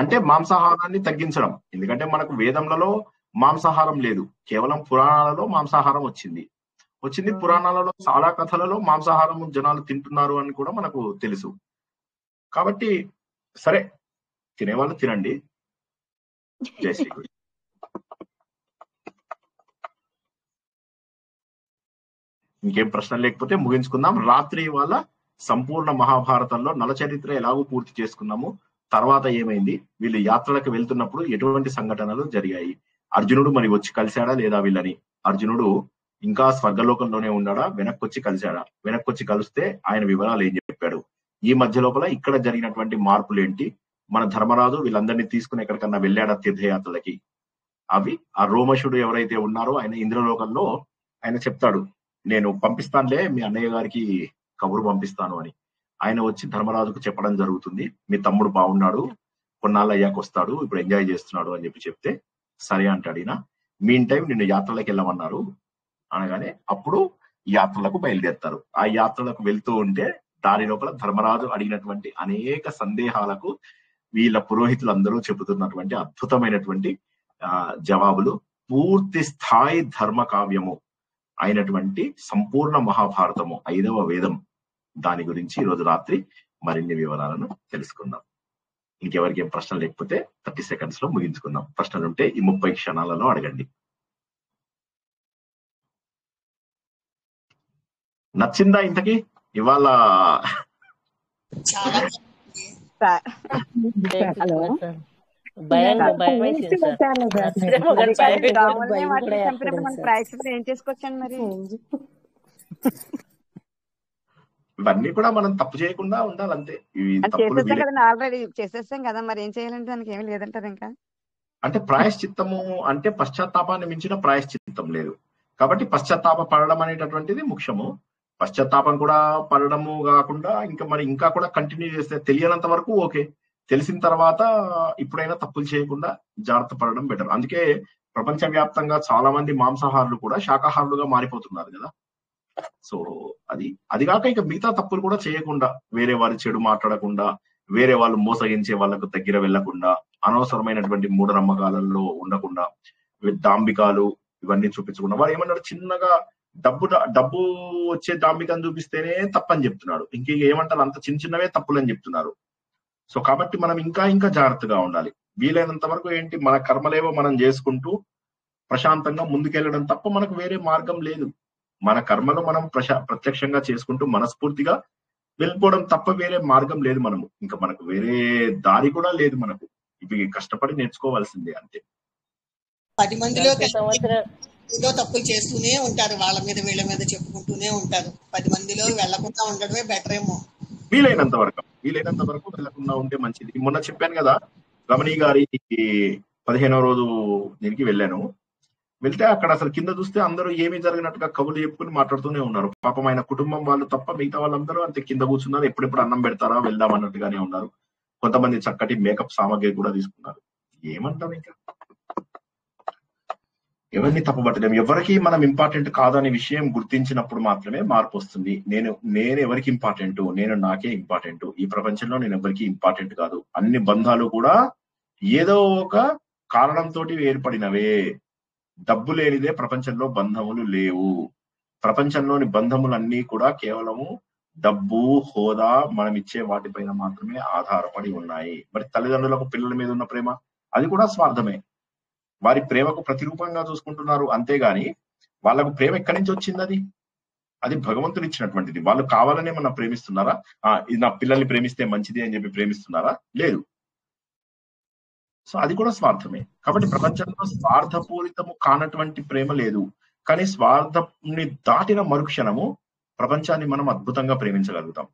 అంటే మాంసాహారాన్ని తగ్గించడం. ఎందుకంటే మనకు వేదములలో మాంసాహారం లేదు, కేవలం పురాణాలలో మాంసాహారం వచ్చింది. పురాణాలలో చాలా కథలలో మాంసాహారం జనాలు తింటున్నారు అని కూడా మనకు తెలుసు. కాబట్టి సరే, తినేవాళ్ళు తినండి. జై శ్రీకృష్ణ. ఇంకేం ప్రశ్న లేకపోతే ముగించుకుందాం. రాత్రి వాళ్ళ సంపూర్ణ మహాభారతంలో నలచరిత్ర ఎలాగో పూర్తి చేసుకున్నాము. తర్వాత ఏమైంది, వీళ్ళు యాత్రలకు వెళ్తున్నప్పుడు ఎటువంటి సంఘటనలు జరిగాయి, అర్జునుడు మరి వచ్చి కలిశాడా లేదా వీళ్ళని, అర్జునుడు ఇంకా స్వర్గలోకంలోనే ఉన్నాడా, వెనక్కొచ్చి కలిశాడా, వెనక్కొచ్చి కలిస్తే ఆయన వివరాలు ఏం చెప్పాడు, ఈ మధ్య లోపల ఇక్కడ జరిగినటువంటి మార్పులు ఏంటి, మన ధర్మరాజు వీళ్ళందరినీ తీసుకుని ఎక్కడికన్నా వెళ్ళాడా తీర్థయాత్రలకి, అవి ఆ రోమశుడు ఎవరైతే ఉన్నారో ఆయన ఇంద్రలోకంలో ఆయన చెప్తాడు, నేను పంపిస్తానులే మీ అన్నయ్య గారికి కబురు పంపిస్తాను అని. ఆయన వచ్చి ధర్మరాజుకు చెప్పడం జరుగుతుంది, మీ తమ్ముడు బాగున్నాడు, కొన్నాళ్ళు అయ్యాక వస్తాడు, ఇప్పుడు ఎంజాయ్ చేస్తున్నాడు అని చెప్తే సరే అంటాడు. ఈయన మీన్ టైం నిన్ను యాత్రలకు వెళ్ళమన్నారు అనగానే అప్పుడు యాత్రలకు బయలుదేరుతారు. ఆ యాత్రలకు వెళ్తూ ఉంటే దాని లోపల ధర్మరాజు అడిగినటువంటి అనేక సందేహాలకు వీళ్ళ పురోహితులు అందరూ చెబుతున్నటువంటి అద్భుతమైనటువంటి జవాబులు, పూర్తి స్థాయి ధర్మ కావ్యము అయినటువంటి సంపూర్ణ మహాభారతము 5వ వేదం, దాని గురించి ఈరోజు రాత్రి మరిన్ని వివరాలను తెలుసుకుందాం. ఇంకెవరికి ఏం ప్రశ్నలు లేకపోతే 30 seconds లో ముగించుకుందాం. ప్రశ్నలు ఉంటే ఈ 30 క్షణాలలో అడగండి. నచ్చిందా ఇంతకి ఇవాళ? చాలా హలో ప్రాయశ్చిత్తం ఏం చేసుకోవచ్చండి మరి? ఇవన్నీ కూడా మనం తప్పు చేయకుండా ఉండాలి అంతే. ఇవి తప్పులు చేసేస్తాం కదండి, ఆల్రెడీ చేసేస్తాం కదా, మరి ఏం చేయాలంటే దానికి ఏమీ లేదంటారు ఇంకా. అంటే ప్రాయశ్చిత్తము అంటే పశ్చాత్తాపాన్ని మించిన ప్రాయశ్చిత్తం లేదు. కాబట్టి పశ్చాత్తాప పడడం అనేటటువంటిది ముఖ్యము. పశ్చాత్తాపం కూడా పడడము కాకుండా ఇంకా కూడా కంటిన్యూ చేస్తే తెలియనంత వరకు ఓకే, తెలిసిన తర్వాత ఇప్పుడైనా తప్పులు చేయకుండా జాగ్రత్త పడడం బెటర్. అందుకే ప్రపంచవ్యాప్తంగా చాలా మంది మాంసాహారులు కూడా శాకాహారులుగా మారిపోతున్నారు కదా. సో అది కాక ఇక మిగతా తప్పులు కూడా చేయకుండా, వేరే వారి చెడు మాట్లాడకుండా, వేరే వాళ్ళు మోసగించే వాళ్ళకు దగ్గర వెళ్లకుండా, అనవసరమైనటువంటి మూఢనమ్మకాలలో ఉండకుండా, దాంబికాలు ఇవన్నీ చూపించకుండా, వారు ఏమన్నాడు, చిన్నగా డబ్బు వచ్చే దాంబికను చూపిస్తేనే తప్పని చెప్తున్నాడు. ఏమంటారు, అంత చిన్న చిన్నవే తప్పులని చెప్తున్నారు. సో కాబట్టి మనం ఇంకా జాగ్రత్తగా ఉండాలి. వీలైనంత వరకు ఏంటి, మన కర్మలేవో మనం చేసుకుంటూ ప్రశాంతంగా ముందుకెళ్ళడం తప్ప మనకు వేరే మార్గం లేదు. మన కర్మలు మనం ప్రత్యక్షంగా చేసుకుంటూ మనస్ఫూర్తిగా వెళ్ళిపోవడం తప్ప వేరే మార్గం లేదు. మనకు వేరే దారి కూడా లేదు. మనకు ఇవి కష్టపడి నేర్చుకోవాల్సిందే అంతే. 10 మందిలో ఏదో తప్పులు చేస్తూనే ఉంటారు, వాళ్ళ మీద వీళ్ళ మీద చెప్పుకుంటూనే ఉంటారు. 10 మందిలో వెళ్లకుండా ఉండడమే బెటర్ ఏమో. వీలైనంత వరకు వెళ్లకుండా ఉంటే మంచిది. మొన్న చెప్పాను కదా, రమణి గారి 15వ రోజు దీనికి వెళ్ళాను. వెళ్తే అక్కడ అసలు కింద చూస్తే అందరూ ఏమీ జరిగినట్టుగా కబుర్లు చెప్పుకుని మాట్లాడుతూనే ఉన్నారు. పాపం ఆయన కుటుంబం వాళ్ళు తప్ప మిగతా వాళ్ళందరూ అంతే కింద కూర్చున్నారు. ఎప్పుడెప్పుడు అన్నం పెడతారా వెళ్దాం అన్నట్టుగానే ఉన్నారు. కొంతమంది చక్కటి మేకప్ సామాగ్రి కూడా తీసుకున్నారు. ఏమంటాం ఇంకా, ఎవరిని తప్పుపట్టలేం. ఎవరికి మనం ఇంపార్టెంట్ కాదనే విషయం గుర్తించినప్పుడు మాత్రమే మార్పు వస్తుంది. నేను ఎవరికి ఇంపార్టెంట్, నేను నాకే ఇంపార్టెంట్. ఈ ప్రపంచంలో నేను ఎవరికి ఇంపార్టెంట్ కాదు. అన్ని బంధాలు కూడా ఏదో ఒక కారణంతో ఏర్పడినవే. డబ్బు లేనిదే ప్రపంచంలో బంధములు లేవు. ప్రపంచంలోని బంధములన్నీ కూడా కేవలము డబ్బు, హోదా, మనం ఇచ్చే వాటిపైన మాత్రమే ఆధారపడి ఉన్నాయి. మరి తల్లిదండ్రులకు పిల్లల మీద ఉన్న ప్రేమ, అది కూడా స్వార్థమే. వారి ప్రేమకు ప్రతిరూపంగా చూసుకుంటున్నారు, అంతేగాని వాళ్ళకు ప్రేమ ఎక్కడి నుంచి వచ్చింది? అది భగవంతుడు ఇచ్చినటువంటిది. వాళ్ళు కావాలనే మనం ప్రేమిస్తున్నారా? ఇది నా పిల్లల్ని ప్రేమిస్తే మంచిది అని చెప్పి ప్రేమిస్తున్నారా? లేదు. సో అది కూడా స్వార్థమే. కాబట్టి ప్రపంచంలో స్వార్థపూరితము కానటువంటి ప్రేమ లేదు. కానీ స్వార్థని దాటిన మరుక్షణము ప్రపంచాన్ని మనం అద్భుతంగా ప్రేమించగలుగుతాం.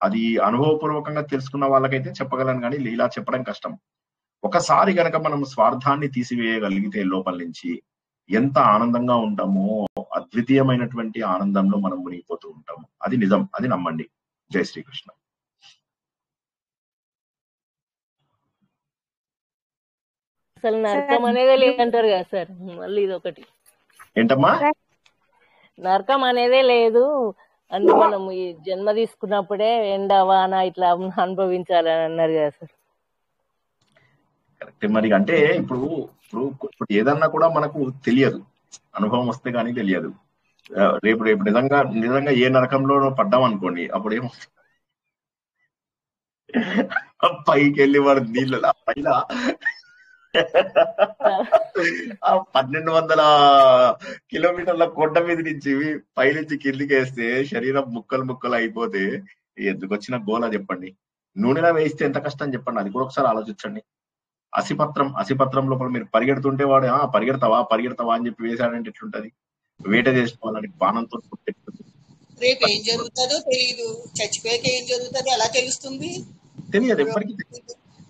అది అనుభవపూర్వకంగా తెలుసుకున్న వాళ్ళకైతే చెప్పగలను, కానీ ఇలా చెప్పడం కష్టం. ఒకసారి గనక మనం స్వార్థాన్ని తీసివేయగలిగితే లోపల నుంచి ఎంత ఆనందంగా ఉంటామో, అద్వితీయమైనటువంటి ఆనందంలో మనం మునిగిపోతూ ఉంటాము. అది నిజం, అది నమ్మండి. జై శ్రీకృష్ణ. అసలు నరకం అనేదే లేదంటారు కదా సార్. మళ్ళీ ఇది ఒకటి ఏంటమ్మా, నరకం అనేదే లేదు, అన్ని మనం ఈ జన్మ తీసుకున్నప్పుడే ఎండ వాన ఇట్లా అనుభవించాలని అన్నారు కదా సార్. కరెక్ట్. మరి అంటే ఇప్పుడు ఏదన్నా కూడా మనకు తెలియదు, అనుభవం వస్తే గానీ తెలియదు. రేపు నిజంగా ఏ నరకంలో పడ్డాం అనుకోండి, అప్పుడు పైకి వెళ్ళి వాడు నీళ్ళ పైన 1200 కిలోమీటర్ల కొండ మీద నుంచి పైనుంచి కిందికి వేస్తే శరీరం ముక్కలు అయిపోతే ఎందుకు వచ్చిన గోల చెప్పండి. నూనెలా వేయిస్తే ఎంత కష్టం చెప్పండి. అది కూడా ఒకసారి ఆలోచించండి. అసిపత్రం లోపల మీరు పరిగెడుతుంటే వాడు పరిగెడతావా అని చెప్పి వేసాడంటే ఎట్లుంటది? వేట చేసిన వాళ్ళని బాణంతో రేపు ఏం జరుగుతుందో తెలియదు, చచ్చిపోయాక ఏం జరుగుతుందో ఎలా తెలుస్తుంది? తెలియదు,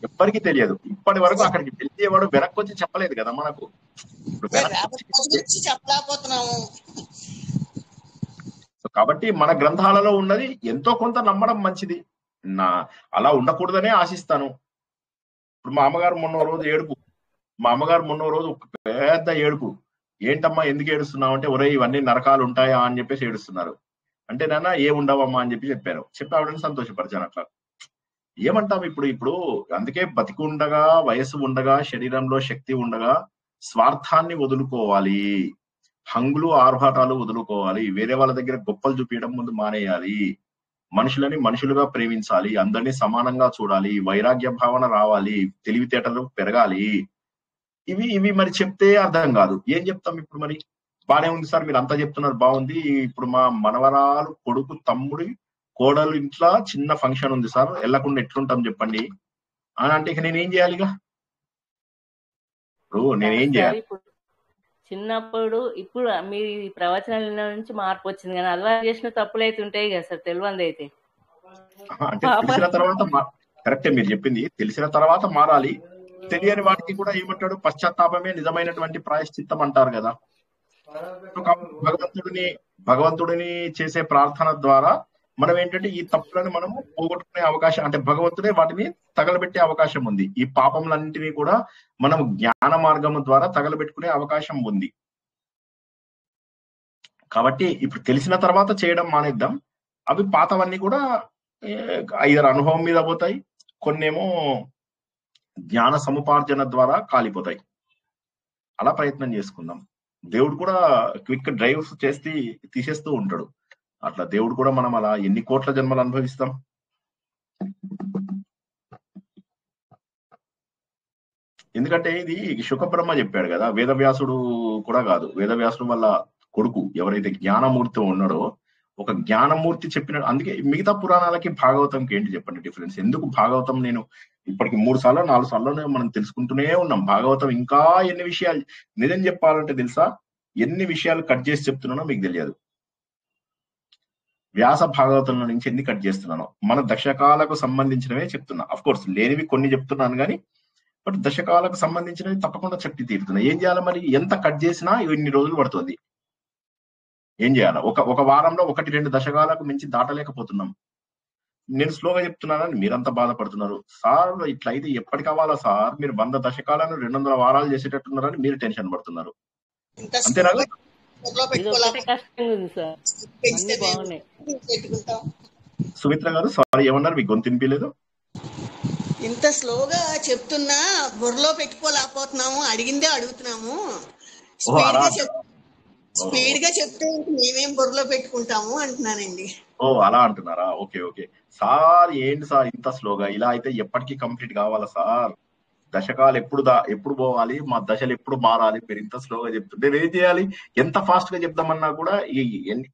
ఎప్పటికీ తెలియదు. ఇప్పటి వరకు అక్కడికి వెళ్ళేవాడు వెనక్కి వచ్చి చెప్పలేదు కదా మనకు. చెప్పలేకపోతున్నాము. కాబట్టి మన గ్రంథాలలో ఉన్నది ఎంతో కొంత నమ్మడం మంచిది. నా అలా ఉండకూడదనే ఆశిస్తాను. ఇప్పుడు మా అమ్మగారు మొన్న రోజు ఏడుపు, ఒక పెద్ద ఏడుపు. ఏంటమ్మా ఎందుకు ఏడుస్తున్నావు అంటే, ఒరే ఇవన్నీ నరకాలు ఉంటాయా అని చెప్పేసి ఏడుస్తున్నారు. అంటే నాన్న ఏ ఉండవమ్మా అని చెప్పాను. చెప్పి ఆవిడని సంతోషపరిచాను. అట్లా ఏమంటాం ఇప్పుడు అందుకే బతికి ఉండగా, వయసు ఉండగా, శరీరంలో శక్తి ఉండగా స్వార్థాన్ని వదులుకోవాలి, హంగులు ఆర్భాటాలు వదులుకోవాలి, వేరే వాళ్ళ దగ్గర గొప్పలు చూపించడం ముందు మానేయాలి, మనుషులని మనుషులుగా ప్రేమించాలి, అందరినీ సమానంగా చూడాలి, వైరాగ్య భావన రావాలి, తెలివితేటలు పెరగాలి. ఇవి మరి చెప్తే అర్థం కాదు. ఏం చెప్తాం ఇప్పుడు? మరి బానే ఉంది సార్, మీరు అంతా చెప్తున్నారు, బాగుంది. ఇప్పుడు మా మనవరాలు కొడుకు తమ్ముడి కోడలు ఇంట్లో చిన్న ఫంక్షన్ ఉంది సార్, వెళ్ళకుండా ఎట్లుంటాం చెప్పండి అని అంటే ఇక నేనేం చేయాలి? ఇక ఇప్పుడు నేనేం సార్ చేయాలి? ఇప్పుడు చిన్నప్పుడు ఇప్పుడు మీ ప్రవచనాల నుంచి మార్పు వచ్చింది, కానీ అలవాటు చేసిన తప్పులు అయితే ఉంటాయి కదా సార్, తెలియంది అయితే. అంటే తెలిసిన తర్వాత కరెక్టే మీరు చెప్పింది, తెలిసిన తర్వాత మారాలి. తెలియని వాటికి కూడా ఏమంటాడు, పశ్చాత్తాపమే నిజమైనటువంటి ప్రాయశ్చిత్తం అంటారు కదా. భగవంతుడిని చేసే ప్రార్థన ద్వారా మనం ఏంటంటే ఈ తప్పులను మనము పోగొట్టుకునే అవకాశం, అంటే భగవంతుడే వాటిని తగలబెట్టే అవకాశం ఉంది. ఈ పాపములన్నింటినీ కూడా మనం జ్ఞాన మార్గము ద్వారా తగలబెట్టుకునే అవకాశం ఉంది. కాబట్టి ఇప్పుడు తెలిసిన తర్వాత చేయడం మానేద్దాం. అవి పాతవన్నీ కూడా ఐదరు అనుభవం మీద పోతాయి, కొన్నేమో జ్ఞాన సముపార్జన ద్వారా కాలిపోతాయి. అలా ప్రయత్నం చేసుకుందాం. దేవుడు కూడా క్విక్ డ్రైవ్స్ చేసి తీసేస్తూ ఉంటాడు. అట్లా దేవుడు కూడా మనం అలా ఎన్ని కోట్ల జన్మలు అనుభవిస్తాం. ఎందుకంటే ఇది శుకబ్రహ్మ చెప్పాడు కదా, వేదవ్యాసుడు కూడా కాదు, వేదవ్యాసుడు వల్ల కొడుకు ఎవరైతే జ్ఞానమూర్తి ఉన్నాడో, ఒక జ్ఞానమూర్తి చెప్పిన. అందుకే మిగతా పురాణాలకి భాగవతంకి ఏంటి చెప్పండి డిఫరెన్స్? ఎందుకు భాగవతం నేను ఇప్పటికి 3 సార్లు 4 సార్లు మనం తెలుసుకుంటూనే ఉన్నాం. భాగవతం ఇంకా ఎన్ని విషయాలు, నిజం చెప్పాలంటే తెలుసా, ఎన్ని విషయాలు కట్ చేసి చెప్తున్నానో మీకు తెలియదు. వ్యాస భాగవతంలో నుంచి ఎన్ని కట్ చేస్తున్నానో. మన దశకాలకు సంబంధించినవే చెప్తున్నా. అఫ్ కోర్స్ లేనివి కొన్ని చెప్తున్నాను కానీ, బట్ దశకాలకు సంబంధించినవి తప్పకుండా చెప్పి తీరుతున్నా. ఏం చేయాలి మరి? ఎంత కట్ చేసినా ఇన్ని రోజులు పడుతుంది. ఏం చేయాలి? ఒక వారంలో 1-2 దశకాలకు మించి దాటలేకపోతున్నాం. నేను స్లోగా చెప్తున్నానని మీరంతా బాధపడుతున్నారు. సార్ ఇట్లా అయితే ఎప్పటికి అవ్వాలా సార్? మీరు 100 దశకాలను 200 వారాలు చేసేటట్టున్నారని మీరు టెన్షన్ పడుతున్నారు. అంతేనా? సుమిత్ర గారు సారీ ఏమన్నారు? మీకు గొంతు వినిపించలేదు. ఇంత స్లోగా చెప్తున్నా బుర్రలో పెట్టుకోలేకపోతున్నాము, అడిగిందే అడుగుతున్నాము. స్పీడ్ గా చెప్తే మేమేం బుర్రలో పెట్టుకుంటాము అంటున్నానండి. ఓ అలా అంటున్నారా? Okay okay sir. ఏంటి సార్ ఇంత స్లోగా? ఇలా అయితే ఎప్పటికీ కంప్లీట్ కావాలా సార్? దశకాలు ఎప్పుడు పోవాలి? మా దశలు ఎప్పుడు మారాలి? మీరు ఇంత స్లోగా చెప్తుంటే నేను ఏం చేయాలి? ఎంత ఫాస్ట్ గా చెప్దామన్నా కూడా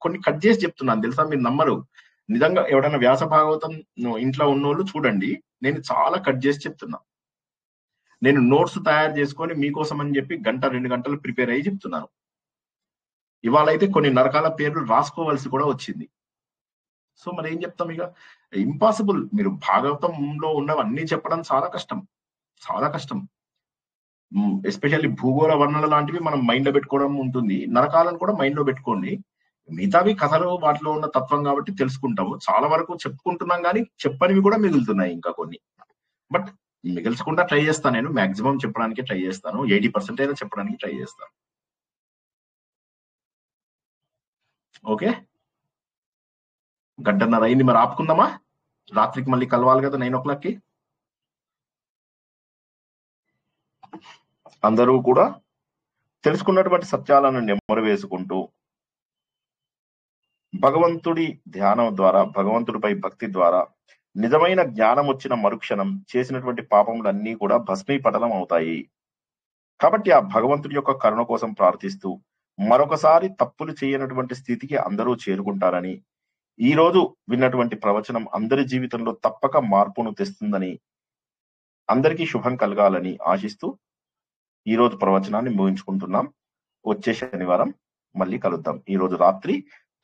కొన్ని కట్ చేసి చెప్తున్నాను తెలుసా, మీరు నమ్మరు. నిజంగా ఎవడైనా వ్యాస భాగవతం ఇంట్లో ఉన్నోళ్ళు చూడండి, నేను చాలా కట్ చేసి చెప్తున్నా. నేను నోట్స్ తయారు చేసుకొని మీకోసం అని చెప్పి 1-2 గంటలు ప్రిపేర్ అయ్యి చెప్తున్నాను. ఇవాళ అయితే కొన్ని నరకాల పేర్లు రాసుకోవాల్సి కూడా వచ్చింది. సో మరి ఏం చెప్తాం? ఇక ఇంపాసిబుల్. మీరు భాగవతంలో ఉన్నవన్నీ చెప్పడం చాలా కష్టం, చాలా కష్టం. ఎస్పెషల్లీ భూగోళ వర్ణన లాంటివి మనం మైండ్ లో పెట్టుకోవడం ఉంటుంది. నరకాలను కూడా మైండ్ లో పెట్టుకోండి. మిగతావి కథలు వాటిలో ఉన్న తత్వం కాబట్టి తెలుసుకుంటాము. చాలా వరకు చెప్పుకుంటున్నాం కానీ చెప్పనివి కూడా మిగులుతున్నాయి ఇంకా కొన్ని. బట్ మిగిల్చకుండా ట్రై చేస్తాను. నేను మాక్సిమం చెప్పడానికి ట్రై చేస్తాను. 80% అయినా చెప్పడానికి ట్రై చేస్తాను. ఓకే, 1:30 అయింది. మరి ఆపుకుందామా? రాత్రికి మళ్ళీ కలవాలి కదా 9 o'clockకి. అందరూ కూడా తెలుసుకున్నటువంటి సత్యాలను నెమ్మరు వేసుకుంటూ భగవంతుడి ధ్యానం ద్వారా, భగవంతుడిపై భక్తి ద్వారా నిజమైన జ్ఞానం వచ్చిన మరుక్షణం చేసినటువంటి పాపములన్నీ కూడా భస్మీపటలం అవుతాయి. కాబట్టి ఆ భగవంతుడి యొక్క కరుణ కోసం ప్రార్థిస్తూ మరొకసారి తప్పులు చేయనటువంటి స్థితికి అందరూ చేరుకుంటారని, ఈ రోజు విన్నటువంటి ప్రవచనం అందరి జీవితంలో తప్పక మార్పును తెస్తుందని, అందరికీ శుభం కలగాలని ఆశిస్తూ ఈ రోజు ప్రవచనాన్ని ముగించుకుంటున్నాం. వచ్చే శనివారం మళ్ళీ కలుద్దాం. ఈ రోజు రాత్రి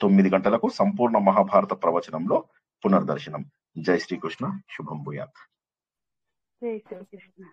9 గంటలకు సంపూర్ణ మహాభారత ప్రవచనంలో పునర్దర్శనం. జై శ్రీకృష్ణ. శుభం భూయాత్. జై శ్రీకృష్ణ.